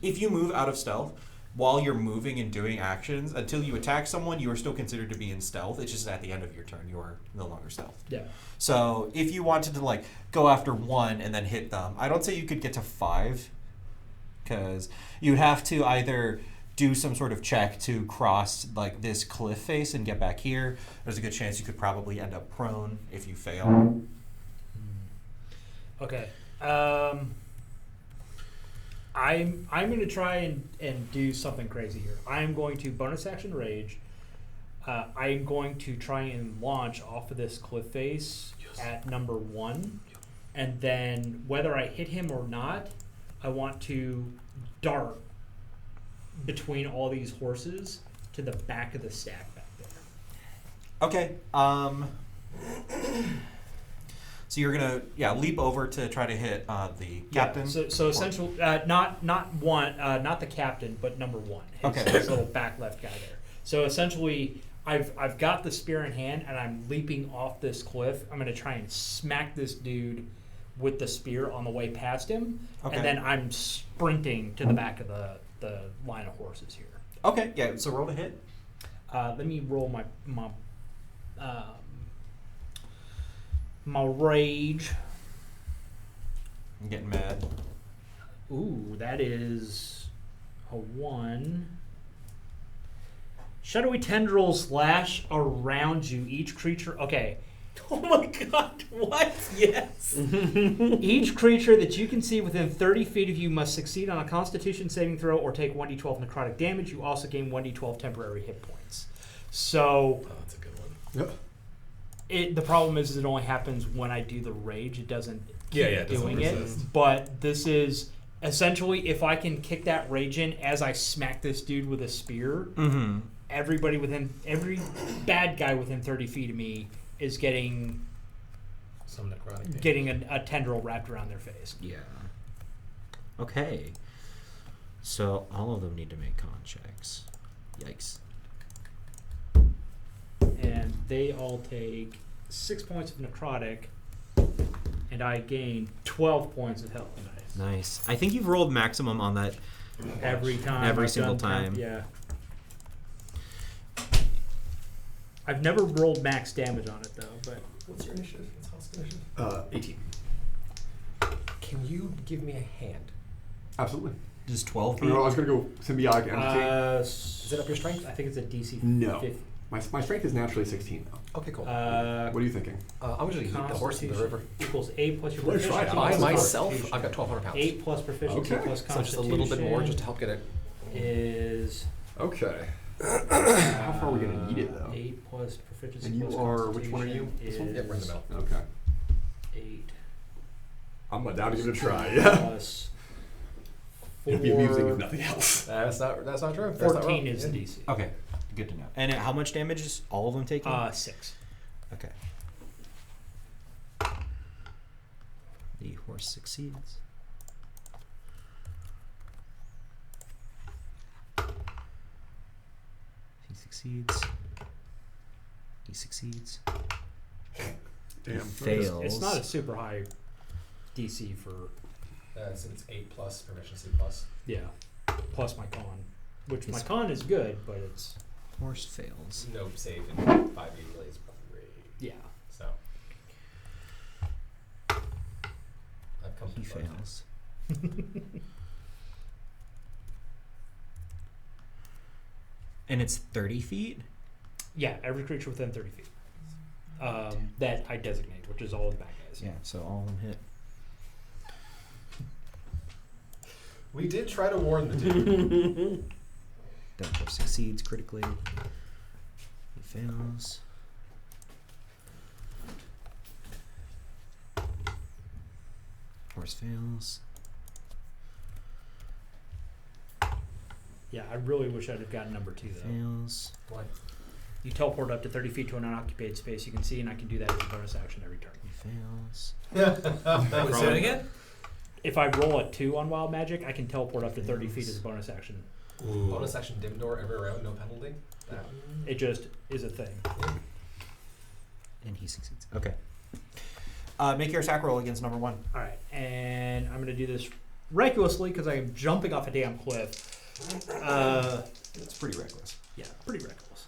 if you move out of stealth while you're moving and doing actions until you attack someone, you are still considered to be in stealth. It's just at the end of your turn you are no longer stealth. Yeah. So if you wanted to like go after 1 and then hit them, I don't say you could get to 5 because you have to either do some sort of check to cross like this cliff face and get back here. There's a good chance you could probably end up prone if you fail. Okay. I'm going to try and do something crazy here. I'm going to bonus action rage. I'm going to try and launch off of this cliff face at number 1. And then whether I hit him or not, I want to dart between all these horses to the back of the stack back there. Okay. So you're gonna leap over to try to hit the captain. Yeah, so essentially, not the captain, but number 1. Okay. His little back left guy there. So essentially, I've got the spear in hand and I'm leaping off this cliff. I'm gonna try and smack this dude with the spear on the way past him, Okay. and then I'm sprinting to the back of the line of horses here. Okay. Yeah. So roll to hit. Let me roll my rage. I'm getting mad. Ooh, that is a 1. Shadowy tendrils lash around you. Each creature... Okay. Oh my god, what? Yes. Each creature that you can see within 30 feet of you must succeed on a Constitution saving throw or take 1d12 necrotic damage. You also gain 1d12 temporary hit points. So... Oh, that's a good one. Yep. The problem is it only happens when I do the rage. It doesn't keep it doesn't doing resist. it. But this is essentially, if I can kick that rage in as I smack this dude with a spear, every bad guy within 30 feet of me is getting Some necrotic damage. getting a tendril wrapped around their face. Yeah. Okay. So all of them need to make con checks. Yikes. And they all take 6 points of necrotic, and I gain 12 points of health. Nice. I think you've rolled maximum on that. Every time. Every I've single done time. Yeah. I've never rolled max damage on it though, but What's your initiative? What's initiative? 18. Can you give me a hand? Absolutely. Does 12 I was going to go symbiotic entity. Is it up your strength? I think it's a DC. No. 50. My strength is naturally 16, though. Okay, cool. What are you thinking? I'm just gonna eat the horse in the river. Equals 8 plus your Let's try it. proficiency. I plus myself, constitution. I've got 1,200 pounds. 8 plus proficiency Okay. plus So constitution. just a little bit more just to help get it. Is Okay. How far are we going to eat it, though? 8 plus proficiency And you plus are- which one are you? constitution This one? Yeah, we're in the middle. Okay. 8 I'm down to give it a try, yeah. plus 4. It'd be amusing if nothing else. That's not true. That's not 14 wrong. is the Yeah. DC. Okay. Good to know. And how much damage is all of them taking? 6. Okay. The horse succeeds. He succeeds. He succeeds. Damn. Fails. It's not a super high DC for So it's 8 plus proficiency plus. plus my con, which my It's- con is good, but it's Horse fails. No save in 5e really is great. yeah. So come He to life. fails. And it's 30 feet? Yeah, every creature within 30 feet. That I designate, which is all the bad guys. Yeah, so all of them hit. We did try to warn the dude. Delta succeeds critically. He fails. Horse fails. Yeah, I really wish I'd have gotten number 2, though. Fails. What? You teleport up to 30 feet to an unoccupied space you can see, and I can do that as a bonus action every turn. He fails. Wait, say it again? If I roll a 2 on Wild Magic, I can teleport up to 30 feet as a bonus action. Ooh. Bonus action dim door every round, no penalty. That. It just is a thing. And he succeeds. Okay. Make your attack roll against number 1. All right, and I'm going to do this recklessly because I am jumping off a damn cliff. It's pretty reckless. Yeah, pretty reckless.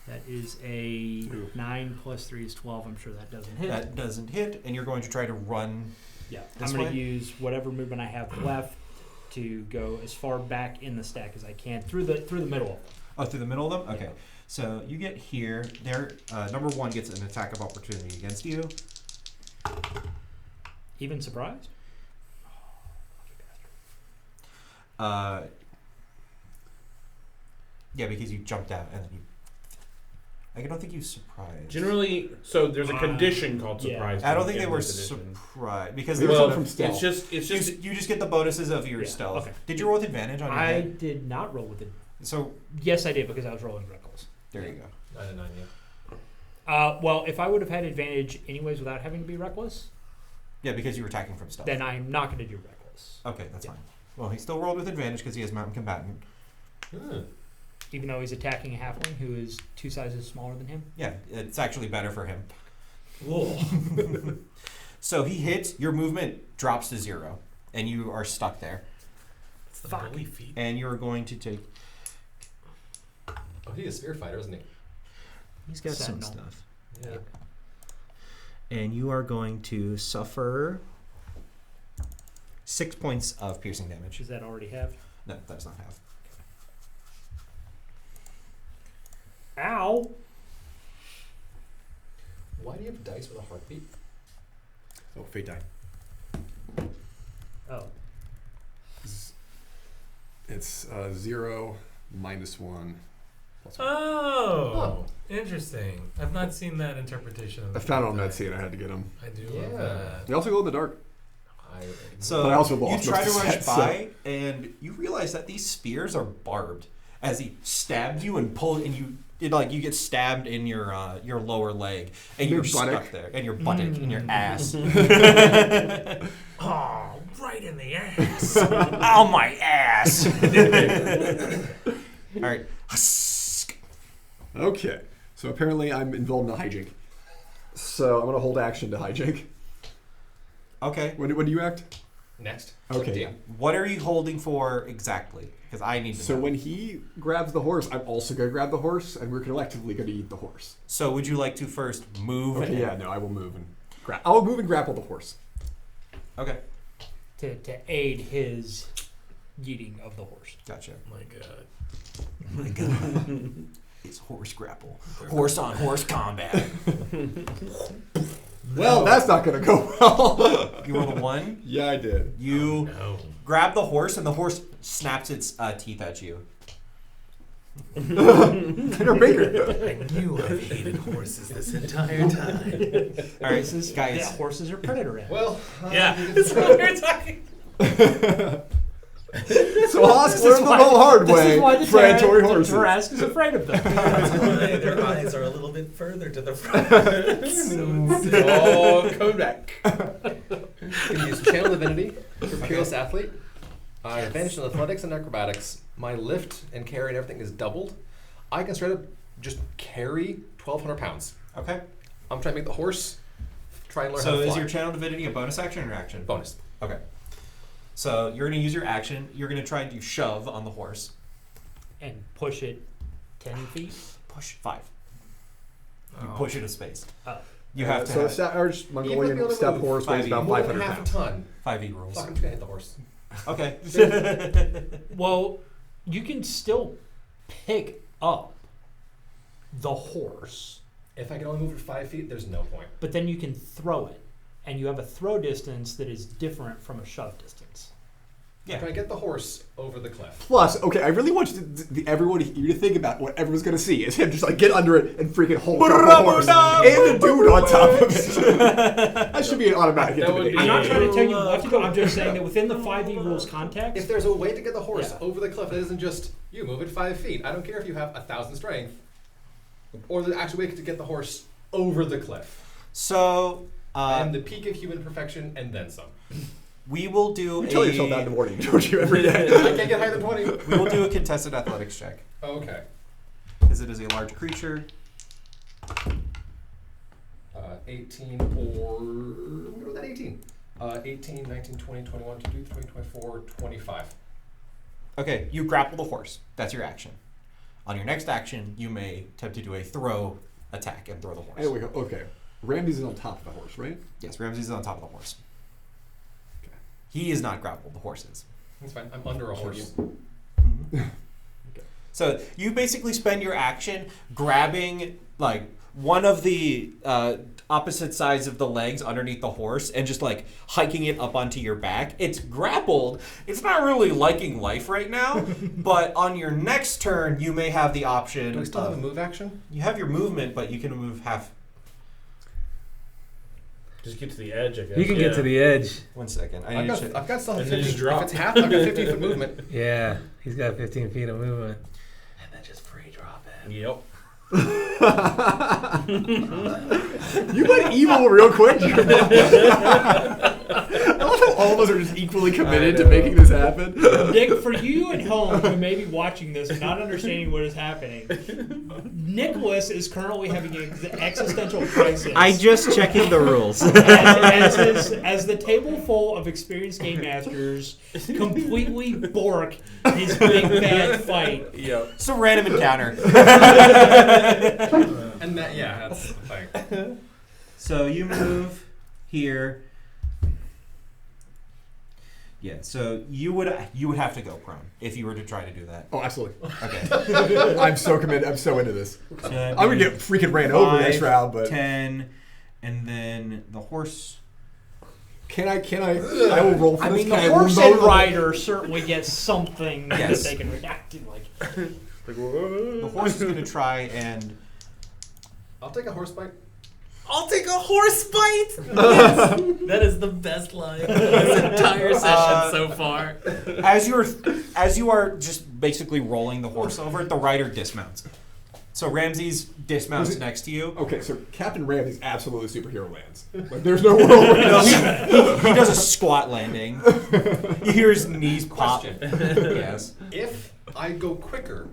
That is a 9 plus 3 is 12. I'm sure that doesn't hit. That doesn't hit, and you're going to try to run. Yeah, This I'm going way? to use whatever movement I have left to go as far back in the stack as I can through the middle of them. Oh, through the middle of them? Okay. Yeah. So you get here. There, number 1 gets an attack of opportunity against you. Even surprised? Yeah, because you jumped out and then you. I don't think you surprised. Generally, so there's a condition called yeah. surprise. I don't to think they begin were this edition. surprised because They there were was from stealth. It's just you just get the bonuses of your Yeah, stealth. okay. Did you roll with advantage on your I hit? did not roll with it. So Yes, I did because I was rolling reckless. there you go. 9 and 9, yeah. Well, if I would have had advantage anyways without having to be reckless, Yeah, because you were attacking from stealth. then I'm not going to do reckless. Okay, that's Yeah. fine. Well, he still rolled with advantage because he has mountain combatant. Even though he's attacking a halfling who is 2 sizes smaller than him. Yeah, it's actually better for him. Whoa. So he hits, your movement drops to 0, and you are stuck there. It's the Fuck. bully feet. And you're going to take Oh, he's a spear fighter, isn't he? He's got some Sentinel. stuff. Yeah. And you are going to suffer 6 points of piercing damage. Does that already have? No, that does not have. Ow! Why do you have dice with a heartbeat? Oh, fate die. Oh. It's 0, -1. Oh, interesting. I've not seen that interpretation. Of I found it on the Medsy and I had to get them. I do Yeah. love that. They also glow in the dark. So But I also you lost try to most of rush that, so- by, and you realize that these spears are barbed. As he stabbed you and pulled, and you get stabbed in your lower leg, and Your you're stuck buttock. there, and your buttock, and your ass. Oh, right in the ass. Ow, my ass! All right. Okay. So apparently I'm involved in a hijink. So I'm going to hold action to hijink. Okay. When do you act? Next. Okay. Yeah. What are you holding for exactly? Because I need to So know. when he grabs the horse, I'm also going to grab the horse, and we're collectively going to eat the horse. So would you like to first move? Okay, yeah, no, I will move and I'll move and grapple the horse. Okay. To aid his yeeting of the horse. Gotcha. My God. My God. It's horse grapple. Horse on horse combat. Well, that's not going to go well. You rolled a 1. Yeah, I did. You No. grab the horse, and the horse snaps its teeth at you. They're bigger. I knew I've hated horses this entire time. All right, guys. Yeah, horses are predator animals. Well, Yeah, that's what we were talking. So Hosk learned the hard way. This is why the predatory horses. Tarrasque is afraid of them. That's why their eyes are a little bit further to the front. Oh, coming back. can use Channel Divinity for Peerless Athlete. Advantage in Athletics and Acrobatics. My lift and carry and everything is doubled. I can straight up just carry 1,200 pounds. Okay. I'm trying to make the horse try and learn how So to is fly. your channel divinity a bonus action or action? Bonus. Okay. So you're going to use your action. You're going to try and do shove on the horse. And push it 10 feet. Push 5. You Oh. push it a space. You have to So have average Mongolian Even the steppe move, horse weighs about More 500 than half pounds. a ton. 5e rules. Fuck, I'm just gonna hit the horse. Okay. Well, you can still pick up the horse, If I can only move it 5 feet, there's no point. but then you can throw it, and you have a throw distance that is different from a shove distance. Yeah. Can I get the horse over the cliff? Plus, okay, I really want you to think about what everyone's going to see is him just like get under it and freaking hold up the horse and the dude on top of it. That should be an automatic That would intimidation. I'm not trying to tell you what to do. I'm just saying that within the 5e rules context, If there's a way to get the horse Yeah. over the cliff that isn't just, you move it 5 feet. I don't care if you have 1,000 strength. Or the actual way to get the horse over the cliff. So, I am the peak of human perfection and then some. we will do You tell yourself that in the morning, don't you, every day? I can't get higher than 20. we will do a contested athletics check Okay. because it is a large creature. 18 or... I'm going to go with that 18. 18, 19, 20, 21, 22, 23, 24, 25. Okay, you grapple the horse. That's your action. On your next action, you may attempt to do a throw attack and throw the horse. There we go. Okay. Ramses is on top of the horse, right? Yes, Ramses is on top of the horse. Okay. He is not grappled. The horse is. That's fine. I'm under a horse. So you basically spend your action grabbing like one of the opposite sides of the legs underneath the horse and just like hiking it up onto your back. It's grappled. It's not really liking life right now, but on your next turn you may have the option. Do we still have a move action? You have your movement, but you can move half. Just get to the edge, I guess. You can get to the edge. 1 second. I I've need got, to check. I've got still And then 50. just drop. If it's half, I've got 15-foot movement. Yeah, he's got 15 feet of movement. And then just free drop it. Yep. You went evil real quick. I love how all of us are just equally committed to making this happen. Nick, for you at home who may be watching this and not understanding what is happening, Nicholas is currently having an existential crisis. just checking the rules. as the table full of experienced game masters completely bork his big bad fight. Yep. It's a random encounter. And that, yeah, that's the thing. So you move here. Yeah, so you would have to go prone if you were to try to do that. Oh, absolutely. Okay. I'm so committed. I'm so into this. So I'm going to get freaking ran over next round, but 10, and then the horse. can I will roll for I this. mean, Can the I horse remote- and rider certainly get something Yes. that they can react to. Like, The horse is going to try and. I'll take a horse bite. I'll take a horse bite. Yes. That is the best line of this entire session so far. As you are just basically rolling the horse over, the rider dismounts. So Ramses dismounts next to you. Okay, so Captain Ramsey's absolutely superhero lands. Like, there's no world where No, he does a squat landing. You hear his knees pop. Question. Yes. If I go quicker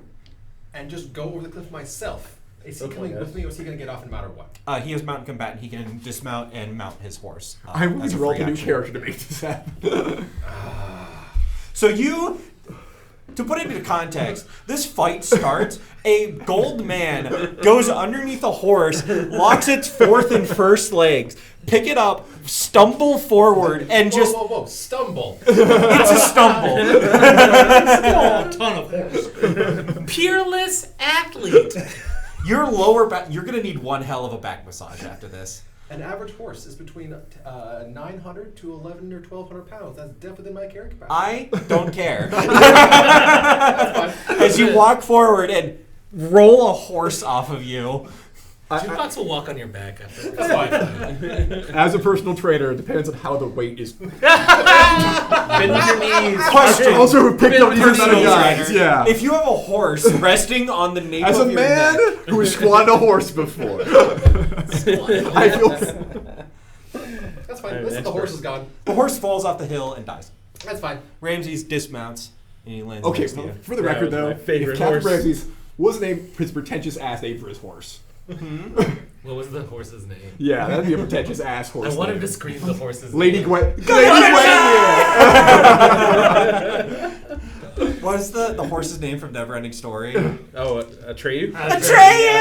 and just go over the cliff myself, is he Okay, coming yes. with me or is he going to get off no matter what? He is mountain combatant. He can dismount and mount his horse. I will as a roll free a new action. character to make this happen. So to put it into context, this fight starts. A gold man goes underneath a horse, locks its fourth and first legs, pick it up, stumble forward, and just Whoa, stumble. it's a stumble. still a ton of horse. Peerless athlete. Your lower back. You're gonna need one hell of a back massage after this. An average horse is between 900 to 11 or 1,200 pounds. That's definitely within my carrying capacity. I don't care. That's fine. As you walk forward and roll a horse off of you. Jukebox will walk on your back after. That's fine. As a personal trainer, it depends on how the weight is. Bend your knees. Question. Also, picked up your Personal guys. trainer. Yeah. If you have a horse resting on the nape As a of your man neck, who has squatted a horse before, I feel. That's fine. Alright, Listen, the next horse is gone. the horse falls off the hill and dies. That's fine. Ramses dismounts and he lands Okay, next to you. for the That record was though, my favorite if Captain horse. Ramses was named his pretentious ass name for his horse. What was the horse's name? Yeah, that'd be a pretentious ass horse. I want him name. to scream the horse's Lady name. Gwen. Lady Gwen. What is the horse's name from Neverending Story? Oh, Atreyu? Atreyu!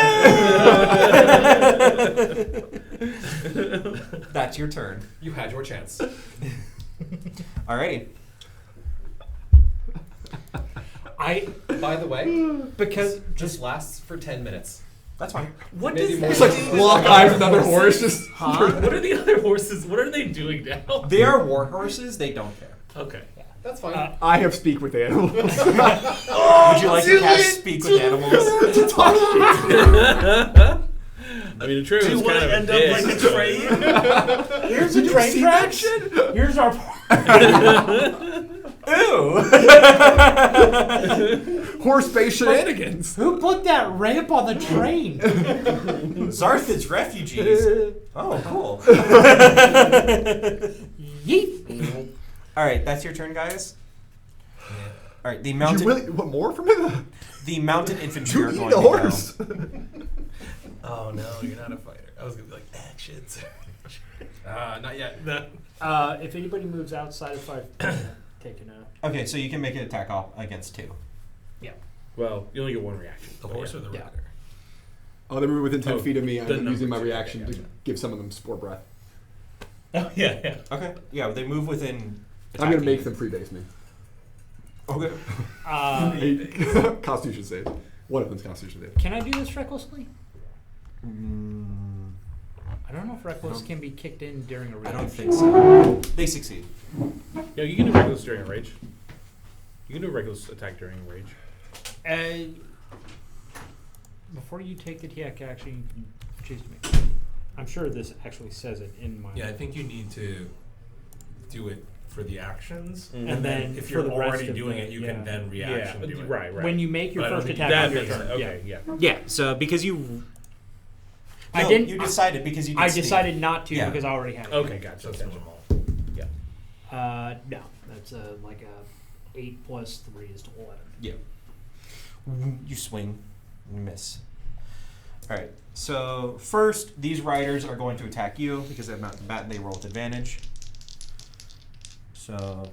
That's your turn. You had your chance. Alrighty. By the way, Because this lasts for 10 minutes. That's fine. What Maybe does more. It's that like do? lock eyes with another horse. Just What are the other horses? What are they doing now? They are war horses. They don't care. Okay. That's fine. I have speak with animals. Would you like to cast Speak with Animals? I mean, true. Do you it's want kind to of end a up dick, like a so- train? here's the train tracks. Here's our. Ew! Horse-based shenanigans. Who put that ramp on the train? Zarthid's refugees. Oh, cool. Yeet. All right, that's your turn, guys. All right, the You mountain, really want more from me? the mountain infantry You are eat going a to horse. Oh no, you're not a fighter. I was gonna be like actions. Not yet. No. If anybody moves outside of 5, taking a. go. Okay, so you can make an attack off against 2. Well, you only get one reaction. The but horse yeah. or the Yeah. rider? Oh, they move within 10 Oh, feet of me. I'm the using my numbers, yeah, reaction gotcha. to give some of them spore breath. Oh yeah. Okay, yeah, they move within. I'm going to attacking. make them freebase me. Okay. 8 Constitution save. One of them's Constitution save. Can I do this recklessly? Mm, I don't know if reckless can be kicked in during a I reaction. don't think so. They succeed. Yeah, you can do reckless during a rage. You can do a reckless attack during a rage. Before you take the attack action, you can choose to make. I'm sure this actually says it in my. Yeah, I think you need to do it for the actions, Mhm. And then if for you're the rest already of doing the- it, you yeah. can then reaction do it. right. When you make your But I don't first think attack, That on your makes turn. sense. Yeah. Okay, yeah. Yeah, so because you. I No, didn't. You decided because you did I sneak. decided not to Yeah. because I already had it. Okay, gotcha. So it's gotcha. normal. No, that's like a 8 plus 3 is 11. Yeah. You swing, you miss. All right. So first, these riders are going to attack you because they have mountain bat and they roll with advantage. So,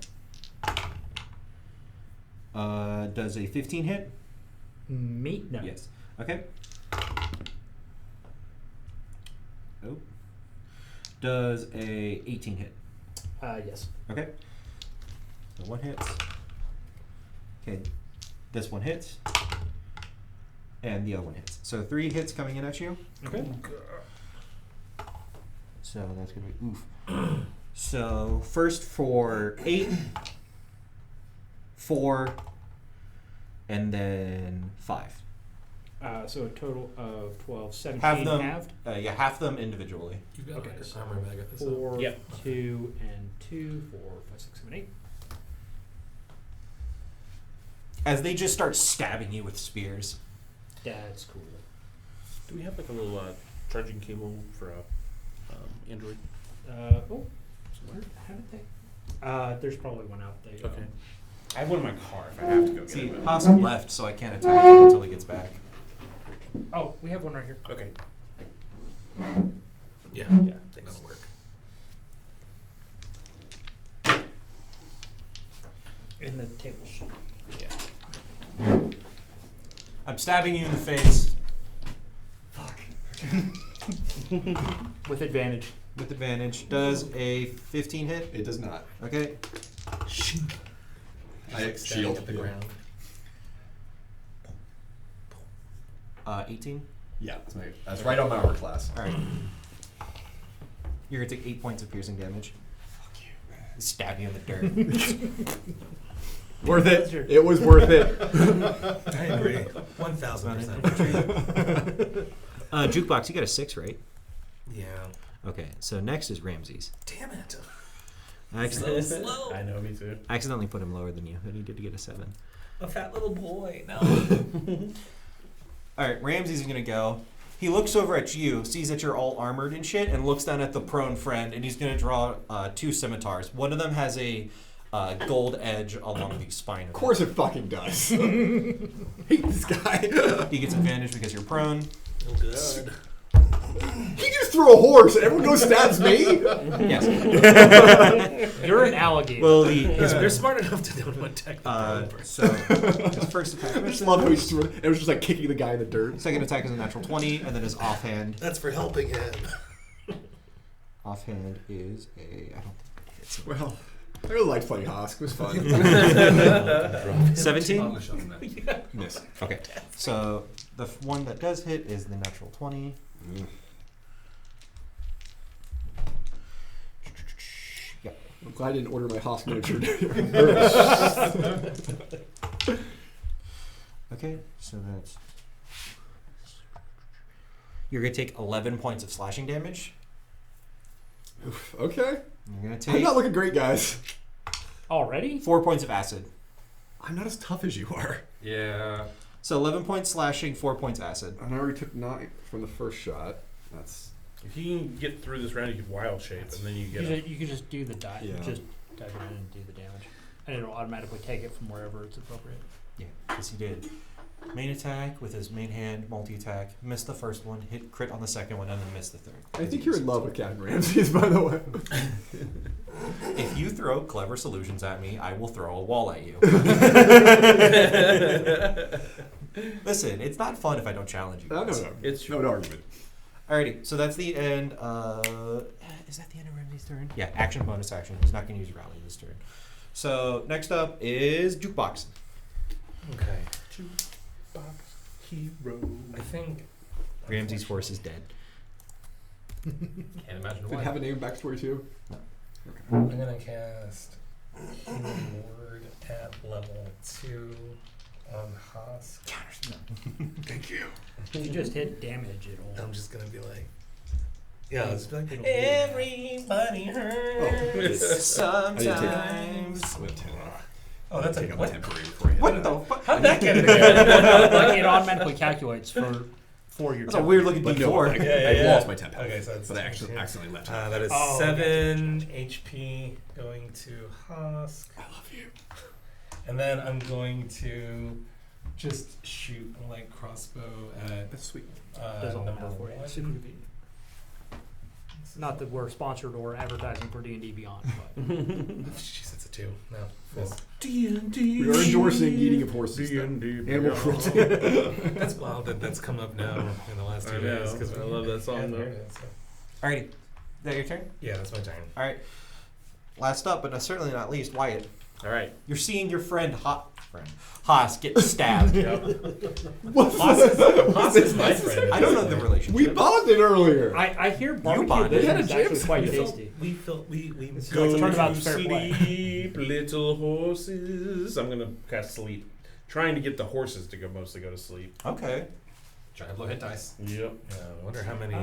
does a 15 hit? Me? No. Yes. Okay. Oh. Does a 18 hit? Yes. Okay. So one hits. Okay. This one hits. And the other one hits. So 3 hits coming in at you. Okay. So that's going to be oof. So first for 8, 4, and then 5. So a total of 12, 17 Half them. halved. Yeah, half them individually. You've got Okay, like so a armor bag at this. 4, Yep. 2, and 2, 4, 5, 6, 7, 8. As they just start stabbing you with spears. That's cool. Do we have like a little charging cable for Android? Oh, where, how did they? There's probably one out there. Okay. I have one in my car if I have to go get See, it. Haas left, so I can't attack him until he gets back. Oh, we have one right here. Okay. Yeah, Yeah. that'll work. In the table. I'm stabbing you in the face With advantage. with advantage. Does a 15 hit? It does not. Okay. I Like standing shield at the yeah. ground. 18. Yeah, that's right on my armor class. All right. You're gonna take 8 points of piercing damage. Fuck you. Stab you in the dirt. Worth it. It was worth it. I agree. 1000%. Jukebox, you got a 6, right? Yeah. Okay, so next is Ramses. Damn it. I accidentally, Slow. I know, me too. I accidentally put him lower than you. He did get a 7. A fat little boy. No. All right, Ramses is gonna go. He looks over at you, sees that you're all armored and shit, and looks down at the prone friend, and he's gonna draw 2 scimitars. One of them has a gold edge along the spine. Of course it fucking does. Hate this guy. He gets advantage because you're prone. Oh, good. He just threw a horse and everyone goes stabs me. Yes. You're an alligator. Well, They're smart enough to know what tech. so his first attack. I just love how he just threw it. It was just like kicking the guy in the dirt. Second attack is a natural 20, and then his offhand. That's for helping him. offhand is a. I don't think it hits. Well, I really liked playing Hosk. It was fun. 17? Miss. Okay. So the one that does hit is the natural 20. Yep. I'm glad I didn't order my Hosk miniature. Okay, so that's. You're going to take 11 points of slashing damage. Okay. You're going to I'm take not looking great, guys. Already? 4 points of acid. I'm not as tough as you are. Yeah. So 11 points slashing, 4 points acid. And I already took 9 from the first shot. That's. If you can get through this round, you can wild shape, and then you get. You can just do the die. Yeah. Just dive in and do the damage, and it'll automatically take it from wherever it's appropriate. Yeah, because he did. Main attack with his main hand, multi-attack. Missed the first one, hit crit on the second one, and then missed the third. I think you're in love with Captain Ramses, by the way. If you throw clever solutions at me, I will throw a wall at you. Listen, it's not fun if I don't challenge you. No, guys. It's no argument. Alrighty, so that's the end. Is that the end of Ramsey's turn? Yeah, action, bonus action. He's not going to use rally this turn. So next up is Jukebox. Okay. Box hero. I think Ramsey's horse is dead. Can't imagine Did it why. have a name backstory too? I'm gonna cast Healing Word at level 2 on Haas. Thank you. If you just hit damage, it'll. I'm just gonna be like, yeah, it's like It'll be- everybody hurts. Sometimes. I'm gonna 10 off. Oh, that's Take a out what? my temporary before you. What the fuck? How'd that get in there? Like it automatically calculates for your. That's a weird looking But no, D4. like, Yeah, I yeah. lost my temp. Okay, so that's But I actually accidentally left. that is Oh, 7 HP going to Husk. I love you. And then I'm going to just shoot a light crossbow at That's sweet. Does all number math for you. 1. Super convenient. Not that we're sponsored or advertising for D&D Beyond, but Jeez, it's a 2. No. Yes. D&D. We are endorsing eating of horses. though. D&D. Animal cruelty. That's wild that that's come up now in the last 2 I days. know. 'Cause I love that song, yeah, though. there it is, so. Alrighty. Is that your turn? Yeah, that's my turn. Alright. Last up, but certainly not least, Wyatt. All right. You're seeing your friend Haas get stabbed. Haas is my friend. I don't know the relationship. We bonded earlier. I hear barbecue bonded. vision We is had a actually jam quite We tasty. go like turnabout's to fair play. sleep, little horses. I'm gonna cast sleep, trying to get the horses to mostly go to sleep. Okay. Giant blow hit dice. Yep. Yeah, I wonder how many.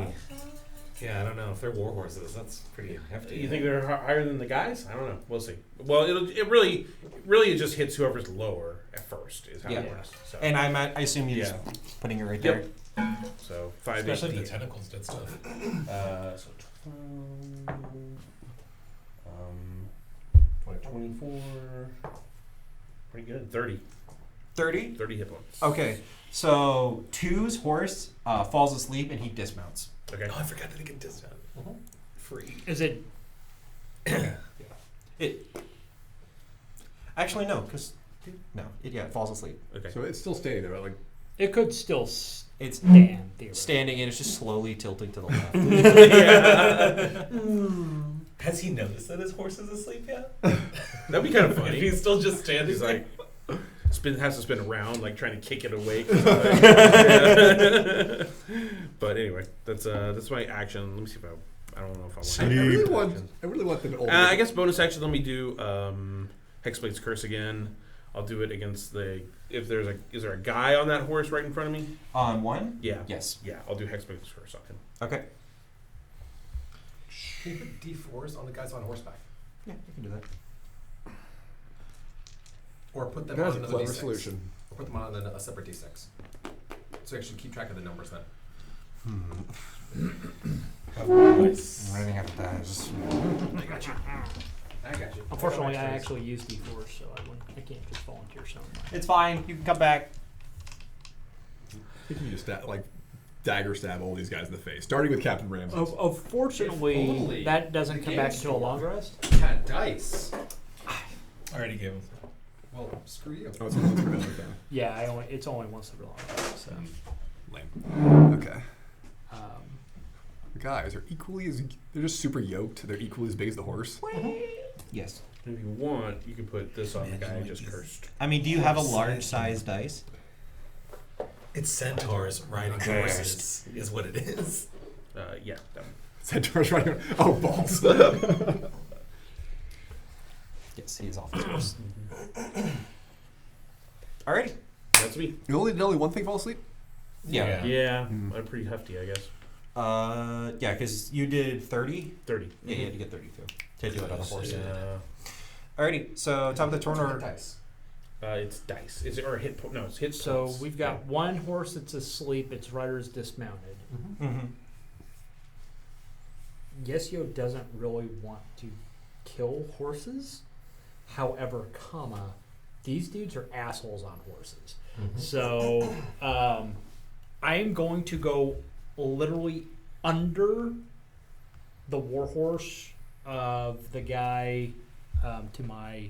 Yeah, I don't know if they're war horses. That's pretty hefty. You think they're higher than the guys? I don't know. We'll see. Well, it really just hits whoever's lower at first is how Yeah. it works. So, And I assume you're just Yeah. putting it right Yep. there. so 5 Especially if HP. the tentacles did stuff. So 24. Pretty good. 30. 30? 30 hit points. Okay. So 2's horse falls asleep and he dismounts. Okay. Oh, I forgot that it can dismount. Free. Is it? It. Actually, no, because it falls asleep. Okay. So it's still staying there, like. It could still It's stand theoretically. standing and it's just slowly tilting to the left. Has he noticed that his horse is asleep yet? That'd be kind of If funny. he's still just standing He's there. like, has to spin around, like trying to kick it awake. But anyway, that's my action. Let me see if I don't know if I want. I really want the old. I guess bonus action. Let me do Hexblade's Curse again. I'll do it against is there a guy on that horse right in front of me? On one? Yeah. Yes. Yeah, I'll do Hexblade's Curse on him. Okay. Can you put D4s on the guys on horseback? Yeah, you can do that. Or put them That's on a another clever D6. solution. Or put them on a separate D6. So actually keep track of the numbers then. I'm running out of time. I got you. I got you. Unfortunately, I actually use D4, so I can't just volunteer so much. It's fine. You can come back. I think you just dagger stab all these guys in the face, starting with Captain Ramses. Unfortunately, If only that doesn't the come game back until a store long rest. Had dice. I already gave him. Well, screw you. Oh, it's once per like that. Yeah, it's only once every long rest. So, Lame. Okay. um, guys are equally as they're just super yoked. They're equally as big as the horse. Yes. If you want, you can put this on the guy who just cursed. I mean, do you have a large size dice? It's centaurs riding horses, is what it is. Yeah. That one. Centaurs riding. Oh, balls. Yes, he's off his horse. Alrighty. That's me. You only did one thing fall asleep? Yeah. Yeah, I'm pretty hefty, I guess. Yeah, because you did 30. 30. Yeah, you had to get 32 to do it on a horse. Yeah. Alrighty, so top of the turn order. Dice. It's dice. Is it or hit? No, it's hit. So points. we've got one horse that's asleep. Its rider is dismounted. Mm-hmm. Yesio doesn't really want to kill horses. However, these dudes are assholes on horses. So I am going to go literally under the warhorse of the guy to my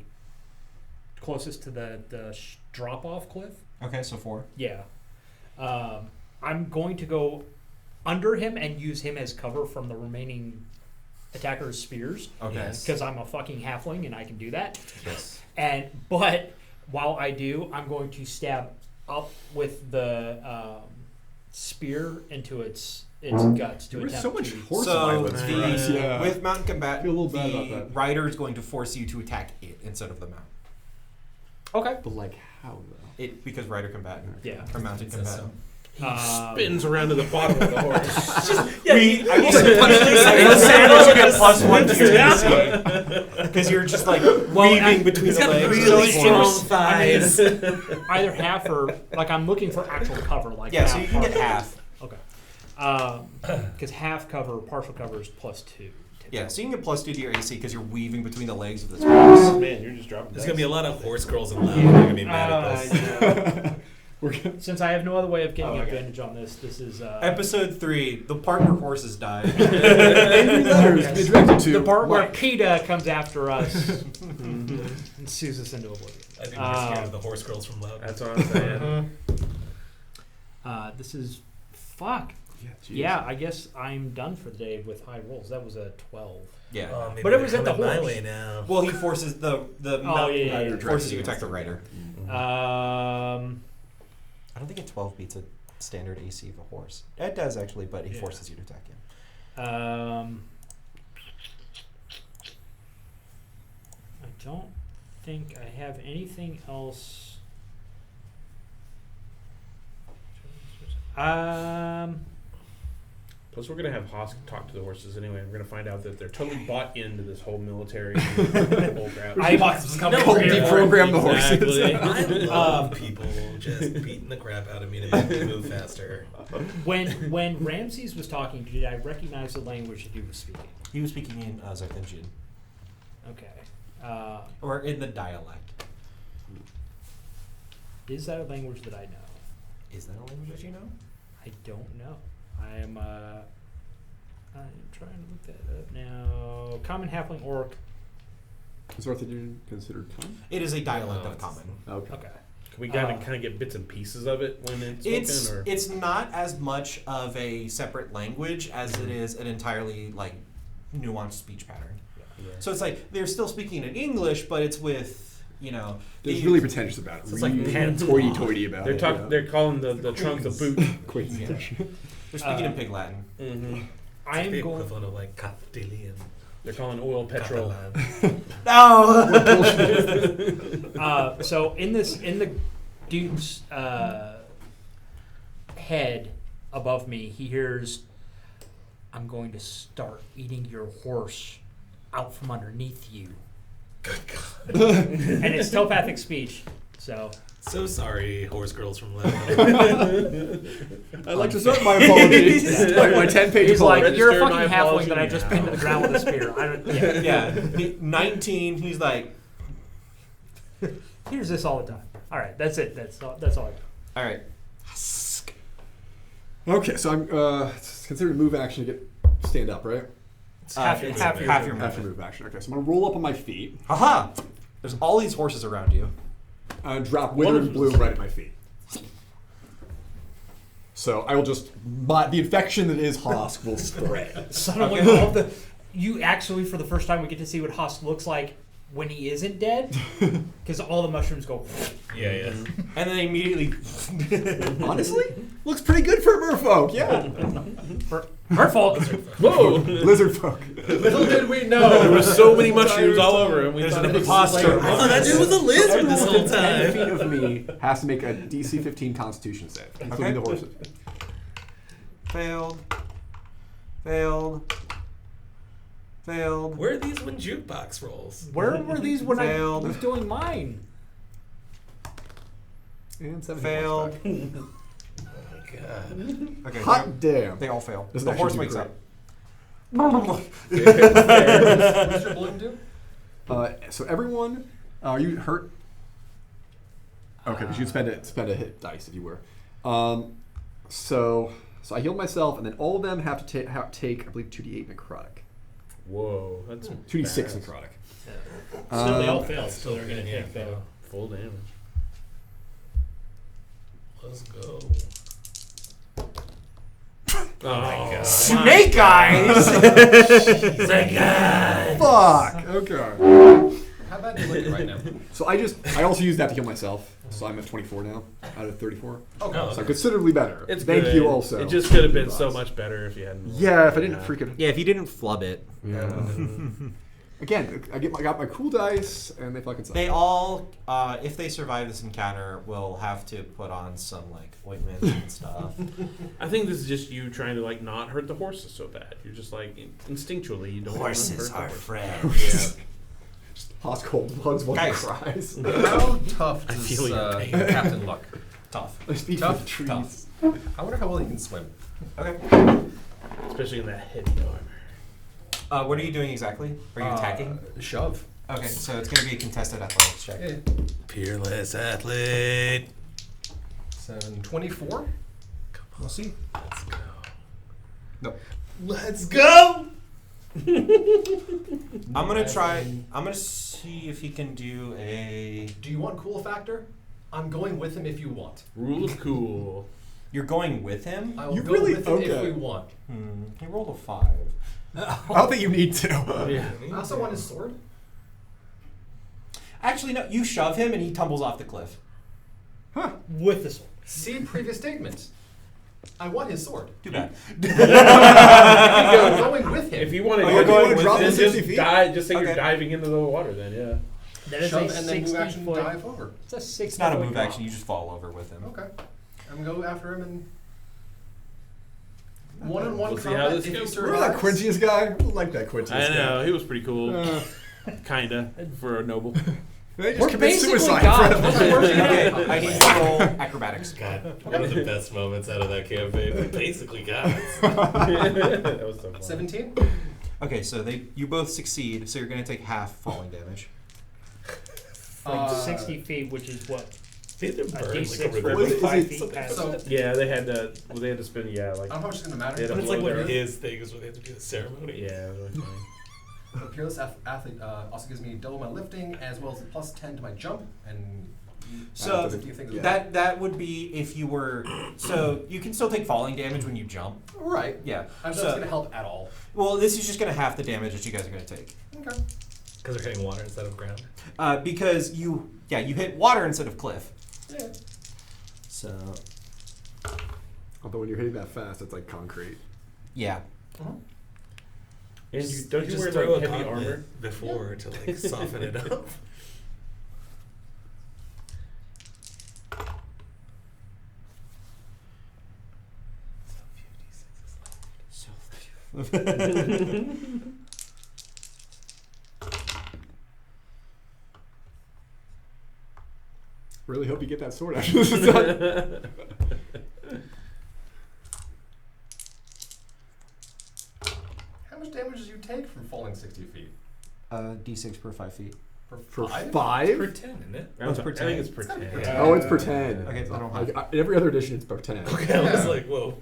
closest to the drop-off cliff. Okay, so 4. Yeah. I'm going to go under him and use him as cover from the remaining attackers' spears. Okay. Because I'm a fucking halfling and I can do that. Yes. But while I do, I'm going to stab up with the spear into its guts to There was attempt so much to. horse So violence. the, with mountain combat, I feel a little bad the about that. rider is going to force you to attack it instead of the mount. Okay. But like how though? It because rider combat Yeah. or mounted combat. He spins around to the bottom of the horse. I will say the sandals you get +1 to your AC because you're just like weaving between the legs. really of the strong horse. thighs. Either half or like I'm looking for actual cover. Like Yeah, half so you can get partial. half. Okay. Because half cover, partial cover is +2. Yeah, so you can get +2 to your AC because you're weaving between the legs of this horse. Man, you're just dropping. There's gonna be a lot of horse girls in love. They're gonna be mad at this. Since I have no other way of getting Oh, okay. advantage on this, this is Episode 3: The part where horses die. Angry letters to be directed to. the part where Mike. PETA comes after us and sues us into oblivion. I think we're scared of the horse girls from Loud. That's what I'm saying. This is fuck. Jeez. Yeah, I guess I'm done for the day with high rolls. That was a 12. Yeah. Maybe But it they're was at the coming my horse. way now. Well, he forces the mountain yeah, yeah. forces you to attack the rider. I don't think a 12 beats a standard AC of a horse. It does actually, but he forces you to attack him. I don't think I have anything else. Plus, we're gonna have Hosk talk to the horses anyway. We're gonna find out that they're totally bought into this whole military bull crap. Deprogram the horses. Exactly. I love people just beating the crap out of me to make me move faster. When Ramses was talking, did I recognize the language that he was speaking? He was speaking in Zarthingian, Okay. or in the dialect. Is that a language that I know? Is that a language that you know? I don't know. I'm trying to look that up now. Common halfling orc. Is Arthur considered common? It is a dialect No, of it's- common. Okay. Okay. Can we kind of get bits and pieces of it when it's spoken? Or? It's not as much of a separate language as it is an entirely like nuanced speech pattern. Yeah. So it's like they're still speaking in English, but it's with They're the- really pretentious about it. So it's like really Canton. hoity-toity about They're it. They're calling the trunk the boot. Yeah. They're speaking in Pig Latin. Mm-hmm. I am the going. equivalent of like Castilian. They're calling oil petrol. Catalan. No. So in the dude's head above me, he hears, "I'm going to start eating your horse out from underneath you." Good God. And it's telepathic speech. So So sorry, horse girls from Loud. I'd like to start my apologies. my 10-page he's like, apology. "You're a Register fucking my halfling apology that I just now." pinned to the ground with a spear." I don't. Yeah. Yeah. 19. He's like, Here's this all the time. All right, that's it. That's all I got. all right. Okay, so I'm it's considered a move action to get stand up, right? It's half your movement. Half your move action. Okay, so I'm gonna roll up on my feet, Aha! There's all these horses around you. drop Wither and Bloom right at my feet. So I will just the infection that is Hosk will spread. Suddenly, all the you actually for the first time we get to see what Husk looks like when he isn't dead, because all the mushrooms go. Yeah, yeah. And then immediately. Honestly, looks pretty good for merfolk. Yeah, Merfolk. Whoa! lizard folk. Little did we know. There was so many mushrooms all over him. We There's thought an it was imposter. I thought that dude was a lizard this whole 10 time. feet of me has to make a DC 15 Constitution save, including the horses. Failed. Failed. Failed. Where are these when jukebox rolls? Where were these when I Failed. was doing mine? And 7 Failed. Oh my god. Okay. Hot damn. They all fail. Doesn't The actually horse do wakes great. up. What does your balloon do? So everyone, are you hurt? Okay, because you'd spend a hit dice if you were. So I healed myself, and then all of them have to take I believe 2d8 necrotic. Whoa, that's 2d6 badass. necrotic. Still, they all Um, failed. So they're gonna take the. Full damage. Let's go. Oh my god. Snake eyes! Snake eyes. Fuck. Okay. How bad do you look right now? So I also used that to heal myself. So I'm at 24 now out of 34. Okay. Oh, So considerably better. It's Thank good. you also. It just could have been Advice. so much better if you hadn't. Yeah, if I didn't freaking. Yeah, if you didn't flub it. Yeah. Again, I got my cool dice, and they fucking suck. They all, if they survive this encounter, will have to put on some like ointments and stuff. I think this is just you trying to like not hurt the horses so bad. You're just like instinctually you don't want to hurt the horses. friends. Hosk cold plugs one Guys. cries. How tough I does feel your pain. Captain look? Tough. I speak Tough? for the trees. Tough. I wonder how well he can swim. Okay. Especially in that heavy armor. What are you doing exactly? Are you attacking? Shove. Okay, so it's going to be a contested athletics check. Yeah. Peerless athlete. 24. We'll see. Let's go. No. Let's go. I'm going to try. I'm going to see if he can do a. Do you want cool factor? I'm going with him if you want. Rule of cool. You're going with him? I will You go really- with him if okay. we want. He rolled a 5. I don't think you need to. Yeah. I also want his sword. Actually, no. You shove him and he tumbles off the cliff. With the sword. See previous statement. I want his sword. Too bad. I'm going with him. If you want to, Oh, you're going with drop it, him 60 just feet? dive. Just say Okay. you're diving into the water. Then yeah. That is Shove a and then move 60 action foot. dive over. It's a 60 It's not a foot move drop. action. You just fall over with him. Okay. I'm going to go after him and one-on-one We'll see how combat this if he goes. Remember that survives. Quintius guy? I like that Quintius I guy. know he was pretty cool. Uh, Kinda for a noble. they just We're commit basically suicide gods. in front of What's us. the worst Okay, thing? I need to roll acrobatics. God, one of the best moments out of that campaign. We basically got it. That was so fun. 17? Okay, so you both succeed, so you're going to take half falling damage. Like 60 feet, which is what? They had to A burn like D6 a for river. every Is it- 5 feet past So, it. Yeah, they had to. Well, they had to spend. Yeah, I like. don't know how much it's going to matter. Yeah, But it's like Blow one there. of his things where they have to do the ceremony. Yeah, it was really funny. The Peerless Athlete also gives me double my lifting as well as a plus 10 to my jump and So 50 things as well. that would be if you were. So you can still take falling damage when you jump. Right. Yeah. I don't know if So, it's going to help at all. well, this is just going to half the damage that you guys are going to take. Okay. Because they're hitting water instead of ground. Because you hit water instead of cliff. Yeah. So Although when you're hitting that fast, it's like concrete. yeah. And you, don't you just wear throw like a heavy gauntlet armor? before to like soften it up. Really hope you get that sword after this is done. How much damage did you take from falling 60 feet? D6 per 5 feet. For five? Per 5? 10, isn't it? Oh, it's per I think it's 10. per 10. Yeah. Oh, it's per 10. Okay, so I don't Like, have. in every other edition, it's per 10. Okay, I was Yeah. like, whoa.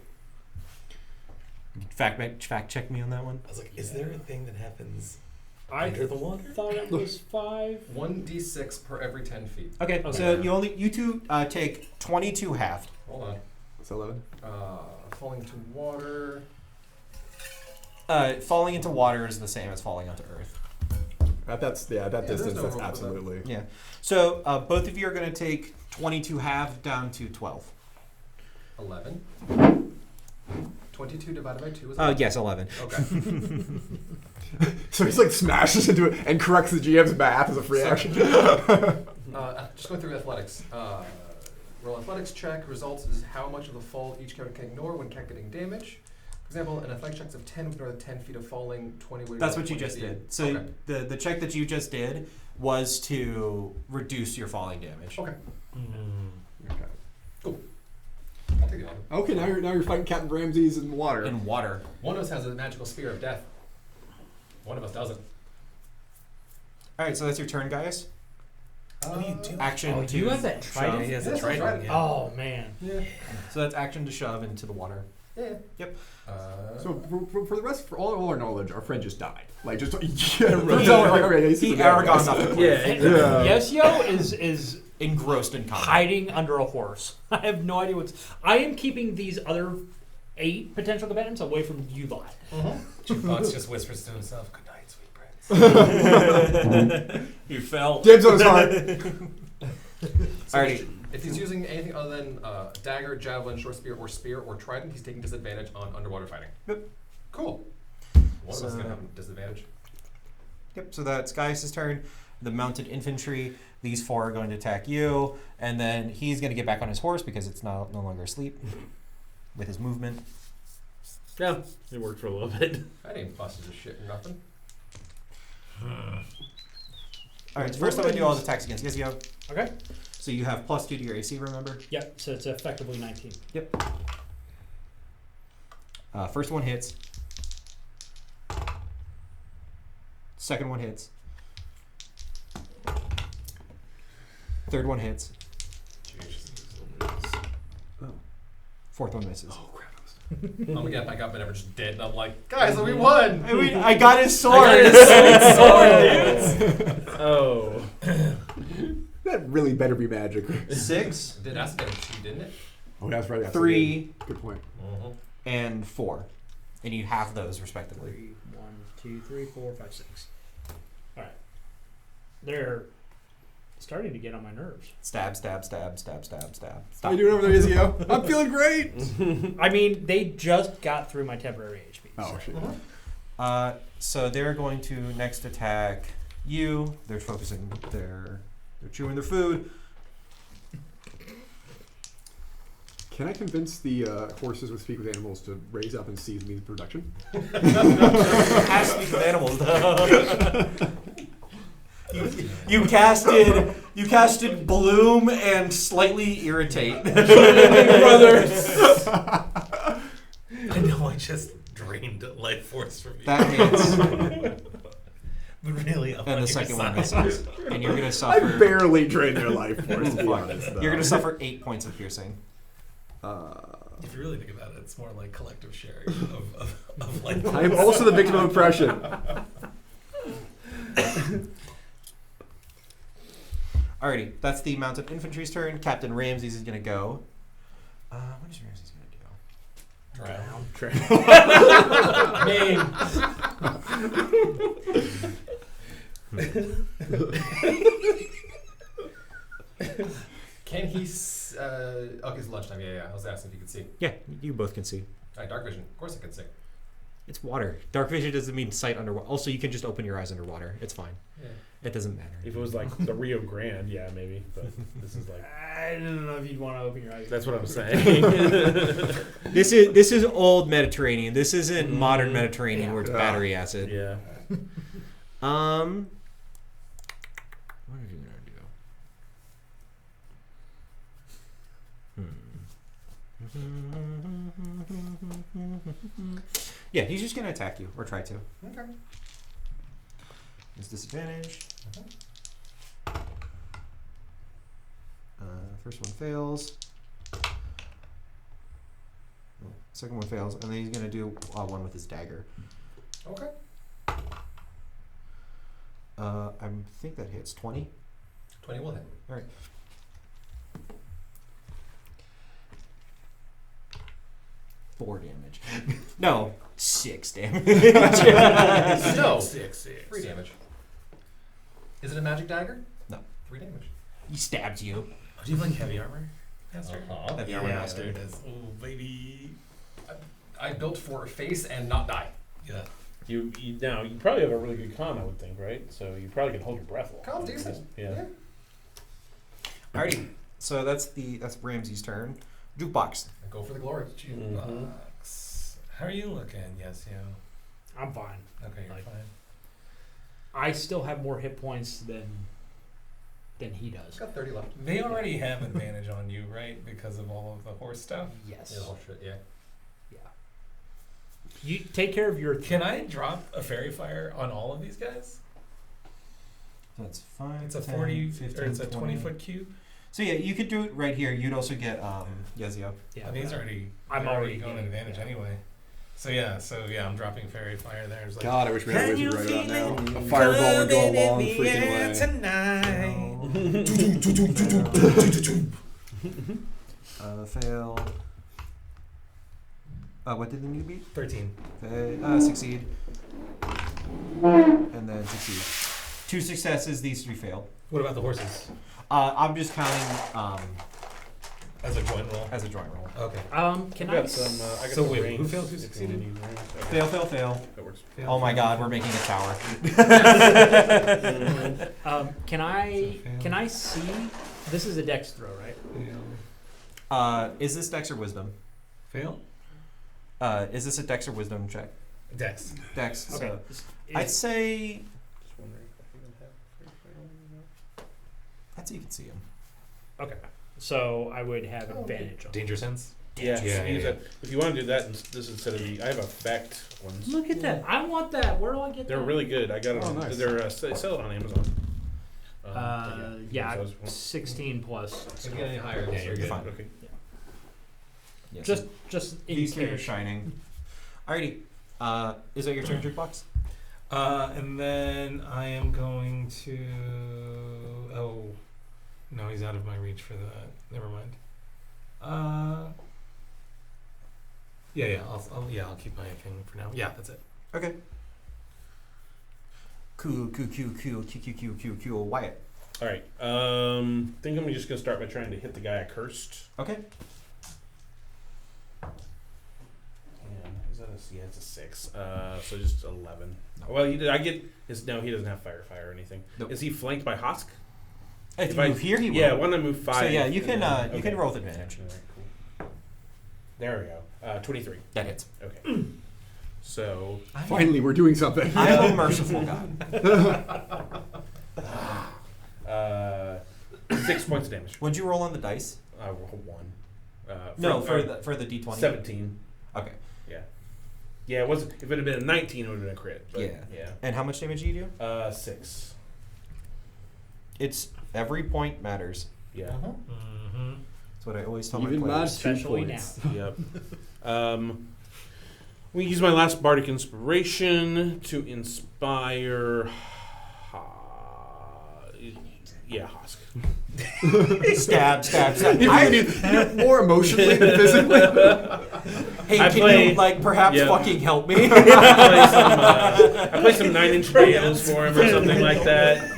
Fact check me on that one. I was like, is there a thing that happens I under the water? thought it was 5. 1d6 per every 10 feet. Okay, Okay. so you two take 22 half. Hold on. It's 11. Falling to water. Falling into water is the same as falling onto earth. That distance, there's no that's room for that. absolutely. Yeah. So both of you are going to take 22 half down to 12. 11. 22 divided by 2 is Yes, 11. Okay. So he's like smashes into it and corrects the GM's math as a free action. Just going through athletics. Roll athletics check. Results is how much of the fall each character can ignore when calculating damage. For example, an athletics check of 10 would ignore the 10 feet of falling, 20 would That's ignore what you 20 just feet. did. So the check that you just did was to reduce your falling damage. Okay. Okay. Cool. I'll take the honor. Okay, now you're fighting Captain Ramses in water. In water. One of us has a magical spear of death. One of us doesn't. All right, so that's your turn, guys. What do you do? Action Oh, to you have that shove. trident? He has Yeah, a that's right. trident. Yeah. Oh man. Yeah. So that's action to shove into the water. Yeah. Yep. So for the rest, for all our knowledge, our friend just died. Like just okay, he's He super bad. Aragon's off the cliff. Yeah. Yesio is Engrossed in combat. hiding under a horse. I have no idea what's. I am keeping these other 8 potential combatants away from you lot. Jukebox just whispers to himself, "Good night, sweet prince." You fell. Dibs on his heart. Alrighty. If he's using anything other than dagger, javelin, short spear, or trident, he's taking disadvantage on underwater fighting. Yep. Cool. One of us is going to have disadvantage. Yep, so that's Gaius' turn. The mounted infantry, these 4 are going to attack you, and then he's going to get back on his horse because it's no longer asleep with his movement. Yeah, it worked for a little bit. That ain't busted as shit or nothing. Alright, so first I'm going to do all the attacks against Yesio. Okay. So you have +2 to your AC, remember? Yep. So it's effectively 19. Yep. First one hits. Second one hits. Third one hits. Fourth one misses. Oh crap! I'm gonna get back up and ever just dead, and I'm like, guys, we won! I mean, I got his sword. Oh. That really better be magic. 6, Did acid damage 2, didn't it? Oh, that's right. That's 3, Good point. and 4. And you have those respectively. 3, 1, 2, 3, 4, 5, 6. All right. They're starting to get on my nerves. Stab, stab, stab, stab, stab, stab. How you doing over there, Izio? I'm feeling great. I mean, they just got through my temporary HP. Oh shit. So they're going to next attack you. They're focusing. They're chewing their food. Can I convince the horses with speak with animals to raise up and seize me the production? Has to speak with animals. You casted bloom and slightly irritate. Brothers. I know I just drained life force from you. That hits, But really, I'm on and your the second side. one misses, and you're gonna I suffer. barely drained their life force, to be honest. You're gonna suffer 8 points of piercing. If you really think about it, it's more like collective sharing of life. I am also the victim of oppression. Alrighty, that's the mounted infantry's turn. Captain Ramses is gonna go. What is Ramses gonna Name. Can he? Okay, it's lunchtime. Yeah. I was asking if you could see. do? Yeah, you both can see. Dark vision. Of course I can see. It's water. Dark vision doesn't mean sight underwater. Also, you can just open your eyes underwater. It's fine. Yeah. It doesn't matter. If it was like the Rio Grande, yeah, maybe. But this is like, I don't know if you'd want to open your eyes. that's what I'm saying. This is old Mediterranean. This isn't modern Mediterranean where it's battery acid. Yeah. What are you gonna do? Yeah, he's just gonna attack you or try to. Okay. There's disadvantage. First one fails. Second one fails, and then he's gonna do one with his dagger. Okay. I think that hits 20. 20 will hit. All right. 4 damage. No, 6 damage. No. 3 damage. Is it a magic dagger? No. 3 damage. He stabs you. Oh, do you have like heavy armor? Master? Heavy armor master. There it is. Oh, baby. I built for face and not die. Yeah. You now you probably have a really good con, I would think, right? So you probably can hold your breath. a lot. Con's decent. Yeah. Alrighty. So that's Ramsey's turn. Jukebox. Go for the glory. Jukebox. How are you looking? Yes, you. I'm fine. Okay, you're Like- fine. I still have more hit points than he It's does. got 30 left. They already have advantage on you, right? Because of all of the horse stuff. Yes. Oh shit, yeah. Yeah. You take care of your. Can I drop a fairy fire on all of these guys? That's 5. It's a 10, 40 15, or it's a 20 20-foot cube. So yeah, you could do it right here. You'd also get Yazio. Yeah. And these already. I'm they're already going getting- advantage yeah. anyway. So yeah, I'm dropping fairy fire there. It's like, God, I wish we had a Can you wizard right feel about now. it A fireball would go a coming in long the freaking air way. Tonight. Fail. What did the new beat? 13. Succeed. And then succeed. 2 successes, these 3 fail. What about the horses? I'm just counting As a joint roll. as a joint roll. Okay. Can I I? got some. I got So some wait, rings who failed, who if you succeeded? need rings. Okay. Fail. That works. Oh my god, we're making a tower. Can I see? This is a dex throw, right? Is this Dex or Wisdom? Fail? Is this a Dex or Wisdom check? Dex. Dex. Okay. So I'd say Just wondering if I even have fairy fire on me now. I'd say you can see him. Okay. So I would have advantage on. Danger sense? Yeah, Yeah, use yeah. that. If you want to do that, this instead of the, I have effect ones. Look at that! I want that. Where do I get They're that? really good. I got them. Oh, nice. They're they sell it on Amazon. Yeah, those- 16 plus. If you get any higher, Yeah, you're good. Fine. Okay. Yes. Just in these 3 are case. shining. Alrighty. Is that your turn, Jukebox? And then I am going to. Oh, no, he's out of my reach for that. Never mind. Yeah. I'll keep my thing for now. Yeah, that's it. Okay. Cool. Wyatt. All right. Think I'm just gonna start by trying to hit the guy I cursed. Okay. And is that a? Yeah, it's a 6. So just 11. Well, I get his. No, he doesn't have fire or anything. Nope. Is he flanked by Hosk? If If you I- move here, he will. Yeah, when I move 5. So yeah, you can and then- you can okay. roll with advantage. All right, cool. There we go. 23. That hits. Okay. So Finally, we're doing something. I'm a merciful god. 6 points of damage. Would you roll on the dice? I rolled 1. No, for the d20. 17. Okay. Yeah, it wasn't. If it had been a 19, it would have been a crit. But Yeah. And how much damage do you do? 6. It's every point matters. Yeah. Mm-hmm. That's what I always tell Even my mad players. 2 Especially points. Yep. We use my last bardic inspiration to inspire. Hosk. Stab. More emotionally than physically. Hey, I can play- you perhaps yeah. fucking help me? I play some 9-inch nails for him or something like that.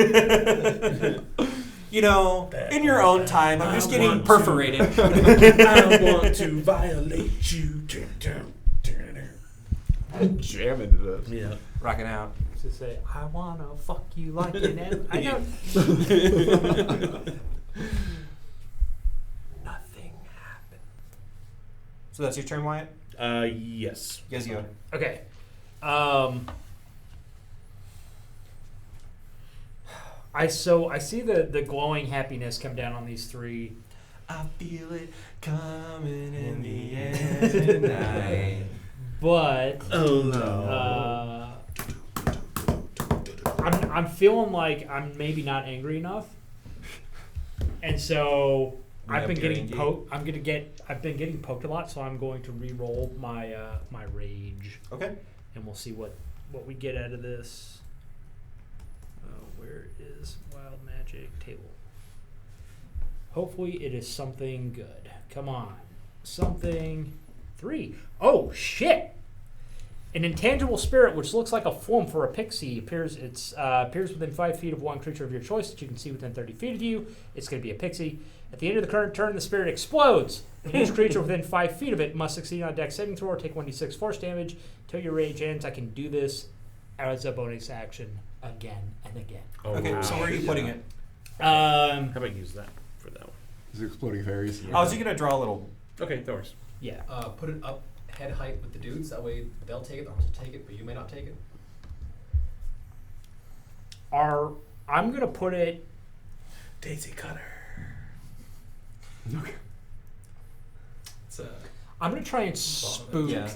In your own time, I'm just getting want to- perforated. I want to violate you. Jamming to this. Yeah. Rocking out. To say, I wanna fuck you like an animal. I know. Nothing happened. So that's your turn, Wyatt? Yes. Yes, you. Okay. I see the glowing happiness come down on these 3. I feel it coming in the air tonight. But Oh no. I'm feeling like I'm maybe not angry enough, and so I've been getting poked. I've been getting poked a lot, so I'm going to re-roll my my rage, Okay. and we'll see what we get out of this. Where is Wild Magic table? Hopefully, it is something good. Come on, something 3. Oh, shit! An intangible spirit, which looks like a form for a pixie, appears within 5 feet of one creature of your choice that you can see within 30 feet of you. It's going to be a pixie. At the end of the current turn, the spirit explodes. And each creature within 5 feet of it must succeed on a dex saving throw or take 1d6 force damage till your rage ends. I can do this as a bonus action again and again. Oh, Okay, so where are you putting it? How about use that for that one? Is it exploding fairies? I was going to draw a little. Okay, that works. Yeah. Put it up head height with the dudes. That way they'll take it. They'll have to take it, but you may not take it. I'm going to put it. Daisy Cutter. Okay. It's I'm going to try and spook. Yeah.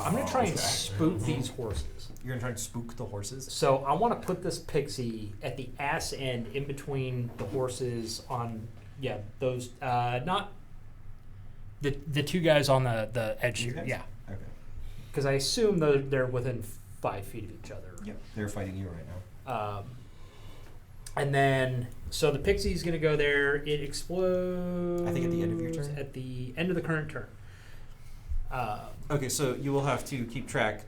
I'm going to try and spook these horses. You're going to try and spook the horses? So I want to put this pixie at the ass end in between the horses on, those, not the two guys on the edge These here. guys? Yeah. Okay. Because I assume they're within 5 feet of each other. Yep. They're fighting you right now. And then, so the pixie's going to go there. It explodes. I think at the end of your turn? At the end of the current turn. Okay, so you will have to keep track.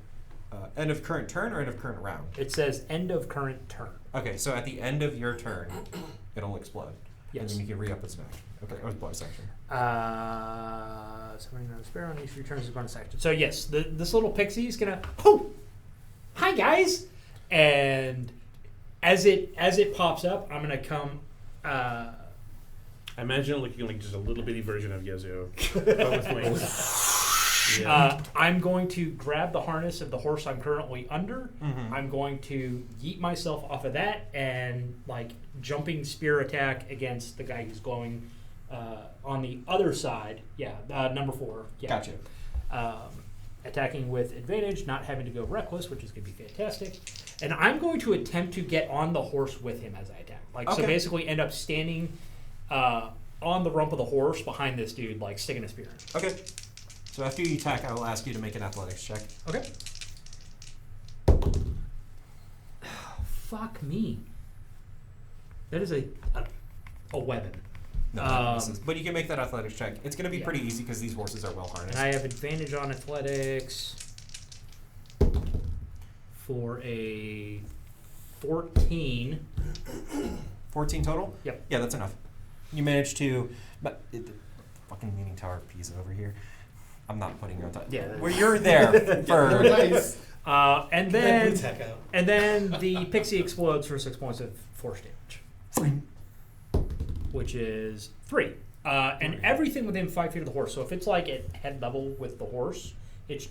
End of current turn or end of current round? It says end of current turn. Okay, so at the end of your turn, it'll explode. Yes. And then you can re-up its action. Okay, or bonus action. Summoning another spirit on each returns is bonus action. So yes, this little pixie is gonna. Oh, hi guys! And as it pops up, I'm gonna come. I imagine it looking like just a little bitty version of Yasuo, but with wings. Yeah. I'm going to grab the harness of the horse I'm currently under. Mm-hmm. I'm going to yeet myself off of that and jumping spear attack against the guy who's going on the other side. Yeah, number 4. Yeah. Gotcha. Attacking with advantage, not having to go reckless, which is going to be fantastic. And I'm going to attempt to get on the horse with him as I attack. So Okay. basically end up standing on the rump of the horse behind this dude, sticking a spear in him. Okay. So after you attack, I will ask you to make an athletics check. Okay. Fuck me. That is a weapon. No, but you can make that athletics check. It's going to be pretty easy because these horses are well harnessed. And I have advantage on athletics for a 14. 14 total? Yep. Yeah, that's enough. You managed to... But fucking Meaning Tower of Pisa over here. I'm not putting you on top. Yeah. Well, you're there for... nice. And then the pixie explodes for 6 points of force damage, which is 3. And everything within 5 feet of the horse. So if it's at head level with the horse, if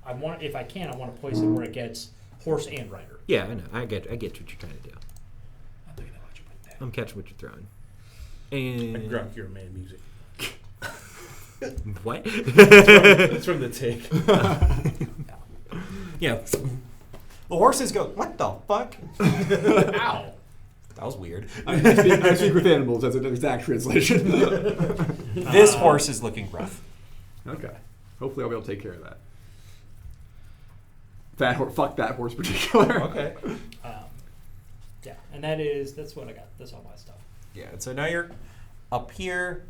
I can, I want to place it where it gets horse and rider. Yeah, I know. I get what you're trying to do. I'm catching what you're throwing. And Grok, your man music. what? It's from the tick. Yeah. The horses go, what the fuck? Ow. That was weird. I speak with animals as an exact translation. This horse is looking rough. Okay. Hopefully I'll be able to take care of that. Fuck that horse in particular. Okay. Yeah, and that's what I got. That's all my stuff. Yeah, and so now you're up here.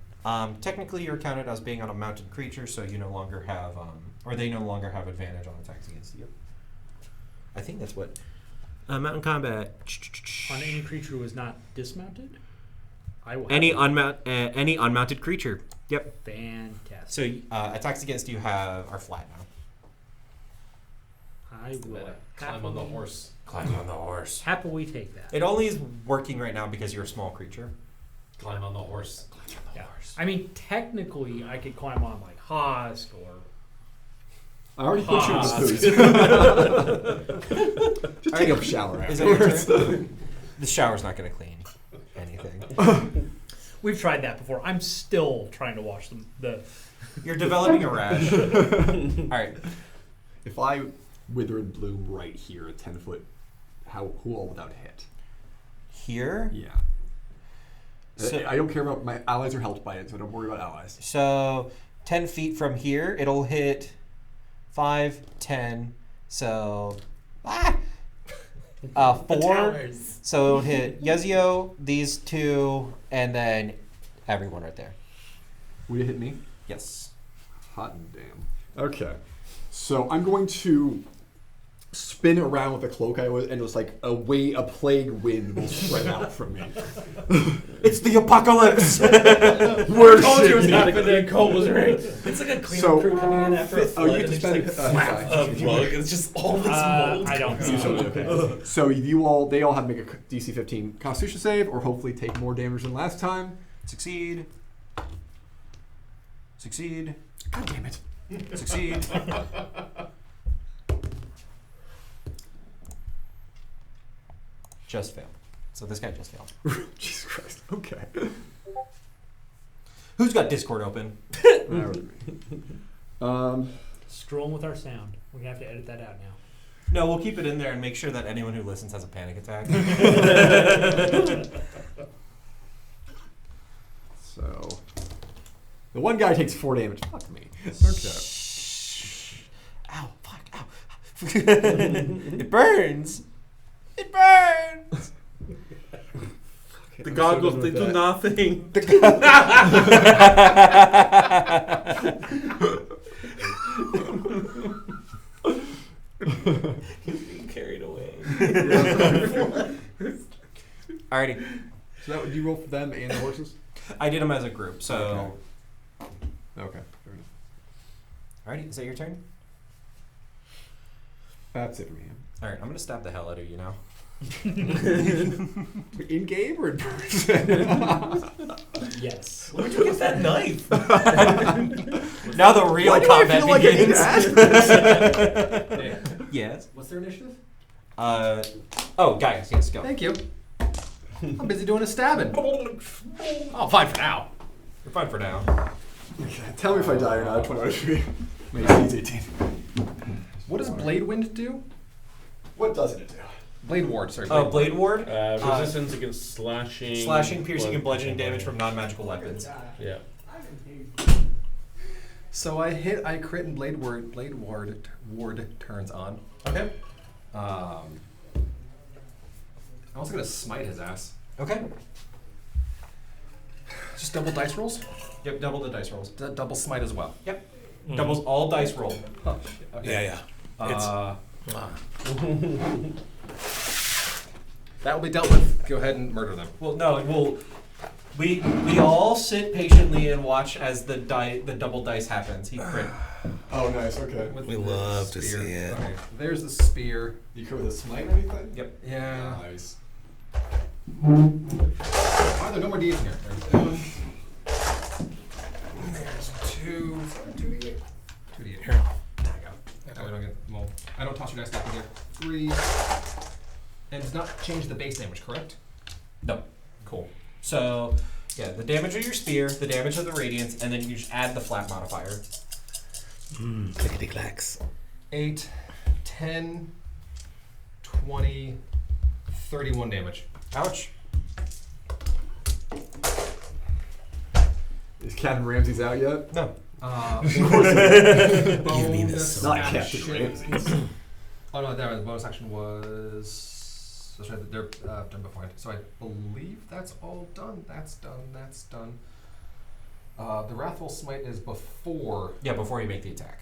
Technically, you're counted as being on a mounted creature, so you no longer have, or they no longer have advantage on attacks against you. I think that's what. Mountain combat. On any creature who is not dismounted, I will. Any unmounted creature. Yep. Fantastic. So attacks against you are flat now. I will Climb on the horse. Climb on the horse. happily take that. It only is working right now because you're a small creature. Climb on the horse. Yeah. I mean, technically, I could climb on Hosk or. I already put you in the pose. Just take a shower Is that your afterwards. turn? The shower's not going to clean anything. We've tried that before. I'm still trying to wash the You're developing a rash. All right. If I wither and bloom right here at 10 foot, who all without hit? Here? Yeah. So- I don't care about my allies are helped by it, so don't worry about allies. So 10 feet from here, it'll hit 5, 10. So 4. towers. So it'll hit Yezio, these two, and then everyone right there. Would it hit me? Yes. Hot and damn. Okay. So I'm going to spin around with the cloak I was, and it's like a plague wind will spread out from me. It's the apocalypse. We're shit. happening. Cole was right. It's like a cleanup So, crew coming in after a flood, you and get to they spend just like flap a rug. It's just all this mold. I don't You know. should be okay. So they all have to make a DC 15 Constitution save, or hopefully take more damage than last time. Succeed. Succeed. God damn it. Succeed. Just failed. So this guy just failed. Jesus Christ. Okay. Who's got Discord open? Strolling with our sound. We're gonna have to edit that out now. No, we'll keep it in there and make sure that anyone who listens has a panic attack. So the one guy takes 4 damage. Fuck me. Okay. Ow, fuck, ow. It burns. It burns. The goggles, they do nothing. He's being carried away. Alrighty. So that would you roll for them and the horses? I did them as a group, so. Okay. Fair enough. Alrighty, is that your turn? That's it for me. Alright, I'm gonna stab the hell out of you now. In game or in person? Yes. Where'd you get that knife? Now the real Why do I combat feel like I need begins. to ask this? Yes. What's their initiative? Gaius, yes, go. Thank you. I'm busy doing a stabbing. Oh, fine for now. You're fine for now. Tell me if I die or not. 20 HP. Maybe it's 18. What does Blade Wind do? What doesn't it do? Blade Ward, sorry. Oh, Blade Ward. Resistance against slashing. Slashing, piercing, and bludgeoning damage from non-magical weapons. Yeah. So I crit and Blade Ward turns on. Okay. I'm also gonna smite his ass. Okay. Just double dice rolls. Yep, double the dice rolls. Double smite as well. Yep. Doubles all dice roll. Oh shit. Okay. Yeah. That will be dealt with. Go ahead and murder them. Well, no, we all sit patiently and watch as the double dice happens. He crit. Oh, nice. Okay. With We the love to spear. see it. Okay. There's the spear. You crit with a smite or anything? Yep. Yeah. Nice. Why are there no more D's in here? There's 2. 2d8. 2d8. Here. There we go. That way I don't get well. I don't toss your dice back in there. 3. And does not change the base damage, correct? No. Cool. So, yeah, the damage of your spear, the damage of the radiance, and then you just add the flat modifier. Clickety clacks. 8, 10, 20, 31 damage. Ouch. Is Captain Ramsey's out yet? No. Give me this. Not action. Captain Ramsey. Oh no, the bonus action was. That's right. They're done beforehand. So I believe that's all done. That's done. That's done. The Wrathful Smite is before. Yeah, before you make the attack.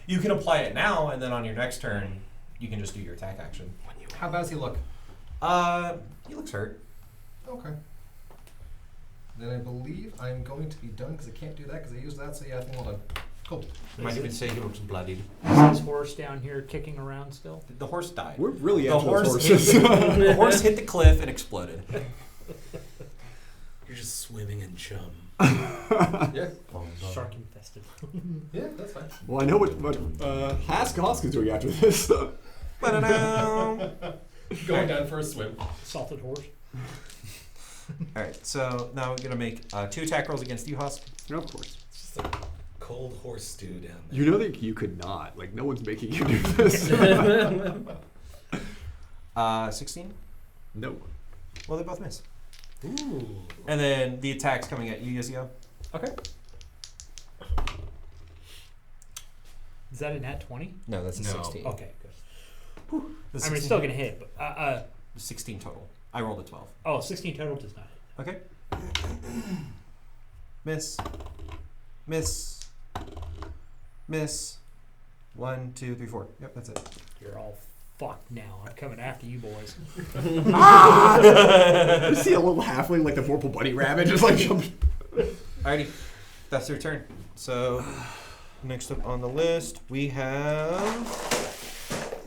You can apply it now, and then on your next turn, you can just do your attack action. How bad does he look? He looks hurt. Okay. Then I believe I'm going to be done because I can't do that because I used that. So yeah, I think I'm all done. Cool. You might even say he looks bloodied. Is this horse down here kicking around still? The horse died. We're really The into those horse, horses. the horse hit the cliff and exploded. You're just swimming in chum. Yeah. Shark infested. Yeah, that's fine. Well, I know what Haskell's doing after this. Ba-da-dum. Going down for a swim. Salted horse. Alright, so now we're going to make 2 attack rolls against you, Husk. Of course. It's just a cold horse stew down there. You know that you could not. Like, no one's making you do this. 16? No. Well, they both miss. Ooh. And then the attack's coming at you, Yuzio. Okay. Is that a nat 20? No, that's a No. 16. Okay, good. The I mean, 16 it's still going to hit, but 16 total. I rolled a 12. 16 total does not hit. Okay. Miss. Miss. Miss. 1, 2, 3, 4. Yep, that's it. You're all fucked now. I'm coming after you boys. You see a little halfling like the Vorpal Bunny Rabbit just like jump. Alrighty, that's their turn. So, next up on the list, we have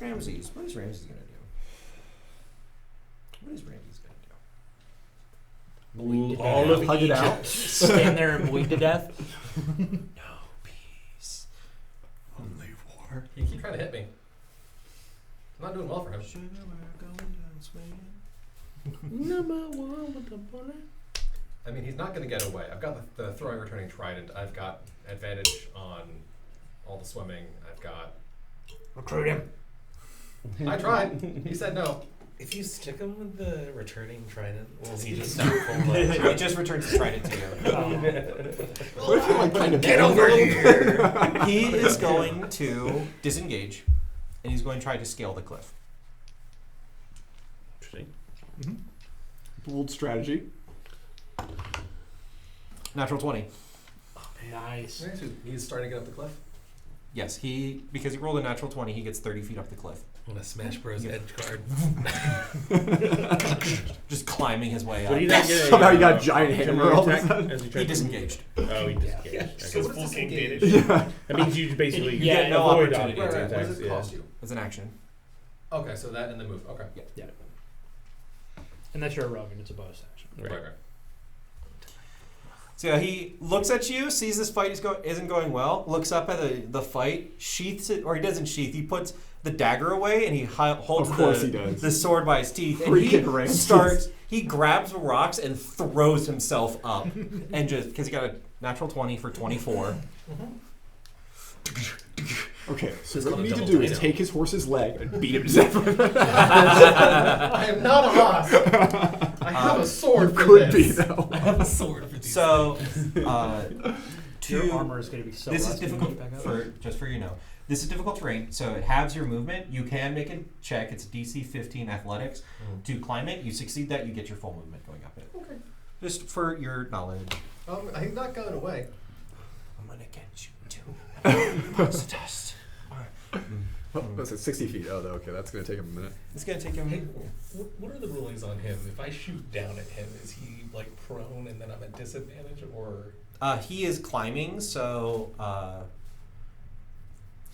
Ramses. What is Ramses gonna do? What is Ramses gonna do? All of hug it out. Stand there and bleed to death. No peace. Only war. You keep trying to hit me. I'm not doing well for him. I mean, he's not going to get away. I've got the throwing returning trident. I've got advantage on all the swimming. I've got. Recruit him. I tried. He said no. If you stick him with the returning trident, will he just stop full It just returns the trident to you. What if you like kind of Get over here! He is going to disengage, and he's going to try to scale the cliff. Interesting. bold strategy? Natural 20. Nice. He's starting to get up the cliff. Yes, because he rolled a natural 20, he gets 30 feet up the cliff. I'm gonna Smash Bros. Edge guard. Just climbing his way But up. he doesn't get a, Somehow you got a giant opportunity hammer all of a attack sudden. as he He tries to- disengaged. Oh, he disengaged. So Okay. what does Full disengage? Yeah. That means you basically you Yeah, get no avoid opportunity Right, right. What attacks. does it Yeah. cost you? As an action. Okay, so that and the move. Okay. Yeah. And that's your irrelevant. It's a bonus action. Right. Right. So yeah, he looks at you, sees this fight isn't going well, looks up at the fight, sheaths it, or he doesn't sheath, he puts the dagger away and he holds Of course he does. the sword by his teeth. And Freaking he grabs rocks and throws himself up. And just, because he got a natural 20 for 24. Okay, so It's what called you a need to double do is dino. take his horse's leg and beat him to death. I am not a horse. I have a sword You for could be, this. though. I have a sword for these. So, Your armor is going to be so this is rusty when you difficult pick back up. just for you know. This is difficult terrain, so it halves your movement. You can make a check. It's DC 15 athletics. To climb it, you succeed that, you get your full movement going up it. Okay. Just for your knowledge. He's not going away. I'm gonna get you too. Pass the test. Oh, that's at 60 feet. Oh, okay, that's going to take him a minute. It's gonna take him. Hey, what are the rulings on him? If I shoot down at him, is he like prone and then I'm at disadvantage, or? He is climbing, so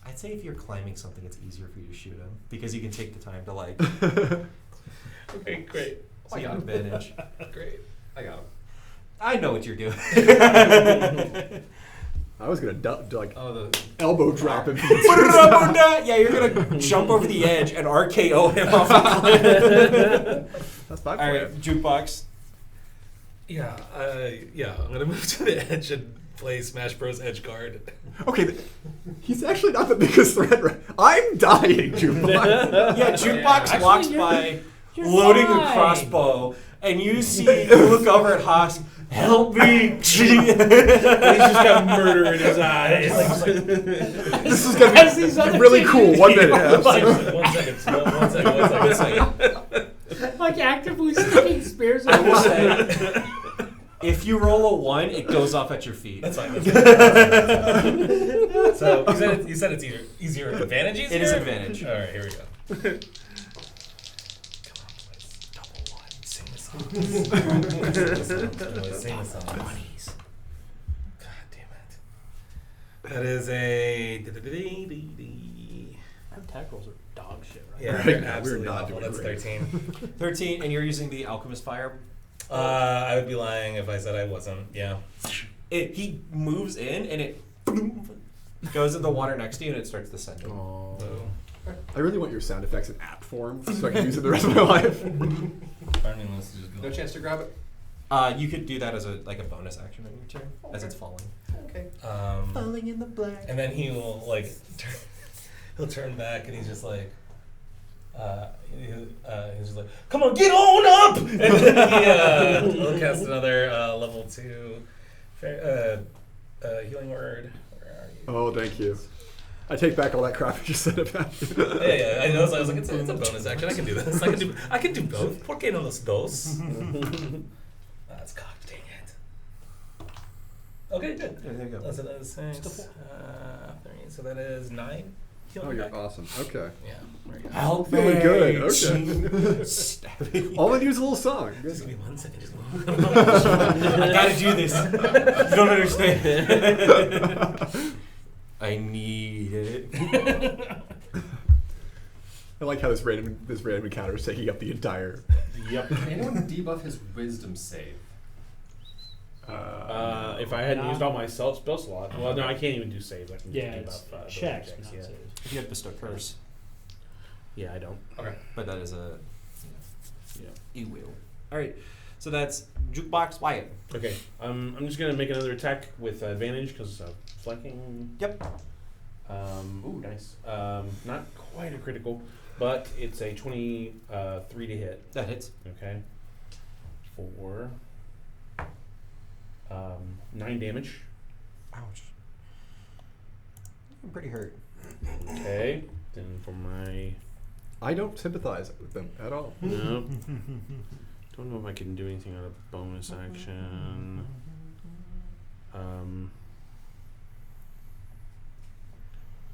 I'd say if you're climbing something, it's easier for you to shoot him because you can take the time to like. Okay, great. So you have advantage. Great. I got him. I know what you're doing. I was going to like Oh, the elbow drop him. Yeah, you're gonna jump over the edge and RKO him off the cliff. That's my All plan. right, jukebox. Yeah, I'm gonna move to the edge and play Smash Bros. Edge guard. Okay, he's actually not the biggest threat. I'm dying, Jukebox. Yeah, jukebox Actually, walks you're- by, you're loading fine. a crossbow, and you look over at Haas. Help me! And he's just got murder in his eyes. This is going to be really cool. 1 minute. Yeah. One second. Like actively sticking spears in I will the say, if you roll a 1, it goes off at your feet. That's fine. So you said it's easier advantage. It is advantage. All right, here we go. Sing the song. Sing the song. God damn it. That is a. Our attack rolls are dog shit, right? Yeah, Right they're now, we're absolutely not awful. doing That's great. 13. 13, and you're using the Alchemist Fire. I would be lying if I said I wasn't. Yeah. He moves in, and it goes in the water next to you, and it starts descending. So, I really want your sound effects in app form so I can use it the rest of my life. I mean, let's just go. no chance to grab it. You could do that as a bonus action on your turn as it's falling. Okay. Falling in the black. And then he will like he'll turn back and he's just like he's just like, come on, get on up, and then he'll cast another level 2 healing word. Where are you? Oh, thank you. I take back all that crap I just said about you. Yeah, I know. So I was like, it's a bonus action. I can do this. I can do both. ¿Por qué no los dos? That's cocked. Dang it. Okay, good. There you go. So that is 6. 3, so that is 9. Oh, you're awesome. Okay. Yeah. There you go. Help Feeling good. Okay. Stabbing. All I need is a little song. Just give me 1 second. Just I gotta do this. You don't understand. I need it. I like how this random encounter is taking up the entire. Yep. Can anyone debuff his wisdom save? If I hadn't used all my spell slot, well, no, I can't even do saves. I can Yeah, just it's debuff checks, checks. not Yeah. saves. If you had bestow curse, Yeah, I don't. but that is a Yeah. you will. All right, so that's jukebox Wyatt. Okay. I'm just gonna make another attack with advantage because flanking. Yep. Ooh, nice. Not quite a critical, but it's a 23 to hit. That hits. Okay. For 9 damage. Ouch. I'm pretty hurt. Okay. Then for my I don't sympathize with them at all. nope. Don't know if I can do anything on a bonus action.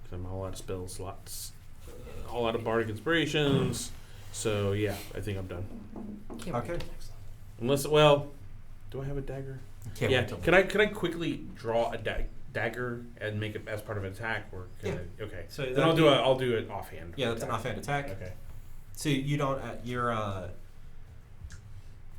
Cause I'm all out of spell slots, all out of bardic inspirations. So yeah, I think I'm done. Okay. Unless, well, do I have a dagger? Can't Yeah. wait till- Can I quickly draw a dagger and make it as part of an attack, or can Yeah. I, okay? So Then that'd I'll do it offhand. Yeah, that's an offhand attack. Okay. So you don't. You're.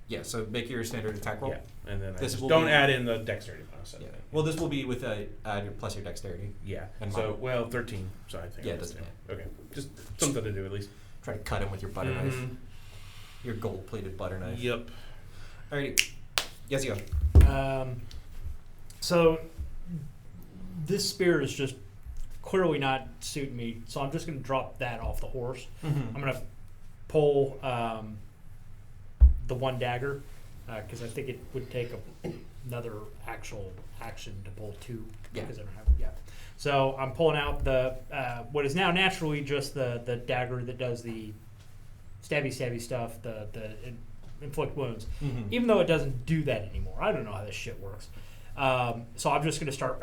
Yeah. So make your standard attack roll. Yeah, and then I This just will don't be- add in the dexterity bonus. Yeah. Well, this will be with add your plus your dexterity. Yeah. And So mine. well, 13. So I think. Yeah, I'm it doesn't just- Okay. Just something to do at least. Try to cut him with your butter knife. Mhm. Your gold-plated butter knife. Yep. Alrighty. Yes, you go. So this spear is just clearly not suiting me, so I'm just going to drop that off the horse. I'm going to pull the one dagger because I think it would take another actual action to pull 2 Yeah. because I don't have So I'm pulling out the what is now naturally just the dagger that does the stabby stuff, the inflict wounds. Even though it doesn't do that anymore. I don't know how this shit works. So I'm just going to start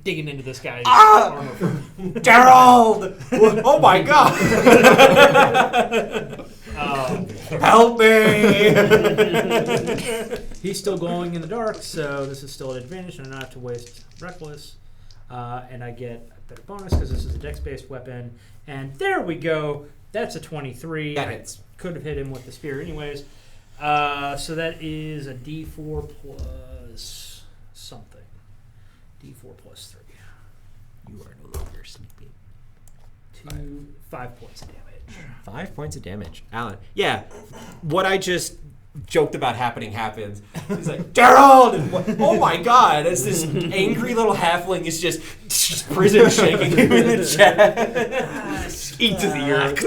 digging into this guy's armor. Gerald! Oh my god! Help me! He's still glowing in the dark, so this is still an advantage, and I don't have to waste Reckless. And I get a better bonus because this is a dex-based weapon. And there we go. That's a 23. That hits. Could have hit him with the spear anyways. So that is a D4 plus something. D4 plus 3. You are no longer sleeping. 5 points of damage. 5 points of damage. Alan. Yeah, what I just joked about happens. He's like, Gerald! And oh my god, as this angry little halfling is just prison shaking him in the chest. Eat to the earth.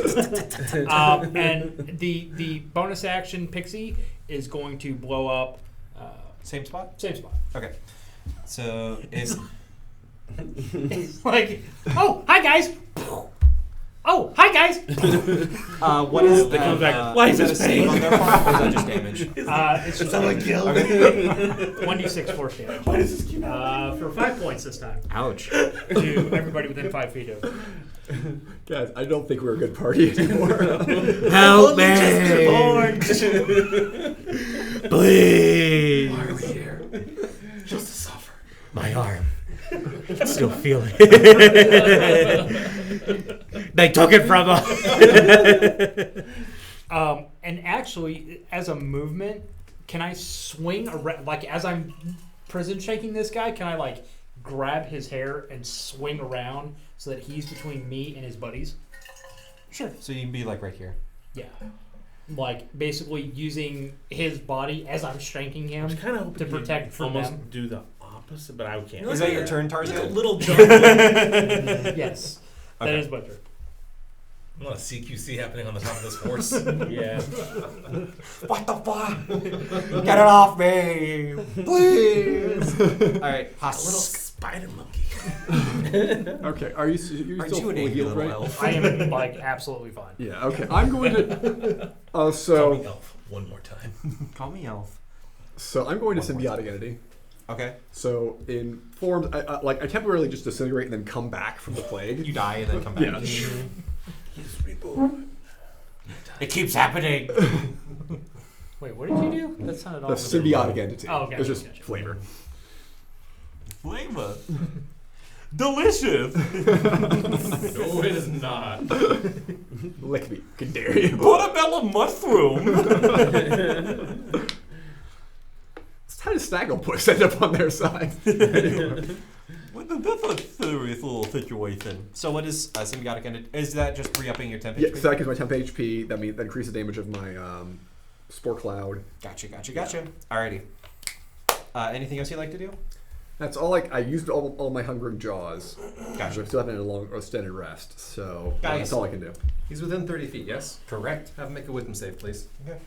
And the bonus action pixie is going to blow up. Same spot? Same spot. Okay. So it's Like, oh, hi guys. Oh, hi guys. what is They come back, that? why Is is that a this save on their part, or is that just damage? It's just Someone killed me. 1d6 force damage. Why does this keep for 5 points this time Ouch. to everybody within 5 feet of. Guys, I don't think we're a good party anymore. Help me. Please. Why are we here? Just to suffer. My arm. I can still feel it. They took it from us. And actually, as a movement, can I swing around? Like, as I'm prison shaking this guy, can I, like, grab his hair and swing around so that he's between me and his buddies? Sure. So you can be like right here. Yeah. Like, basically using his body as I'm shanking him kind of to protect from almost them. do the opposite, but I can't. Is that your turn, Tarzan? Like a little jump. Yes. That Okay. is Butcher. A lot of CQC happening on the top of this horse. Yeah. What the fuck? Get it off me, please. All right, A little spider monkey. Okay, are you you're Aren't still you an fully angry healed, little right? elf? I am, like, absolutely fine. Yeah. Okay, I'm going to. Call me elf one more time. Call me elf. So I'm going to One more symbiotic entity. Okay. So in forms, I temporarily just disintegrate and then come back from the plague. You die and then come back. Yeah. It keeps happening. Wait, what did you do? That's not at all. The symbiotic entity. Oh, okay. It's just Gotcha. flavor. Flavor. Delicious. No, it is not. Lick me. Can dare you. Portobello mushroom. How does Snagglepuss end up on their side? That's a serious little situation. So what is symbiotic entity? Is that just re-upping your temp Yeah, HP? so that gives my temp HP. That increases the damage of my spore cloud. Gotcha. Alrighty. Anything else you'd like to do? That's all. I used all my hungering jaws. Gotcha. I still haven't had a long extended rest, so Guys. that's all I can do. He's within 30 feet, yes? Correct. Have him make a wisdom save, please. Okay.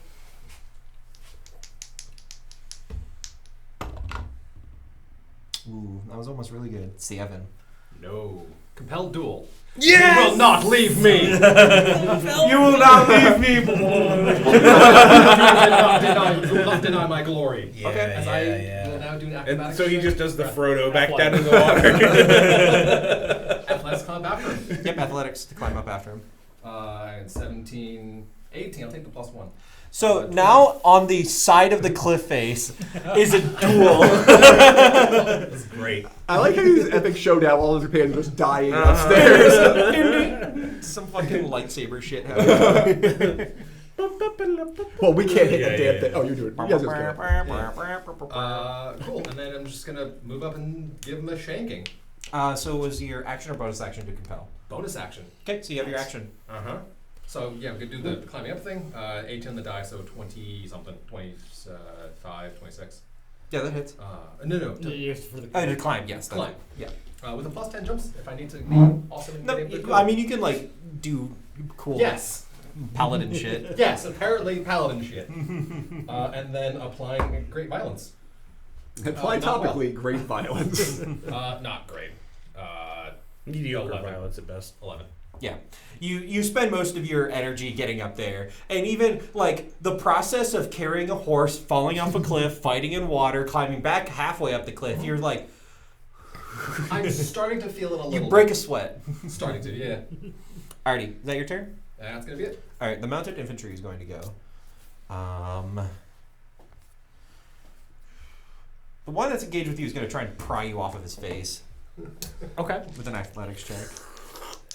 Ooh, that was almost really good. 7. No. Compelled duel. Yes! You will not leave me! You will not leave me. You will not deny my glory. Yeah, Okay. As I will now do an And acrobatics so he check. just does the Frodo back Athletic. down in the water. Athletics climb after him. Yep, athletics to climb up after him. And 17, 18. I'll take the +1. So now on the side of the cliff face is a duel. That's great. I like how this epic showdown. All those companions are just dying upstairs. Some fucking lightsaber shit happening. Well, we can't hit Yeah, the damn yeah. thing. Oh, you're doing it. You guys Cool. And then I'm just going to move up and give him a shanking. So was your action or bonus action to compel? Bonus action. Okay, so you have your action. Uh-huh. So, yeah, we could do the climbing up thing. 8 on the die, so 20-something. 25, 26. Yeah, that hits. No. For the To climb, yes. that- Climb. Yeah. With a +10 jumps, if I need to be awesome and No, get able to I mean, you can, like, do cool Yes. paladin shit. Yes, apparently paladin shit. And then applying great violence. Apply not well. topically great violence. Not great. Mediocre 11. violence at best. 11. Yeah. You spend most of your energy getting up there. And even, like, the process of carrying a horse, falling off a cliff, fighting in water, climbing back halfway up the cliff, you're like... I'm starting to feel it a little You break a sweat. bit. Starting to, yeah. Alrighty, is that your turn? That's going to be it. Alright, the mounted infantry is going to go. The one that's engaged with you is going to try and pry you off of his face Okay. with an athletics check.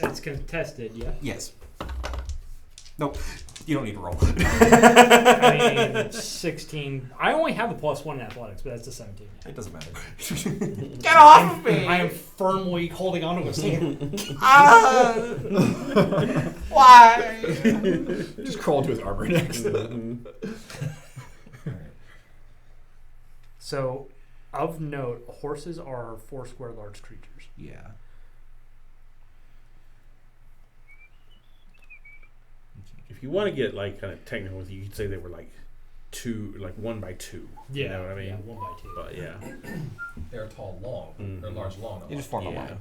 It's contested, yeah. Yes. Nope. You don't need to roll. I mean, 16. I only have a +1 in athletics, but that's a 17. It doesn't matter. Get off of me! I am firmly holding onto his hand. Why? Just crawl into his armor next. So, of note, horses are 4 square large creatures. Yeah. If you want to get like kind of technical with you, you could say they were like 1 by 2. You know what I mean? Yeah, 1 by 2. But yeah. They're tall, long. They're large, long. You just form a Yeah. line.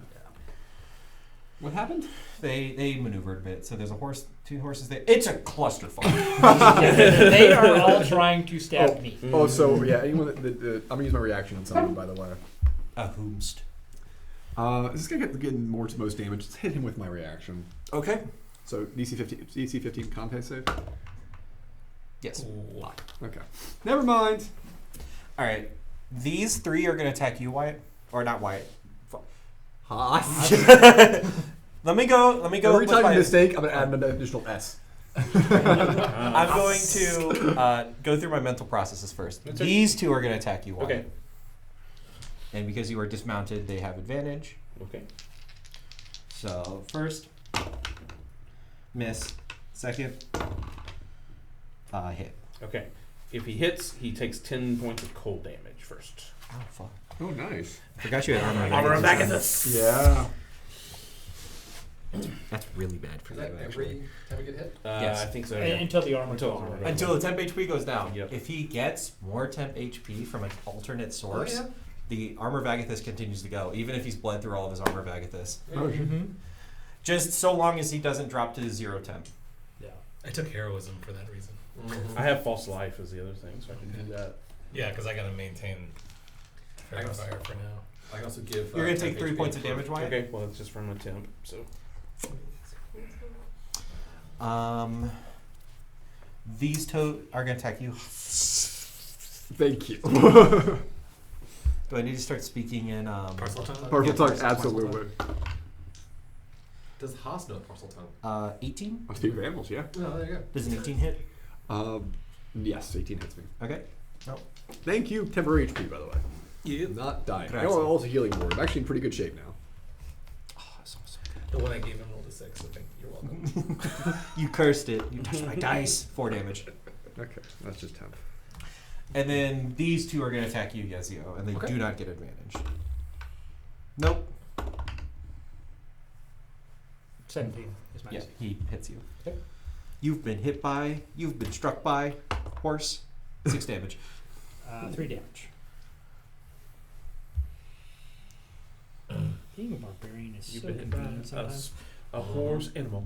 What happened? They maneuvered a bit. So there's a horse, 2 horses there. It's a clusterfuck. They are all trying to stab me. Oh, so yeah. Anyone I'm gonna use my reaction on someone, by the way. A whomst. This is gonna get more to most damage. Let's hit him with my reaction. Okay. So DC 15 Compe save. Yes. Okay. Never mind. All right. These 3 are going to attack you, Wyatt. Or not Wyatt. Hot. Let me go. Every with time my- you mistake, I'm gonna add an additional S. I'm going to go through my mental processes first. That's it. These 2 are going to attack you, Wyatt. Okay. And because you are dismounted, they have advantage. Okay. So first, miss. Second, hit. Okay. If he hits, he takes 10 points of cold damage first. Oh fuck! Oh, nice. Forgot you had armor. Armor back at this. Yeah. That's really bad for Is you, that actually. every time we get hit? Yes. I think so. Yeah. Until the armor Until falls armor already. goes Until the temp HP goes down. Yep. If he gets more temp HP from an alternate source, Oh, yeah. the armor Vagathus continues to go, even if he's bled through all of his armor Vagathus. Just so long as he doesn't drop to 0 temp. Yeah. I took heroism for that reason. I have false life as the other thing, so I can do that. Yeah, because I gotta maintain Fair fire for now. I can also give. You're gonna take 10 3 HP points of for- damage, Wyatt. Okay, well, it's just from a temp, so. These are gonna attack you. Thank you. Do I need to start speaking in Parcel tongue? Parcel Yeah, tongue, parcel absolutely. Does Haas know parcel tongue? 18? I speak of animals, yeah. No, there you go. Does an 18 hit? Yes, 18 hits me. Okay. Thank you, temporary HP, by the way. You. Not dying. Gracias. Oh, also healing word. I'm actually in pretty good shape now. Oh, so The one I gave him rolled a 6, so you're welcome. You cursed it. You touched my dice. 4 damage. Okay, that's just 10. And then these two are going to attack you, Yezio, and they Okay. do not get advantage. Nope. 17 is my Yeah, AC. he hits you. Okay. You've been hit by, you've been struck by, horse. 6 damage. 3 damage. Being a barbarian is You've so been hit convenient by sometimes. a horse animal.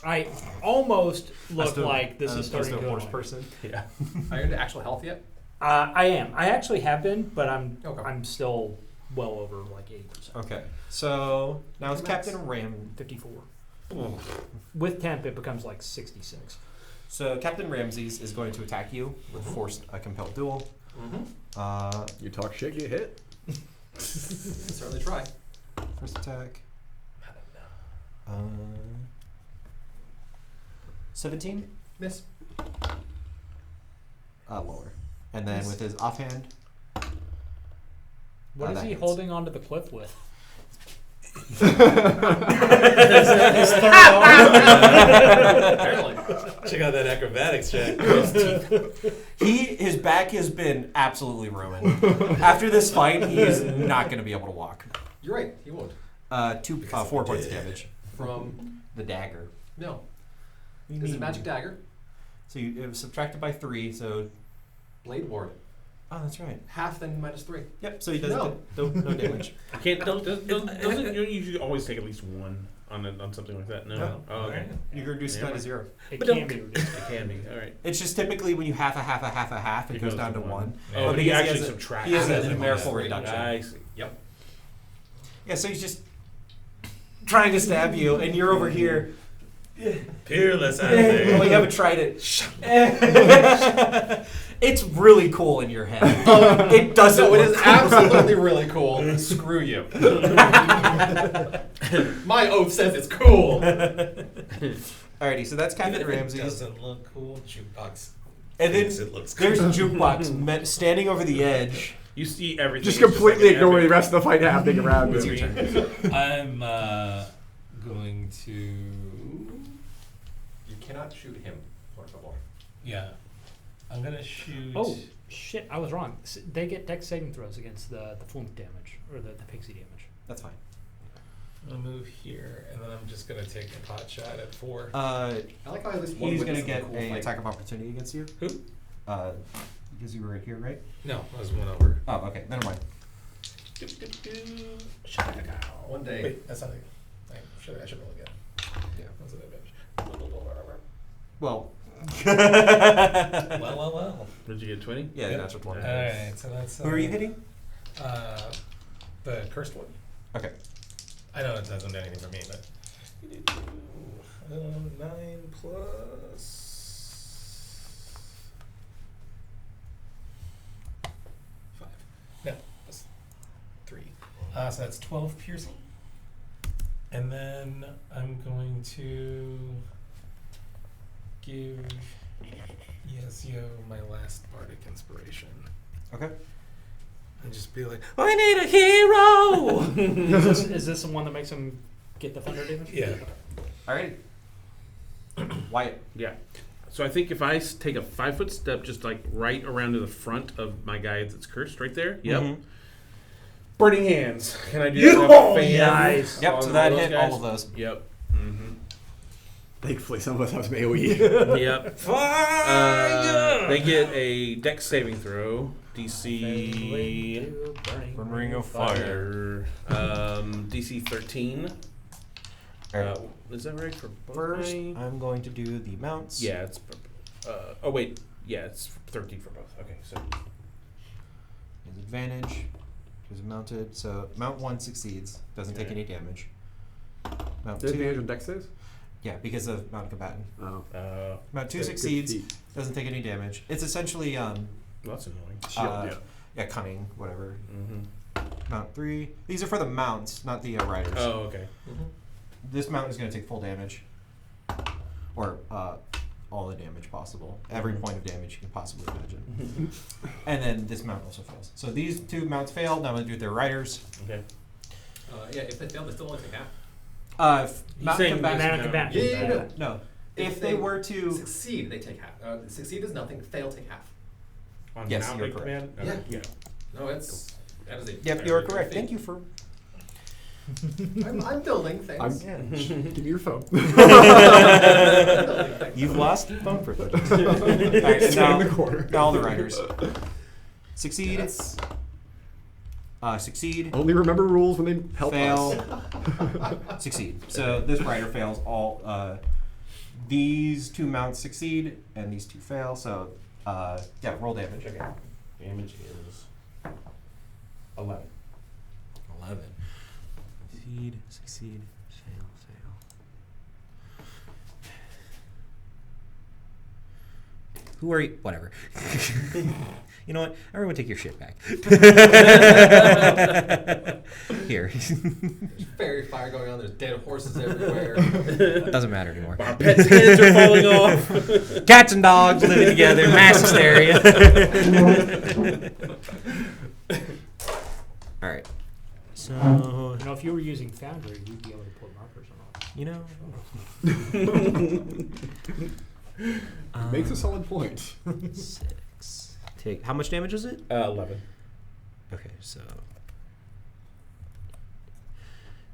I almost look As the- like this is as starting the to go horse on. person. Yeah. Are you into actual health yet? I am. I actually have been, but Okay. I'm still well over like 80%. Okay. So now it's Max. Captain Ram. 54. With temp, it becomes like 66. So Captain Ramses is going to attack you with forced compelled duel. Mm-hmm. You talk shit, get hit. Certainly try. First attack. 17? Miss. Lower. And then Nice. with his offhand. What is that he hits. holding onto the cliff with? Apparently. Check out that acrobatics check. His back has been absolutely ruined. After this fight, he is not going to be able to walk. You're right. He won't. 4 points of damage. From The dagger. no. It's a magic dagger. So it was subtracted by 3, so... Blade ward. Oh, that's right. Half then -3. Yep, so he doesn't No. no damage. I can't. Doesn't you usually always take at least one on something like that? No. No. Oh, okay. You're reduced down to 0. It But can don't- be reduced. It can be. All right. It's just typically when you half, it goes down to 1. Oh, But but he he actually has a- subtracts. He has it. a numerical -3. reduction. I see. Yep. Yeah, so he's just trying to stab you, and you're over here. Peerless out Well, there. you haven't tried it. It's really cool in your head. It doesn't. No, it look is cool. absolutely really cool. Screw you. My oath says it's cool. Alrighty, so that's Captain Even if it Ramses. doesn't look cool, jukebox And then thinks it looks cool. there's Jukebox standing over the edge. You see everything. Just It's completely like an ignoring the epic- rest of the fight happening around It's you. your turn. I'm going to. You cannot shoot him. First of all. Yeah. I'm gonna shoot. Oh, shit, I was wrong. They get dex saving throws against the flunk damage, or the pixie damage. That's fine. I'm gonna move here, and then I'm just gonna take a pot shot at 4. I like how at least one He's witness gonna of a get cool a fight. attack of opportunity against you. Who? Because you were right here, right? No, I was one over. Oh, okay. Never mind. One day. Wait, that's not it. I should roll again. Yeah. That's an advantage. Well. Well. Did you get 20? Yeah, Yep. that's what one. Alright, so that's. Who are you hitting? The cursed one. Okay. I know it doesn't do anything for me, but. 9 plus. 5. No, that's 3. So that's 12 piercing. And then I'm going to give Yesio my last bardic inspiration. Okay. And just be like, I need a hero! Is this the one that makes him get the thunder damage? Yeah. Alrighty. Wyatt. Yeah. So I think if I take a 5-foot step, just like right around to the front of my guy that's cursed, right there. Yep. Mhm. Burning hands. Can I do that? with Oh, a fan nice. Yep, on so that those hit guys? all of those. Yep. Mm-hmm. Thankfully, some of us have some AoE. Yep. They get a dex saving throw. DC. Ring of DC 13. Is that right for both? First, my- I'm going to do the mounts. Yeah, it's. Oh wait, yeah, it's 13 for both. Okay, so His advantage. Is mounted. So mount 1 succeeds. Doesn't take Okay. any damage. Mount Disadvantage 2. on dex saves? Yeah, because of mount combatant. Oh. Mount 2 Good succeeds. feat. Doesn't take any damage. It's essentially That's annoying. Shield, yeah, cunning, whatever. Mm-hmm. Mount 3. These are for the mounts, not the riders. Oh, okay. This mount is going to take full damage, or all the damage possible. Every point of damage you can possibly imagine. And then this mount also fails. So these 2 mounts fail. Now I'm going to do their riders. Okay. Yeah, if they fail, they still only take half. Mount saying combatant. Mount combatant. Yeah. No. If If they they were to. Succeed, they take half. Succeed is nothing. Fail, take half. On Yes, mount you're and correct. command? Yeah. Okay. No, it's that is a. Yep, you are very correct. good Thank feat. you for. I'm building things. Give me your phone. You've lost phone privilege. Alright, Stand now, in the corner. now all the riders. Succeed. Yes. Succeed. Only remember rules when they help Fail. us. Succeed. So this rider fails all. These 2 mounts succeed, and these 2 fail. So, yeah, roll damage. Okay. Damage is 11. 11. Succeed, fail. Who are you? Whatever. You know what? Everyone take your shit back. Here. There's fairy fire going on. There's dead horses everywhere. Doesn't matter anymore. Our pets' hands are falling off. Cats and dogs living together, mass hysteria. All right. So, You know, if you were using Foundry, you'd be able to put markers on it. Makes a solid point. 6. Take how much damage is it? 11. Okay, so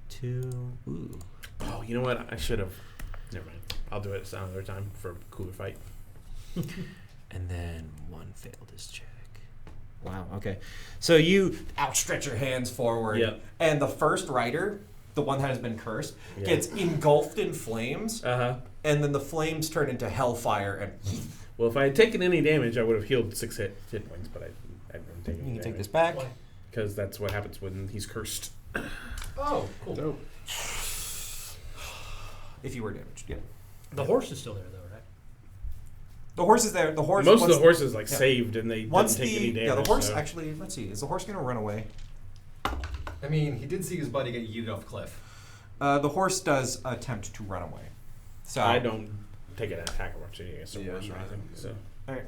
2. Ooh. Oh, you know what? I should have. Never mind. I'll do it another time for a cooler fight. And then 1 failed his check. Wow, okay. So you outstretch your hands forward, Yep. and the first rider, the one that has been cursed, Yeah. gets engulfed in flames, Uh-huh. and then the flames turn into hellfire, and Well, if I had taken any damage, I would have healed 6 hit points, but I didn't take any you can take this damage. back. Because that's what happens when he's cursed. Oh, cool. Dope. If you were damaged, yeah. The horse is still there, though, right? The horse is there. The horse. Most of once- the horses like yeah. saved and they Once didn't take any damage. yeah, the horse so. actually. Let's see. Is the horse gonna run away? I mean, he did see his buddy get yeeted off a cliff. The horse does attempt to run away. So I don't take an attack of opportunity against a Yeah, horse or no, anything. So. All right.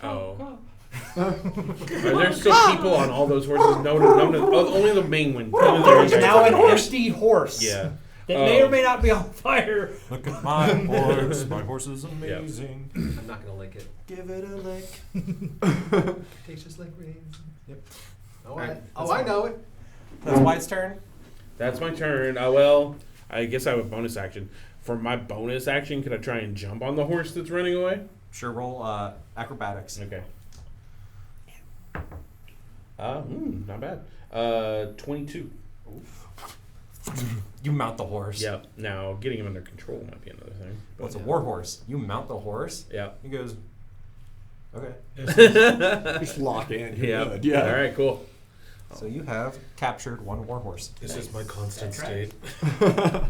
Oh. Are there still people on all those horses? No, only the main one. There's now an empty horse. Yeah. That may Oh. or may not be on fire. Look at my horse. My horse is amazing. I'm not gonna lick it. Give it a lick. Tastes just like raisins. Yep. Oh, Alright, I know it. That's White's turn. That's my turn. Well, I guess I have a bonus action. For my bonus action, could I try and jump on the horse that's running away? Sure, roll acrobatics. Okay. Not bad. 22. You mount the horse. Yep. Now, getting him under control might be another thing. Well, it's a war horse. You mount the horse. Yeah. He goes, okay. Just lock in. You're Yeah. good. Yeah. All right, cool. So you have captured 1 war horse. This is my constant That's right. state.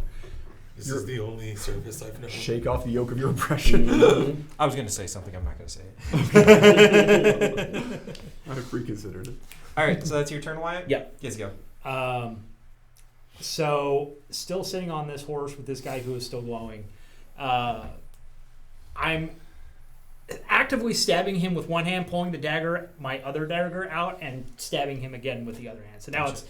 This is the only service I've known. Shake off the yoke of your oppression. I was going to say something. I'm not going to say it. I've reconsidered it. All right, so that's your turn, Wyatt? Yeah. Yes, go. So, still sitting on this horse with this guy who is still glowing. I'm actively stabbing him with one hand, pulling the dagger, my other dagger out, and stabbing him again with the other hand. So now it's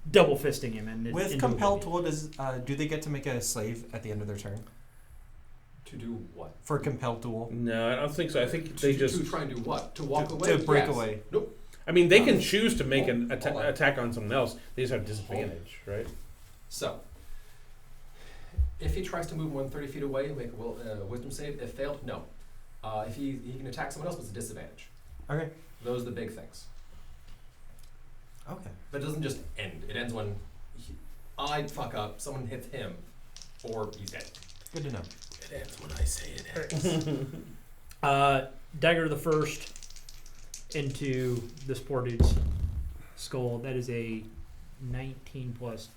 double fisting him. And With into compelled oblivion. duel, do they get to make a slave at the end of their turn? To do what? For compelled duel? No, I don't think so. I think they to just. try and do what? To walk To- away? to break Yes. away. Nope. I mean, they can choose to make an Hold on. attack on someone else. They just have disadvantage, right? So, if he tries to move more than 30 feet away and make a wisdom save, if failed, no. If he can attack someone else, but it's a disadvantage. Okay. Those are the big things. Okay. But it doesn't just end. It ends when I fuck up, someone hits him, or he's dead. Good to know. It ends when I say it ends. dagger the first into this poor dude's skull. That is a 19 plus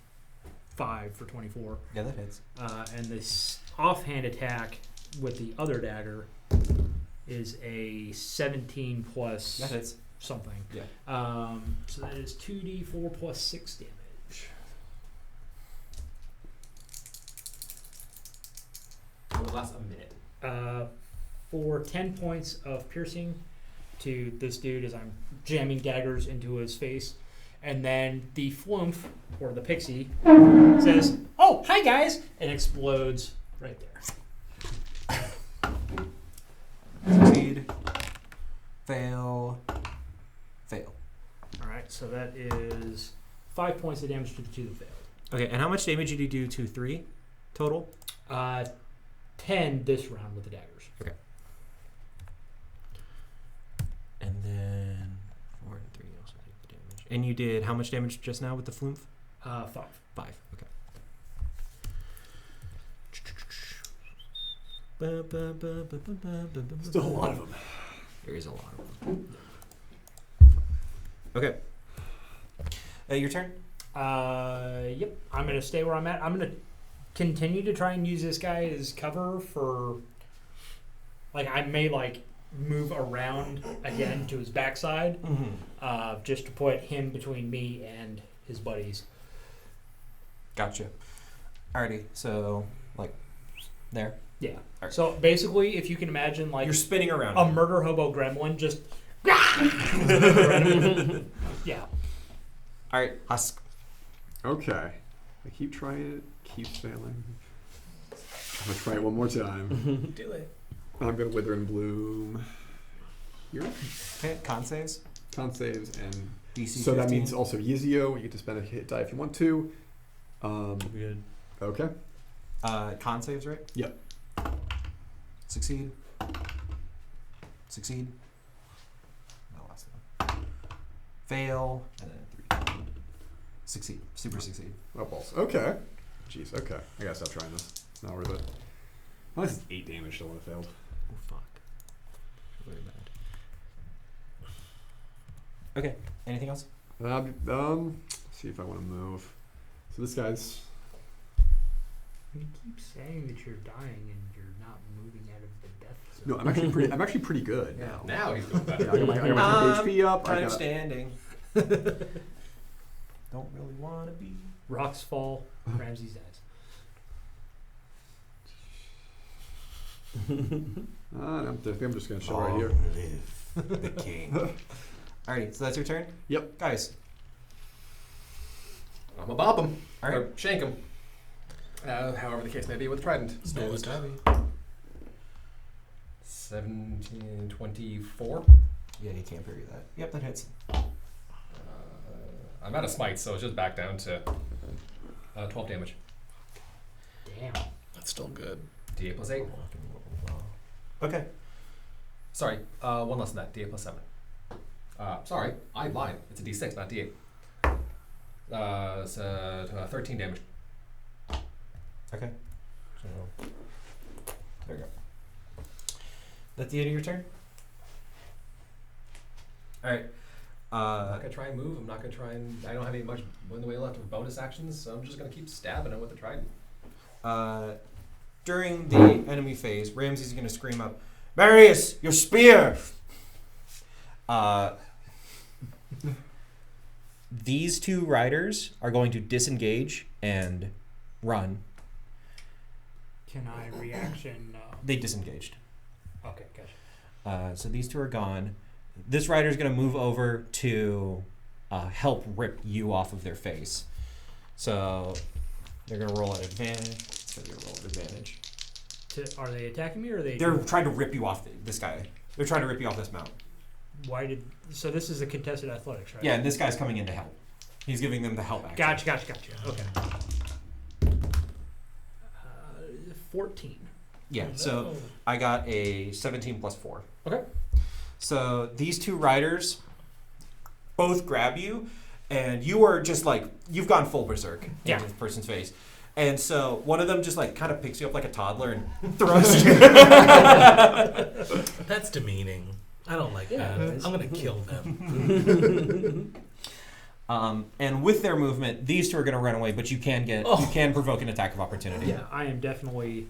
5 for 24. Yeah, that hits. And this offhand attack with the other dagger is a 17 plus That hits. something. Yeah. So that is 2d4 plus 6 damage. It will last a minute. For 10 points of piercing to this dude as I'm jamming daggers into his face. And then the flumph, or the pixie, says, "Oh, hi guys!" and explodes right there. Succeed. Fail. Fail. Alright, so that is 5 points of damage to the two that failed. Okay, and how much damage did you do to 3 total? 10 this round with the daggers. And then 4 and 3 also take the damage. And you did how much damage just now with the flumph? 5. 5. Okay. Still a lot of them. There is a lot of them. Okay. Your turn. Yep. I'm gonna stay where I'm at. I'm gonna continue to try and use this guy as cover for. Like I may move around again to his backside, just to put him between me and his buddies. Gotcha. Alrighty, so there. Yeah. Alright. So basically, if you can imagine You're spinning around. a murder hobo gremlin, just yeah. Alright, Husk. Okay. I keep trying it. Keeps failing. I'm gonna try it one more time. Do it. I'm gonna wither and bloom. Here. Okay, con saves. Con saves and DC so that 15. means also Yizio. You get to spend a hit die if you want to. Good. Okay. Con saves, right? Yep. Succeed. Succeed. That last one. Fail. And then 3. Succeed. Super succeed. Oh balls. Okay. Jeez. Okay. I gotta stop trying this. It's not worth it. Oh, this is 8 damage. Still would have failed. Oh, fuck. Really bad. Okay. Anything else? See if I want to move. So this guy's. You keep saying that you're dying and you're not moving out of the death zone. No, I'm actually pretty. I'm actually pretty good now. Now he's doing better. Yeah, I got my 10 HP up. I Kind of got standing. Don't really want to be. Rocks fall. Ramses dies. I think I'm just gonna show right here. Live the king. Alrighty, so that's your turn? Yep. Guys. I'm a bop him. Alright. Or shank him. However the case may be with Trident. Snow is heavy. 17, 24. Yeah, you can't parry that. Yep, that hits. I'm out of smite, so it's just back down to 12 damage. Damn. That's still good. D8 plus 8. Okay. Sorry, one less than that. D8 plus 7. Sorry, I lied. It's a D6, not D8. It's 13 damage. Okay. So there you go. That's the end of your turn? Alright. I'm not gonna try and move. I'm not gonna try and. I don't have any much in the way left of bonus actions, so I'm just gonna keep stabbing him with the trident. During the enemy phase, Ramsey's gonna scream up, "Marius, your spear!" These two riders are going to disengage and run. Can I reaction? They disengaged. Okay, gotcha. So these two are gone. This rider's going to move over to help rip you off of their face. So they're going to roll at advantage. It's going to be a roll at advantage. Are they attacking me or are they? They're trying to rip you off this guy. They're trying to rip you off this mount. Why did? So this is a contested athletics, right? Yeah, and this guy's coming in to help. He's giving them the help action. Gotcha. Okay. 14. Yeah, so I got a 17 plus 4. Okay. So these two riders both grab you, and you are just you've gone full berserk Yeah. in this person's face. And so one of them just like kind of picks you up like a toddler and throws you. That's demeaning. I don't like that. it is. I'm gonna kill them. And with their movement, these two are going to run away, but you can provoke an attack of opportunity. Yeah, I am definitely.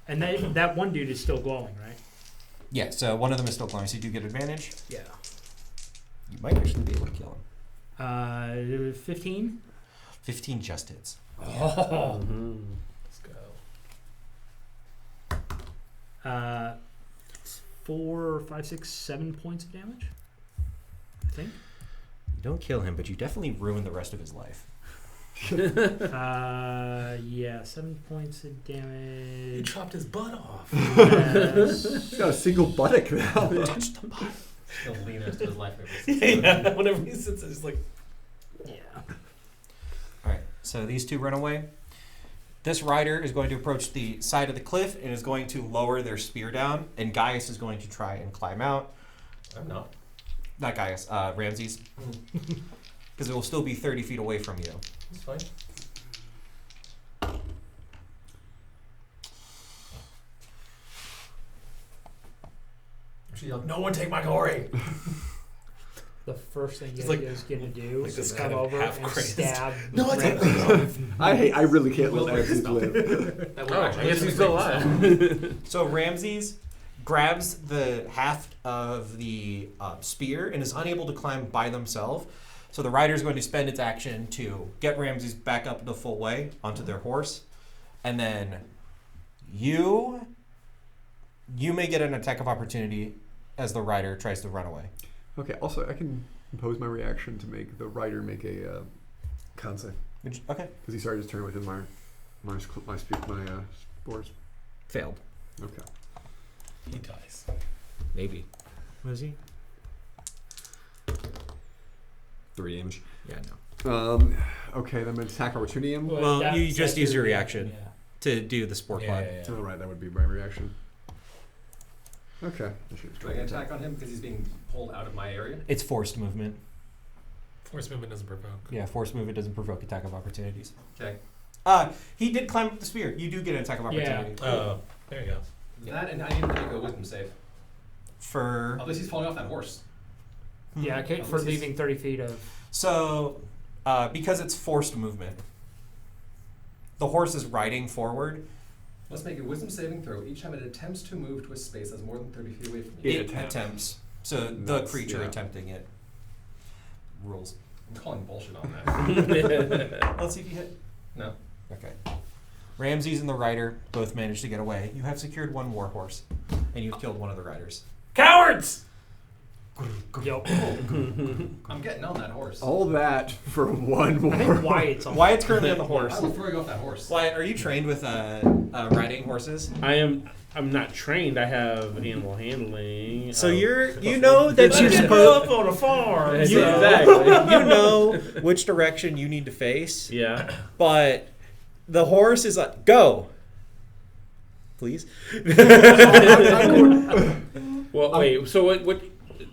And that one dude is still glowing, right? Yeah, so one of them is still glowing, so you do get advantage. Yeah. You might actually be able to kill him. 15. 15 just hits. Oh. Let's go. 4, 5, 6, 7 points of damage. I think. You don't kill him, but you definitely ruin the rest of his life. Yeah, 7 points of You damage. chopped his butt off. Yes. He's got a single buttock now. Touch the bottom. He'll lean the rest of his life. Yeah, whenever he sits, it's like. Yeah. All right, so these two run away. This rider is going to approach the side of the cliff and is going to lower their spear down, and Gaius is going to try and climb out. I'm not. Not Gaius, Ramses. Because it will still be 30 feet away from you. It's fine. She yelled, "No one take my glory!" The first thing It's you like- guys gonna do like is this come kind of over half and crazed. stab. No, I take Ramses. I really can't Will let Ramses live. That would Oh, actually I guess be he's still great. alive. So Ramses grabs the haft of the spear and is unable to climb by themselves. So the rider is going to spend its action to get Ramses back up the full way onto their horse. And then you may get an attack of opportunity as the rider tries to run away. Okay, also, I can impose my reaction to make the rider make a con save. Okay. Because he started his turn within my spores. Failed. Okay. He dies. Maybe. Was he? 3 damage. Yeah, no. Okay, then I'm going to attack opportunity him. Well, That- you just that's use your reaction. Yeah. To do the sport climb. Oh, right, that would be my reaction. Okay. Do I get an attack on him because he's being pulled out of my area? It's forced movement. Force movement doesn't provoke. Yeah, forced movement doesn't provoke attack of opportunities. Okay. He did climb up the spear. You do get an attack of opportunity. Oh, there you go. That, and I need to make a wisdom save. For At least he's falling off that horse. Yeah, okay, At for least he's- leaving 30 feet of. So, because it's forced movement, the horse is riding forward. Let's make a wisdom saving throw each time it attempts to move to a space that's more than 30 feet away from you. It attempts. So the That's- creature yeah. attempting it. Rules. I'm calling bullshit on that. Let's see if you hit. No. Okay. Ramses and the rider both managed to get away. You have secured one war horse, and you've killed one of the riders. Cowards! Yup. I'm getting on that horse. All that for one more. I think Wyatt's on. Wyatt's currently on the I horse. will throw you off that horse. Wyatt, are you trained with riding horses? I'm not trained. I have animal handling. So you know that you're I grew supposed. up on a farm. Yeah, so- exactly. You know which direction you need to face, Yeah. but the horse is like, go. Please. Well, wait. So what?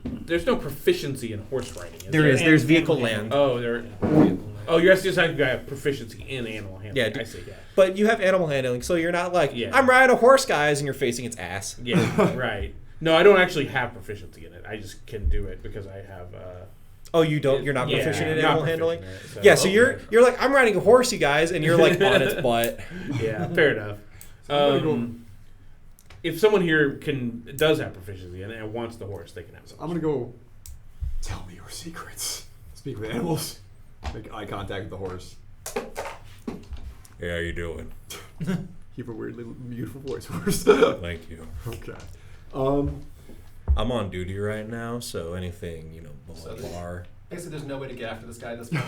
There's no proficiency in horse riding. Is There is. And There's vehicle animal land. Oh, there. Oh, you're just saying you have proficiency in animal handling. Yeah, I see. Yeah. But you have animal handling, so you're not like, Yeah. I'm riding a horse, guys, and you're facing its ass. Yeah. Right. No, I don't actually have proficiency in it. I just can do it because I have. Oh, you don't? You're not yeah, proficient in I'm not animal proficient handling? in it, so- Yeah, so you're like, I'm riding a horse, you guys, and you're like on its butt. Yeah, fair enough. I'm gonna go- If someone here does have proficiency in it and wants the horse, they can have it. I'm gonna go. Tell me your secrets. Speak with animals. Make eye contact with the horse. Hey, how you doing? You have a weirdly beautiful voice, horse. Thank you. Okay. I'm on duty right now, so anything, below So the bar. Basically, there's no way to get after this guy at this point.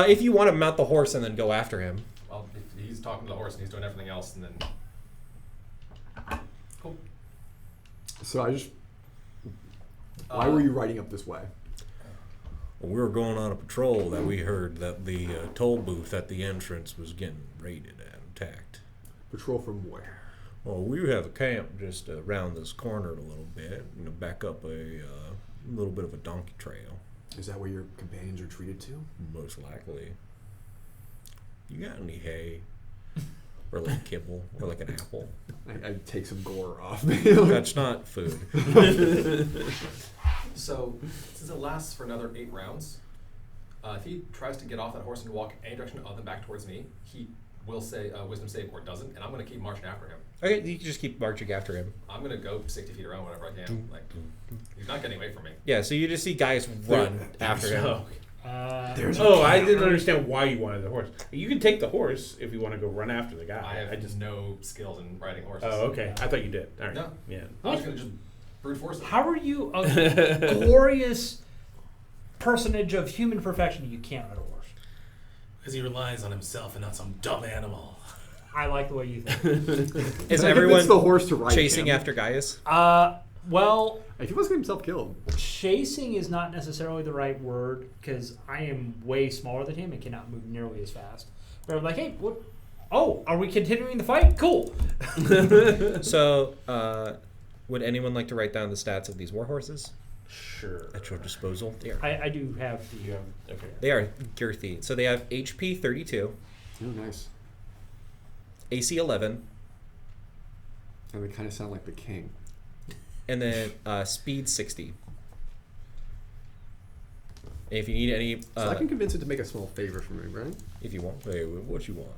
If you want to mount the horse and then go after him. Well, if he's talking to the horse and he's doing everything else, and then. Cool. So I just. Why were you riding up this way? Well, we were going on a patrol that we heard that the toll booth at the entrance was getting raided and attacked. Patrol from where? Well, we have a camp just around this corner a little bit, back up a little bit of a donkey trail, Is that where your companions are treated to? most likely. You got any hay? Or like kibble? Or like an apple? I take some gore off. That's not food. So, since it lasts for another 8 rounds, if he tries to get off that horse and walk any direction other than back towards me, he will say wisdom save or doesn't, and I'm going to keep marching after him. Okay, you can just keep marching after him. I'm going to go 60 feet around whenever I can. Like, he's not getting away from me. Yeah, so you just see guys run after him. So- There's I didn't understand why you wanted the horse. You can take the horse if you want to go run after the guy. I have no skills in riding horses. Oh, okay. I thought you did. All right. No. Yeah. I was going to just brute force it. How are you a glorious personage of human perfection? You can't ride a horse. Because he relies on himself and not some dumb animal. I like the way you think. Is I everyone convince the horse to ride chasing him. after Gaius? Well, If he was getting himself killed. chasing is not necessarily the right word because I am way smaller than him and cannot move nearly as fast. But I'm like, hey, what? Oh, are we continuing the fight? Cool. So, would anyone like to write down the stats of these war horses Sure. at your disposal? They are, I do have the. You have, okay. they are girthy. So they have HP 32, Oh, nice. AC 11, And they kind of sound like the king. and then speed 60. And if you need any, So I can convince it to make a small favor for me, right? if you want, hey, what you want.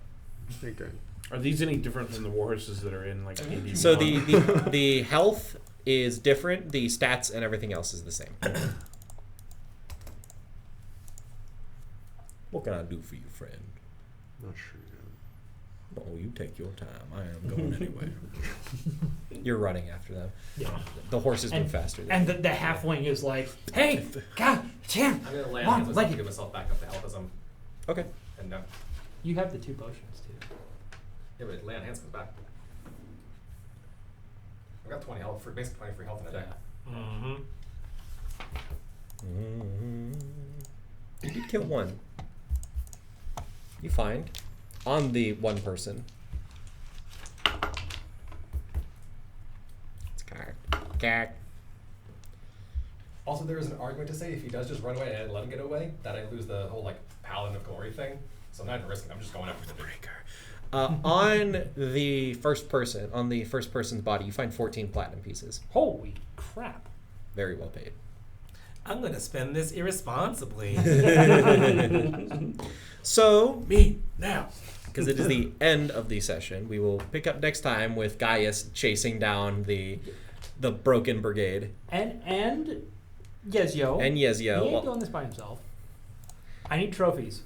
Okay. Are these any different from the war horses that are in like D&D? So the health is different. The stats and everything else is the same. What can I do for you, friend? Not sure yet. Oh, you take your time. I am going anyway. You're running after them. Yeah. The horses move And- faster. Than And the halfling is like, hey, God damn. I'm going to lay Mom, on hands like myself to it. get myself back up to health as I'm Okay. heading down. You have the 2 potions, too. Yeah, but lay on hands comes back. I've got 20 health, basically 20 free health in a day. Mm-hmm. You did kill one. You find on the one person. It's cack. Also, there is an argument to say if he does just run away and let him get away, that I lose the whole like Paladin of Glory thing. So I'm not even risking. I'm just going after the breaker. On the first person's body, you find 14 platinum pieces. Holy crap. Very well paid. I'm going to spend this irresponsibly. So, Me, now. because it is the end of the session, we will pick up next time with Gaius chasing down the broken brigade. And Yezio. And He Yezio. ain't doing this by himself. I need trophies.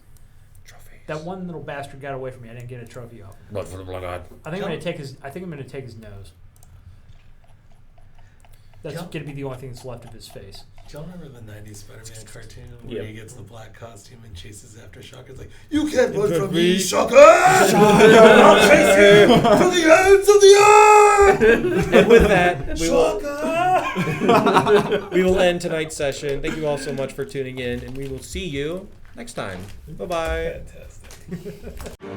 Trophies. That one little bastard got away from me. I didn't get a trophy off him. Blood for the blood god. I think I'm gonna take his nose. That's Yeah. gonna be the only thing that's left of his face. Do y'all remember the 90s Spider-Man cartoon where Yep. he gets the black costume and chases after Shocker? It's like, you can't run from me, Shocker! I'll chase you to the ends of the earth! And with that, Shocker! we will end tonight's session. Thank you all so much for tuning in, and we will see you next time. Bye-bye. Fantastic.